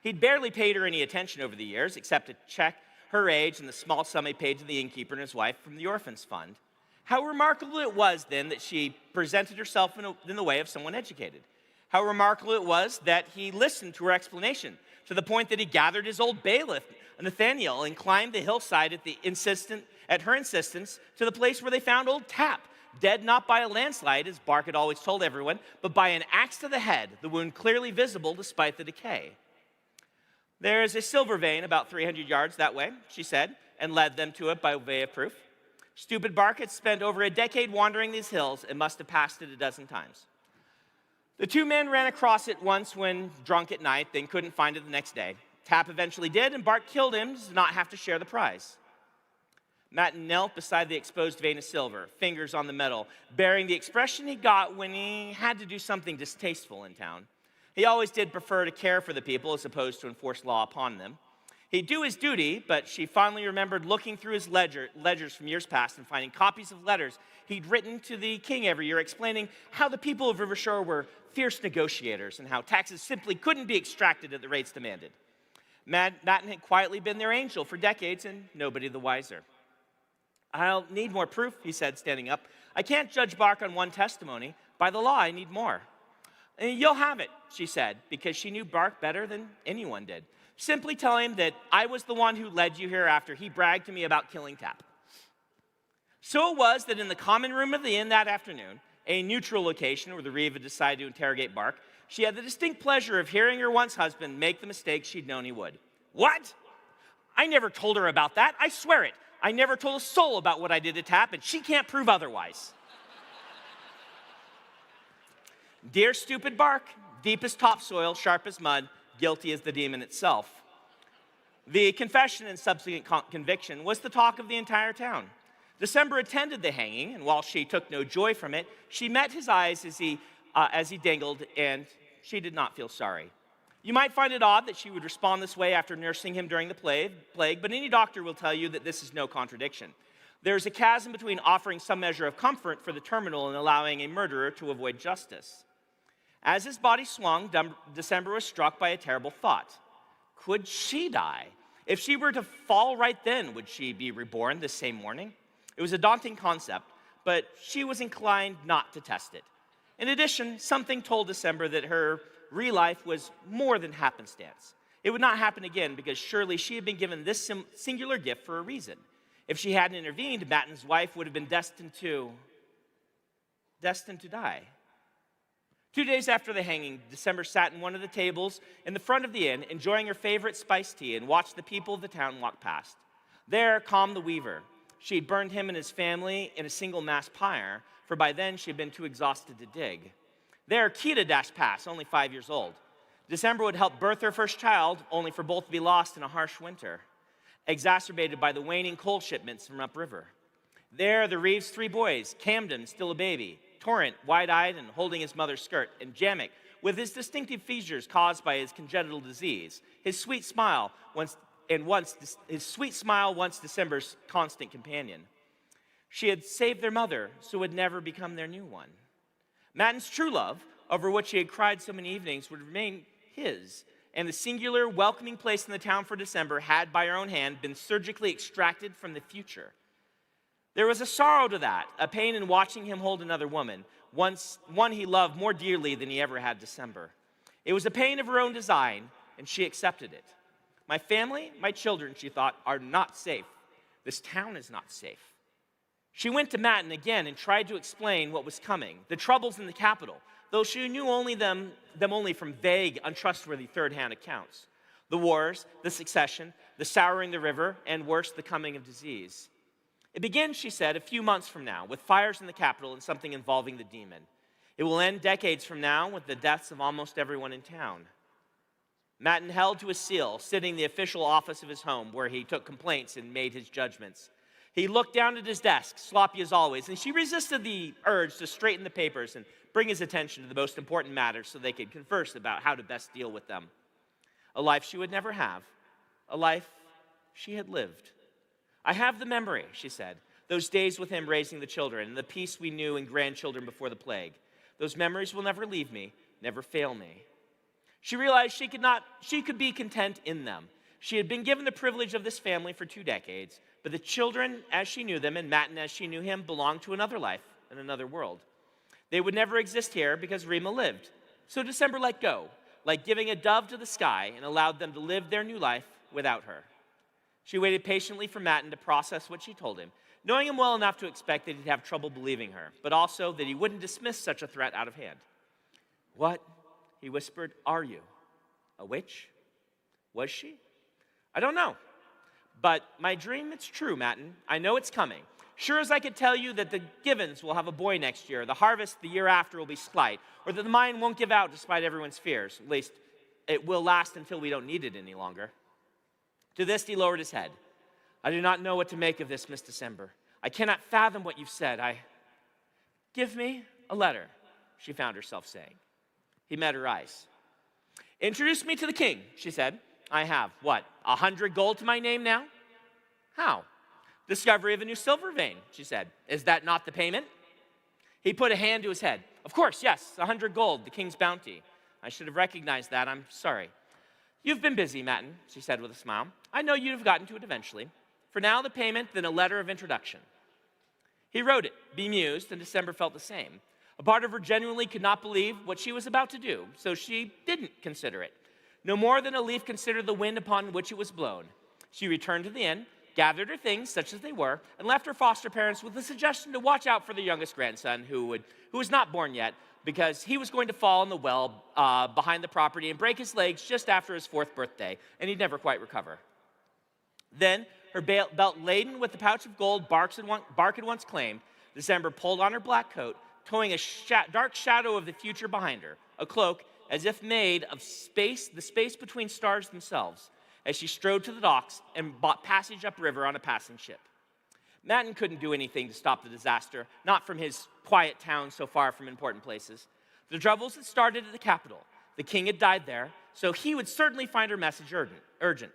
He'd barely paid her any attention over the years, except to check her age and the small sum he paid to the innkeeper and his wife from the orphans' fund. How remarkable it was, then, that she presented herself in the way of someone educated. How remarkable it was that he listened to her explanation, to the point that he gathered his old bailiff, Nathaniel, and climbed the hillside at her insistence to the place where they found old Tap, dead not by a landslide, as Bark had always told everyone, but by an axe to the head, the wound clearly visible despite the decay. There is a silver vein about 300 yards that way, she said, and led them to it by way of proof. Stupid Bark had spent over a decade wandering these hills and must have passed it a dozen times. The two men ran across it once when drunk at night, then couldn't find it the next day. Tap eventually did, and Bark killed him to not have to share the prize. Matten knelt beside the exposed vein of silver, fingers on the metal, bearing the expression he got when he had to do something distasteful in town. He always did prefer to care for the people as opposed to enforce law upon them. He'd do his duty, but she finally remembered looking through his ledgers from years past and finding copies of letters he'd written to the king every year explaining how the people of Rivershore were fierce negotiators and how taxes simply couldn't be extracted at the rates demanded. Matten had quietly been their angel for decades and nobody the wiser. I'll need more proof, he said, standing up. I can't judge Bark on one testimony. By the law, I need more. And you'll have it, she said, because she knew Bark better than anyone did. Simply tell him that I was the one who led you here after he bragged to me about killing Tap. So it was that in the common room of the inn that afternoon, a neutral location where the Reeve had decided to interrogate Bark, she had the distinct pleasure of hearing her once husband make the mistake she'd known he would. What? I never told her about that. I swear it. I never told a soul about what I did to Tap, and she can't prove otherwise. Dear stupid Bark, deep as topsoil, sharp as mud, guilty as the demon itself. The confession and subsequent conviction was the talk of the entire town. December attended the hanging, and while she took no joy from it, she met his eyes as he dangled, and she did not feel sorry. You might find it odd that she would respond this way after nursing him during the plague, but any doctor will tell you that this is no contradiction. There is a chasm between offering some measure of comfort for the terminal and allowing a murderer to avoid justice. As his body swung, December was struck by a terrible thought. Could she die? If she were to fall right then, would she be reborn this same morning? It was a daunting concept, but she was inclined not to test it. In addition, something told December that her real life was more than happenstance. It would not happen again because surely she had been given this singular gift for a reason. If she hadn't intervened, Matten's wife would have been destined to die. 2 days after the hanging, December sat in one of the tables in the front of the inn, enjoying her favorite spiced tea, and watched the people of the town walk past. There, calm the weaver. She had burned him and his family in a single mass pyre, for by then she had been too exhausted to dig. There, Kita dashed past, only 5 years old. December would help birth her first child, only for both to be lost in a harsh winter, exacerbated by the waning coal shipments from upriver. There, the Reeves' 3 boys, Camden, still a baby, Torrent, wide-eyed and holding his mother's skirt, and Jamek, with his distinctive features caused by his congenital disease, his sweet smile once December's constant companion. She had saved their mother, so would never become their new one. Matten's true love, over which he had cried so many evenings, would remain his, and the singular, welcoming place in the town for December had, by her own hand, been surgically extracted from the future. There was a sorrow to that, a pain in watching him hold another woman, one he loved more dearly than he ever had December. It was a pain of her own design, and she accepted it. My family, my children, she thought, are not safe. This town is not safe. She went to Matten again and tried to explain what was coming, the troubles in the capital, though she knew them only from vague, untrustworthy third-hand accounts. The wars, the succession, the souring the river, and worse, the coming of disease. It begins, she said, a few months from now, with fires in the capital and something involving the demon. It will end decades from now with the deaths of almost everyone in town. Matten held to his seal, sitting in the official office of his home, where he took complaints and made his judgments. He looked down at his desk, sloppy as always, and she resisted the urge to straighten the papers and bring his attention to the most important matters so they could converse about how to best deal with them. A life she would never have, a life she had lived. I have the memory, she said, those days with him raising the children and the peace we knew in grandchildren before the plague. Those memories will never leave me, never fail me. She realized she could be content in them. She had been given the privilege of this family for 2 decades, but the children, as she knew them, and Matten as she knew him, belonged to another life and another world. They would never exist here because Rima lived. So December let go, like giving a dove to the sky, and allowed them to live their new life without her. She waited patiently for Matten to process what she told him, knowing him well enough to expect that he'd have trouble believing her, but also that he wouldn't dismiss such a threat out of hand. "What," he whispered, "are you? A witch? Was she? I don't know. But my dream, it's true, Matten. I know it's coming. Sure as I could tell you that the Givens will have a boy next year, the harvest the year after will be slight, or that the mine won't give out despite everyone's fears. At least it will last until we don't need it any longer." To this, he lowered his head. "I do not know what to make of this, Miss December. I cannot fathom what you've said. Give me a letter," she found herself saying. He met her eyes. "Introduce me to the king," she said. "I have, 100 gold to my name now?" "How?" "Discovery of a new silver vein," she said. "Is that not the payment?" He put a hand to his head. "Of course, yes, 100 gold, the king's bounty. I should have recognized that. I'm sorry." "You've been busy, Matten," she said with a smile. "I know you'd have gotten to it eventually. For now, the payment, then a letter of introduction." He wrote it, bemused, and December felt the same. A part of her genuinely could not believe what she was about to do, so she didn't consider it. No more than a leaf considered the wind upon which it was blown. She returned to the inn, gathered her things, such as they were, and left her foster parents with a suggestion to watch out for their youngest grandson, who was not born yet, because he was going to fall in the well behind the property and break his legs just after his 4th birthday, and he'd never quite recover. Then, her belt laden with the pouch of gold Bark had once claimed, December pulled on her black coat, towing a dark shadow of the future behind her, a cloak as if made of the space between stars themselves, as she strode to the docks and bought passage upriver on a passing ship. Matten couldn't do anything to stop the disaster, not from his quiet town so far from important places. The troubles had started at the capital. The king had died there, so he would certainly find her message urgent.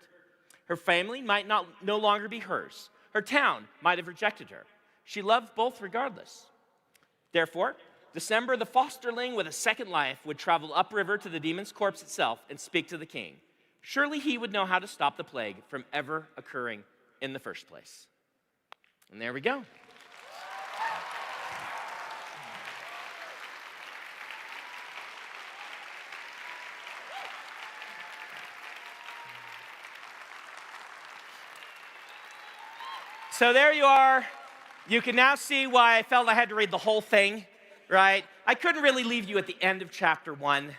Her family might no longer be hers. Her town might have rejected her. She loved both regardless. Therefore, December, the fosterling with a second life, would travel upriver to the demon's corpse itself and speak to the king. Surely he would know how to stop the plague from ever occurring in the first place. And there we go. So there you are. You can now see why I felt I had to read the whole thing, right? I couldn't really leave you at the end of chapter 1.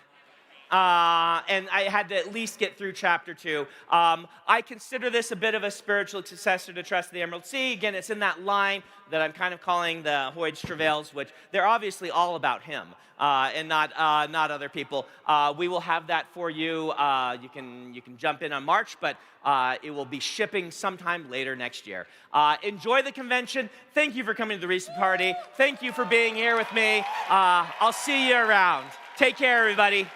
And I had to at least get through chapter 2. I consider this a bit of a spiritual successor to Trust the Emerald Sea. Again, it's in that line that I'm kind of calling the Hoyt's Travails, which they're obviously all about him and not other people. We will have that for you. You can jump in on March, but it will be shipping sometime later next year. Enjoy the convention. Thank you for coming to the Reese Party. Thank you for being here with me. I'll see you around. Take care, everybody.